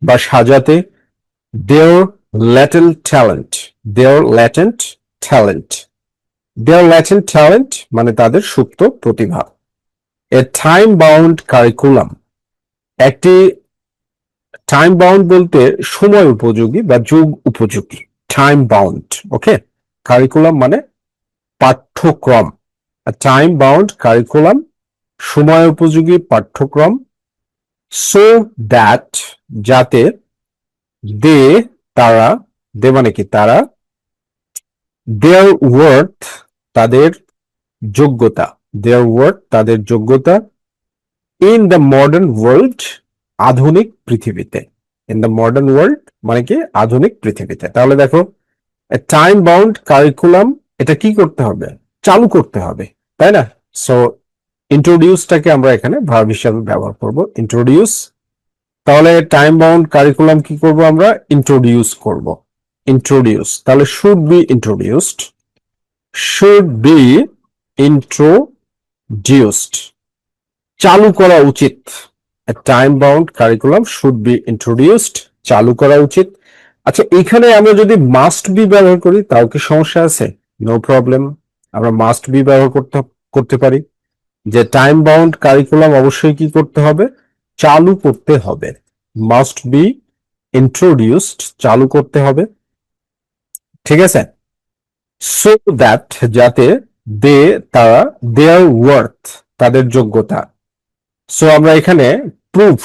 বা সাজাতে, দেয়ার ল্যাটেন্ট ট্যালেন্ট, দেয়ার ল্যাটেন্ট ট্যালেন্ট, দেয়ার ল্যাটেন্ট ট্যালেন্ট মানে তাদের সুপ্ত প্রতিভা। এ টাইম বাউন্ড কারিকুলাম, একটি টাইম বাউন্ড বলতে সময় উপযোগী বা যুগ উপযোগী, টাইম বাউন্ড, ওকে, কারিকুলাম মানে পাঠ্যক্রম, টাইম বাউন্ড কারিকুলাম সময় উপযোগী পাঠ্যক্রম, সো দ্যাট যাতে, দে তারা, দে মানে কি তারা, দেয়ার ওয়ার্থ তাদের যোগ্যতা, দেয়ার ওয়ার্থ তাদের যোগ্যতা, ইন দ্য মডার্ন ওয়ার্ল্ড আধুনিক পৃথিবীতে, ইন দ্য মডার্ন ওয়ার্ল্ড মানে কি আধুনিক পৃথিবীতে। তাহলে দেখো টাইম বাউন্ড কারিকুলাম এটা কি করতে হবে, চালু করতে হবে, তাই না? সো ইন্ট্রোডিউসটাকে আমরা এখানে ভার্ব হিসাবে ব্যবহার করব, ইন্ট্রোডিউস। তাহলে টাইম বাউন্ড কারিকুলাম কি করব আমরা, ইন্ট্রোডিউস করব, ইন্ট্রোডিউস, তাহলে should be introduced, should be introduced, চালু করা উচিত, time bound curriculum should be introduced, চালু করা উচিত। আচ্ছা এখানে আমরা যদি মাস্ট বি ব্যবহার করি তাও কি সমস্যা আছে? নো প্রবলেম, আমরা মাস্ট বি ব্যবহার করতে পারি, যে টাইম বাউন্ড কারিকুলাম অবশ্যই কি করতে হবে, চালু করতে হবে, মাস্ট বি ইন্ট্রোডিউসড, চালু করতে হবে। ঠিক আছে, সো দ্যাট যাতে, দে তারা, দেয়ার ওয়ার্থ তাদের যোগ্যতা। সো আমরা এখানে proof,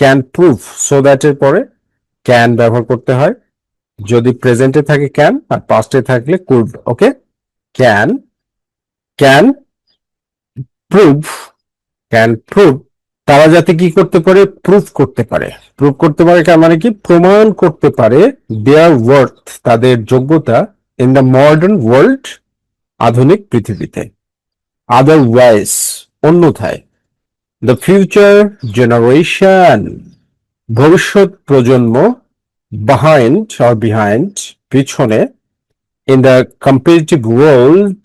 can proof, so that এর পরে ক্যান ব্যবহার করতে হয়, যদি প্রেজেন্টে থাকে ক্যান আর পাস্টে থাকলে could, okay, can, can prove, can prove, তারা যাতে কি করতে পারে, প্রুফ করতে পারে, প্রুফ করতে পারে মানে কি প্রমাণ করতে পারে, দেয়ার ওয়ার্থ তাদের যোগ্যতা, ইন দ্য মডার্ন ওয়ার্ল্ড, আধুনিক পৃথিবীতে। আদারওয়াইজ, অন্যথায়। দ্য ফিউচার জেনারেশন, ভবিষ্যৎ প্রজন্ম। বিহাইন্ড, পিছনে। ইন দ্য কম্পিটিটিভ ওয়ার্ল্ড,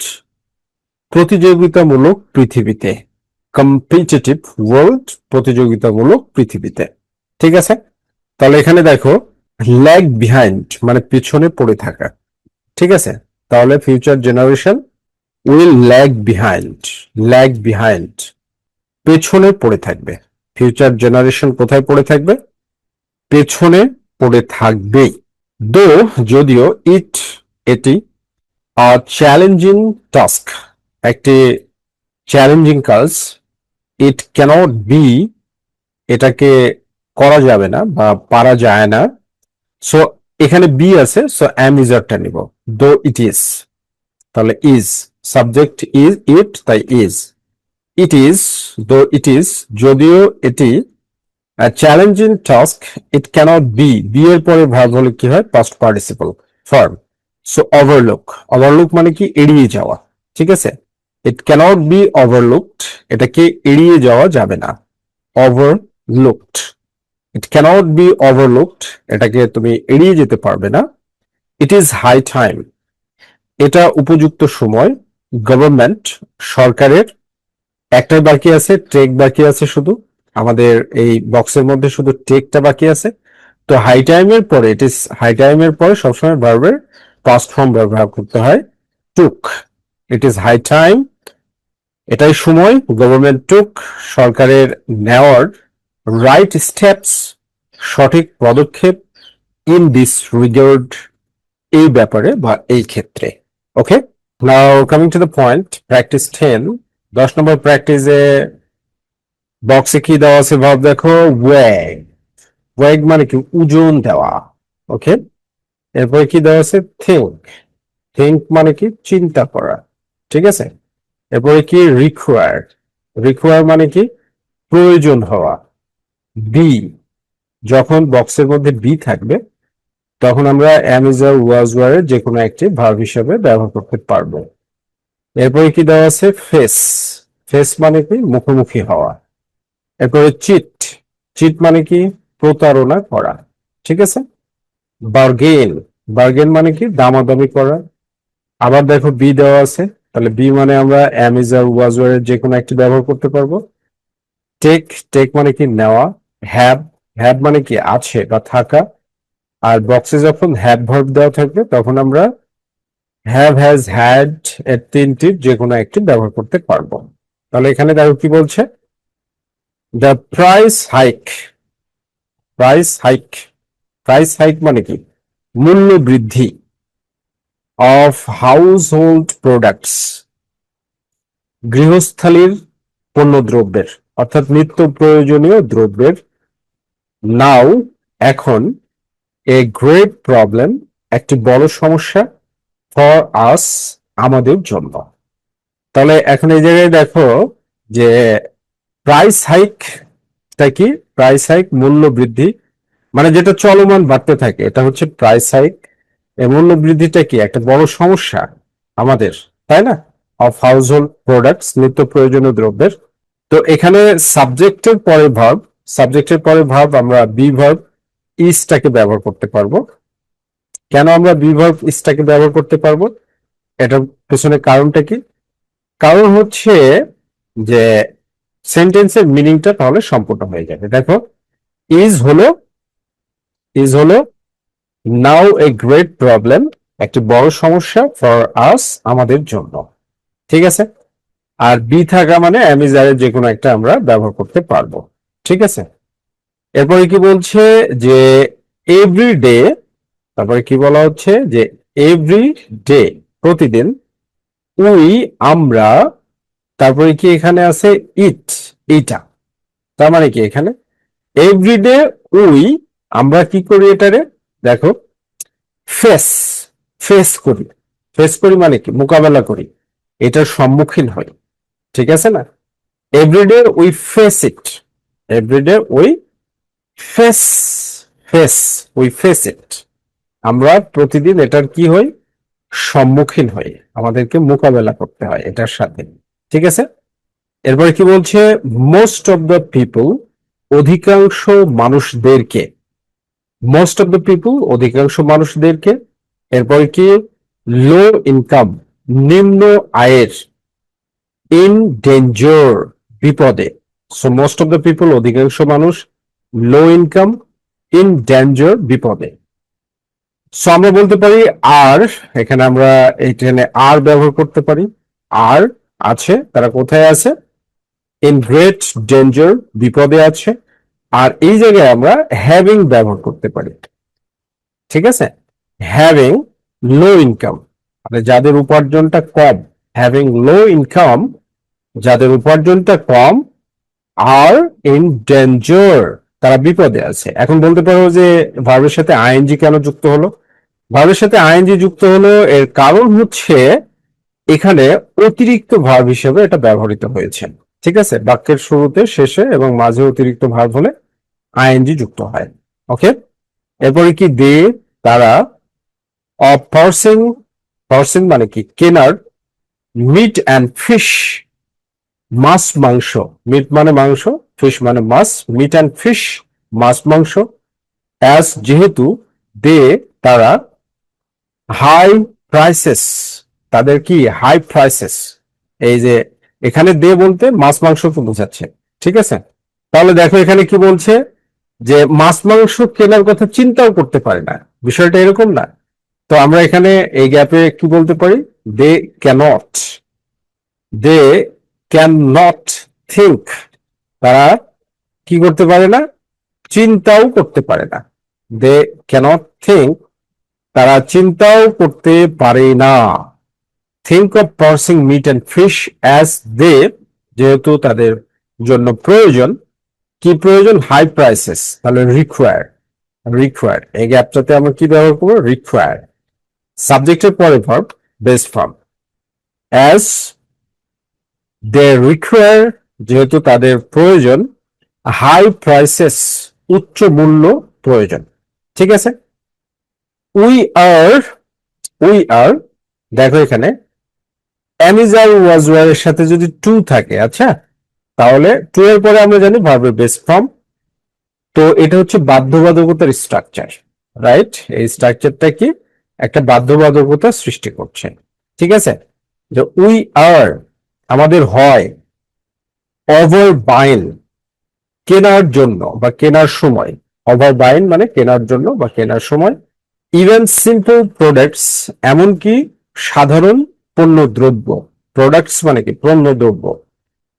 প্রতিযোগিতামূলক পৃথিবীতে। কম্পিটিটিভ ওয়ার্ল্ড, প্রতিযোগিতামূলক পৃথিবীতে। ঠিক আছে, তাহলে এখানে দেখো ল্যাগ বিহাইন্ড মানে পিছনে পড়ে থাকা। ঠিক আছে, তাহলে future generation will lag behind, পেছনে পড়ে থাকবে। ফিউচার জেনারেশন কোথায় পড়ে থাকবে? পেছনে পড়ে থাকবে। দো, যদিও, এটি চ্যালেঞ্জিং টাস্ক, একটি চ্যালেঞ্জিং কাজ। ইট ক্যানট বি, এটাকে করা যাবে না বা পারা যায় না। সো এখানে বি আছে, সো অ্যাম ইজারটা নিব। দো ইট ইজ, তাহলে ইজ, সাবজেক্ট ইজ ইট, তাই ইজ। ইট ইজ, দো ইট ইজ, যদিও এটি চ্যালেঞ্জিং টাস্ক। ইট ক্যানট বি, বি এর পরে ভার্ব হলে কি হয়? Past participle form. So overlook মানে কি? এড়িয়ে যাওয়া। ঠিক আছে, ইট ক্যানট বি ওভারলুকড, এটাকে এড়িয়ে যাওয়া যাবে না। ওভারলুকড, ইট ক্যানট বি ওভারলুকড, এটাকে তুমি এড়িয়ে যেতে পারবে না। ইট ইজ হাই টাইম, এটা উপযুক্ত সময়। গভর্নমেন্ট, সরকারের। একটাই বাকি আছে, টেক বাকি আছে শুধু। আমাদের এই বক্সের মধ্যে শুধু টেকটা বাকি আছে। তো হাই টাইমের পরে, ইট ইজ হাই টাইমের পরে সবসময় ভার্বের পাস্ট ফর্ম ব্যবহার করতে হয়, টুক। ইট ইজ হাই টাইম, এটাই সময়। গভর্নমেন্ট টুক, সরকারের নেওয়ার রাইট স্টেপস, সঠিক পদক্ষেপ। ইন দিস রিগার্ড, এই ব্যাপারে বা এই ক্ষেত্রে। Okay, now coming to the point, practice 10, 10 number প্র্যাকটিসে বক্সে কি দেওয়া আছে ভাব দেখো, ওয়েগ। ওয়েগ মানে কি? ওজন দেওয়া। ওকে, এরপরে কি দেওয়া আছে? থিঙ্ক মানে কি? চিন্তা করা। ঠিক আছে, এরপরে কি? রিকোয়ার মানে কি? প্রয়োজন হওয়া। বি, যখন বক্সের মধ্যে বি থাকবে তখন আমরা অ্যাম, ইজ, আর, ওয়াজ, ওয়ার এর যে কোনো একটি ভার্ব হিসাবে ব্যবহার করতে পারবো। এরপরে কি দেওয়া আছে? ফেস মানে কি? মুখোমুখি হওয়া। এরপরে চিট মানে কি? প্রতারণা করা। ঠিক আছে, বার্গেন মানে কি? দামাদামি করা। আবার দেখো বি দেওয়া আছে, তাহলে বি মানে আমরা অ্যাম, ইজ, আর, ওয়াজ, ওয়ার এর যে কোনো একটি ব্যবহার করতে পারবো। টেক মানে কি? নেওয়া। হ্যাভ মানে কি? আছে বা থাকা। আর বক্সে যখন হ্যাভ ভার্ব দেওয়া থাকবে তখন আমরা হ্যাভ, হ্যাজ, হ্যাড এর তিনটির যে কোনো একটি ব্যবহার করতে পারবো। তাহলে এখানে দেখো কি বলছে, দ্য প্রাইস হাইক মানে কি? মূল্য বৃদ্ধি। অফ হাউস হোল্ড প্রোডাক্টস, গৃহস্থালীর পণ্যদ্রব্যের, অর্থাৎ নিত্য প্রয়োজনীয় দ্রব্যের। নাও, এখন। এ গ্রেট প্রবলেম, একটি বড় সমস্যা। ফর আস, আমাদের জন্য। তাহলে এখন এই জায়গায় দেখো যে প্রাইস হাইকটা কি? প্রাইস হাইক মূল্য বৃদ্ধি, মানে যেটা চলমান বাড়তে থাকে এটা হচ্ছে প্রাইস হাইক। এই মূল্য বৃদ্ধিটা কি? একটা বড় সমস্যা আমাদের, তাই না? অফ হাউস হোল্ড প্রোডাক্টস, নিত্য প্রয়োজনীয় দ্রব্যের। তো এখানে সাবজেক্টের পরে ভার্ব আমরা বি ভার্ব ইজটাকে ব্যবহার করতে পারবো। কেন আমরা বি ভার্ব ইজটাকে ব্যবহার করতে পারবো? এটার পেছনে কারণটা কি? কারণ হচ্ছে যে সেন্টেন্সের মিনিংটা তাহলে সম্পূর্ণ হয়ে যাবে। দেখো, ইজ হলো নাও এ গ্রেট প্রবলেম, একটি বড় সমস্যা। ফর আস, আমাদের জন্য। ঠিক আছে, আর বি থাকা মানে অ্যামিজারের যে কোনো একটা আমরা ব্যবহার করতে পারবো। ঠিক আছে, এরপরে কি বলছে যে এভরি ডে, তারপরে কি বলা হচ্ছে যে এভরি ডে, প্রতিদিন। আমরা, তারপরে কি এখানে আছে? এইটা, তার মানে কি এখানে এভরিডে উই, আমরা কি করি এটারে? দেখো, ফেস ফেস করি মানে কি? মোকাবেলা করি, এটার সম্মুখীন হই। ঠিক আছে না? Everyday we face it, everyday we face face we face it, আমরা প্রতিদিন এটার কি হই? সম্মুখীন হই, আমাদেরকে মোকাবেলা করতে হয় এটার সাথে। ঠিক আছে, এরপরে কি বলছে, মোস্ট অফ দ্য পিপল, অধিকাংশ মানুষদেরকে, মোস্ট অফ দ্য পিপল অধিকাংশ মানুষদেরকে। এরপরে কি, লো ইনকাম, নিম্ন আয়ের, ইন ডেঞ্জার, বিপদে। So most of the people অধিকাংশ মানুষ, লো ইনকাম, ইন ডেঞ্জার, বিপদে। সো আমরা বলতে পারি আর, এখানে আমরা এখানে আর ব্যবহার করতে পারি। আর আছে, তারা কোথায় আছে, ইন গ্রেট ডেঞ্জার, বিপদে আছে। আর এই জায়গায় আমরা হ্যাভিং ব্যবহার করতে পারি। ঠিক আছে, হ্যাভিং লো ইনকাম, মানে যাদের উপার্জনটা কম, হ্যাভিং লো ইনকাম, যাদের উপার্জনটা কম, আর ইন ডেঞ্জার, তারা বিপদে আছে। এখন বলতে পারো যে ভার্বের সাথে আইএনজি কেন যুক্ত হলো? ভার্বের সাথে আইএনজি যুক্ত হলো এর কারণ হচ্ছে এখানে অতিরিক্ত ভার্ব হিসেবে এটা ব্যবহৃত হয়েছে। ঠিক আছে, বাক্যের শুরুতে, শেষে এবং মাঝে অতিরিক্ত ভার্ব হলে আইএনজি যুক্ত হয়। ওকে, এরপরে কি, দে, তারা, পার্সিং, পার্সিং মানে কি, কেনার, মিট অ্যান্ড ফিশ, মাছ মাংস, মিট মানে মাংস, ফিশ মানে মাছ, মিট অ্যান্ড ফিশ, মাছ মাংস, অ্যাজ যেহেতু, দে তারা, হাই প্রাইসেস, তাদের কি হাই প্রাইসেস, এই যে এখানে দে বলতে মাছ মাংস তো বোঝাচ্ছে। ঠিক আছে, তাহলে দেখো এখানে কি বলছে, যে মাছ মাংস কেনার কথা চিন্তাও করতে পারে না, বিষয়টা এরকম না? তো আমরা এখানে এই গ্যাপে কি বলতে পারি, they can't, they can not think, তারা কি করতে পারে না, চিন্তাও করতে পারে না। দে ক্যানট থিঙ্ক, তারা চিন্তাও করতে পারে না। Think of purchasing meat and fish as they, যেহেতু তাদের জন্য প্রয়োজন, কি প্রয়োজন, হাই প্রাইসেস, তাহলে রিকোয়ার, রিকোয়ার, এই গ্যাপটাতে আমরা কি ব্যবহার করবো, রিকোয়ার। সাবজেক্টের পরে verb, base form, as they require, যেহেতু তাদের প্রয়োজন, হাই প্রাইসেস, উচ্চ মূল্য প্রয়োজন। ঠিক আছে, উই আর, উই আর, দেখো এখানে অ্যামিজার ওয়াজ ওয়ার এর সাথে যদি টু থাকে, আচ্ছা, তাহলে টু এর পরে আমরা জানি ভার্বের বেস ফর্ম। তো এটা হচ্ছে বাধ্যবাধকতার স্ট্রাকচার, রাইট? এই স্ট্রাকচারটা কি, একটা বাধ্যবাধকতা সৃষ্টি করছে। ঠিক আছে, যে উই আর, আমাদের হয়, ওভার বাইন, কেনার জন্য বা কেনার সময়, ওভার বাইন মানে কেনার জন্য বা কেনার সময়, ইভেন সিম্পল প্রোডাক্টস, এমনকি সাধারণ পণ্য দ্রব্য, প্রোডাক্টস মানে কি, পণ্য দ্রব্য।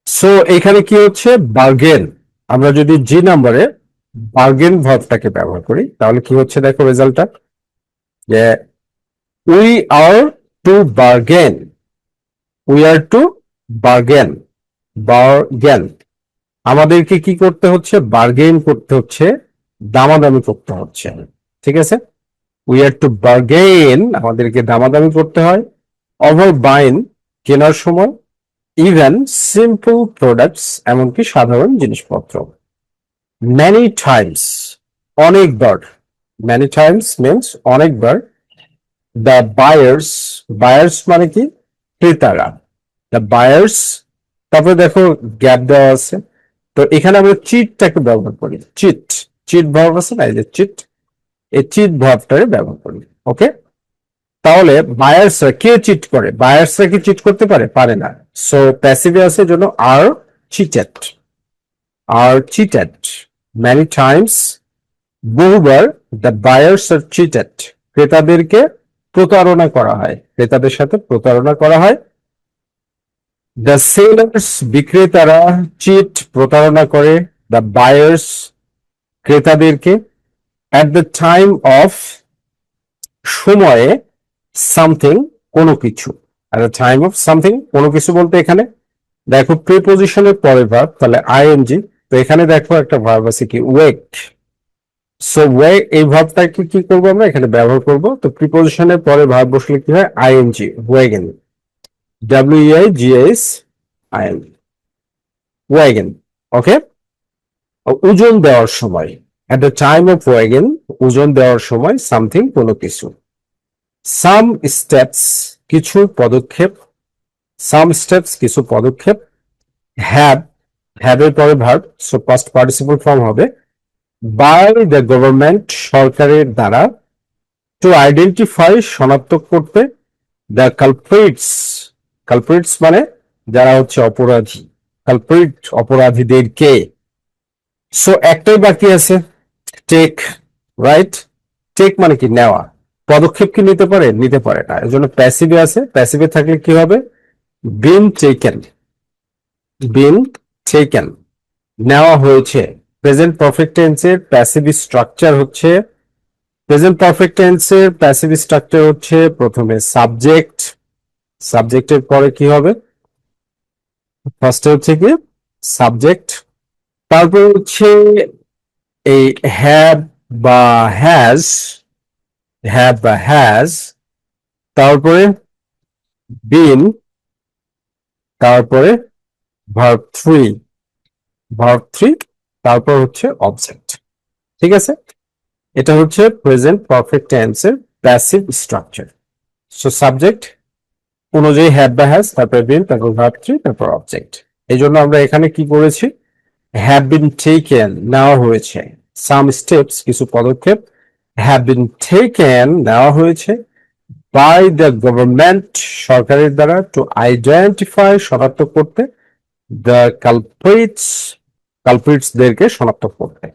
সো এখানে কি হচ্ছে, বার্গেন, আমরা যদি জি নাম্বারে বার্গেন ভার্বটাকে ব্যবহার করি তাহলে কি হচ্ছে, দেখো রেজাল্টটা, যে we are to bargain, we are to bargain, bargain, আমাদেরকে কি করতে হচ্ছে, বার্গেন করতে হচ্ছে, দামাদামি করতে হচ্ছে। ঠিক আছে, উই আর টু বার্গেন, আমাদেরকে দামাদামি করতে হয়, ওভার বাইন, কেনার সময়, ইভেন সিম্পল প্রোডাক্টস, এমনকি সাধারণ জিনিসপত্র। মেনি টাইমস, অনেকবার, মেনি টাইমস মিনস অনেকবার, দ্য বায়ার্স, বায়ার্স মানে কি, ক্রেতারা, দ্য বায়ার্স, তারপরে দেখো গ্যাপ দেওয়া আছে, তো এখানে আমরা চিটটাকে ব্যবহার করি, চিট, চিট ভার্ব আছে না, এই যে চিট, এই চিট ভার্বটাকে ব্যবহার করি। ওকে, তাহলে বায়ার্সরা কে চিট করে, বায়ার্সরা কি চিট করতে পারে, পারে না। সো প্যাসিভে আছে জন্য আর চিটেড, আর চিটেড, মেনি টাইমস, বহুবার, দ্য বায়ার্স আর চিটেড, ক্রেতাদেরকে প্রতারণা করা হয়, ক্রেতাদের সাথে প্রতারণা করা হয়। দ্য সেলার্স, বিক্রেতারা, চিট, প্রতারণা করে, দ্য বায়ার্স, ক্রেতাদেরকে, অ্যাট দ্য টাইম অফ, সময়ে, সামথিং, কোনো কিছু, at the time of something, কোনো কিছু বলতে এখানে দেখো প্রিপোজিশনের পরে ভার্ব, তাহলে আইএনজি, তো এখানে দেখো একটা ভার্ব আছে কি, ওয়েট। সো ওয়ে, এই ভার্বটাকে কি করবো আমরা এখানে ব্যবহার করব, তো প্রিপোজিশনের পরে ভার্ব বসলে কি হয়, আইএনজি, ওয়েগেন, WEIGS আইএন, ওয়েগেন। ওকে, ওজন দেওয়ার সময়, এট দ্য টাইম অফ ওয়েগেন, ওজন দেওয়ার সময়, সামথিং, কোনো কিছু। সাম স্টেপস কিছু পদক্ষেপ, সাম স্টেপস কিছু পদক্ষেপ, হ্যাভ হ্যাভের পরে verb, so past participle form হবে, বাই দ্য গভর্নমেন্ট সরকারের দ্বারা, টু আইডেন্টিফাই শনাক্ত করতে, দ্য কালপ্রিটস কালপ্রিটস মানে যারা হচ্ছে অপরাধী, কালপ্রিট অপরাধীদেরকে। সো একটাই বাকি আছে, টেক, রাইট? টেক মানে কি? নেওয়া। পদক্ষেপ কি নিতে পারে? নিতে পারে না, এর জন্য প্যাসিভে আছে। প্যাসিভে থাকলে কি হবে? বিন টেকেন, বিন টেকেন, নেওয়া হয়েছে। প্রেজেন্ট পারফেক্ট টেন্সের প্যাসিভ স্ট্রাকচার হচ্ছে, প্রেজেন্ট পারফেক্ট টেন্সের প্যাসিভ স্ট্রাকচার হচ্ছে প্রথমে সাবজেক্ট, সাবজেক্টের পরে কি হবে? ফার্স্টে হচ্ছে কি সাবজেক্ট, তারপর হচ্ছে এই হ্যাভ বা হ্যাজ, হ্যাভ বা হ্যাজ, তারপরে বিন, তারপরে ভার্ব থ্রি, ভার্ব থ্রি, তারপর হচ্ছে অবজেক্ট। ঠিক আছে, এটা হচ্ছে প্রেজেন্ট পারফেক্ট টেন্সের প্যাসিভ স্ট্রাকচার। সো সাবজেক্ট অনুযায়ী হ্যাভ বা হ্যাজ, তারপর বিন, তারপর ভার্ব থ্রি, তারপর অবজেক্ট। এই জন্য আমরা এখানে কি করেছি? হ্যাভ বিন টেকেন, নেওয়া হয়েছে। সাম স্টেপস কিছু পদক্ষেপ, হ্যাভ বিন টেকেন নেওয়া হয়েছে, বাই দ্য গভর্নমেন্ট সরকারের দ্বারা, টু আইডেন্টিফাই শনাক্ত করতে, দ্য কালপ্রিটস কালপ্রিটসদেরকে শনাক্ত করতে।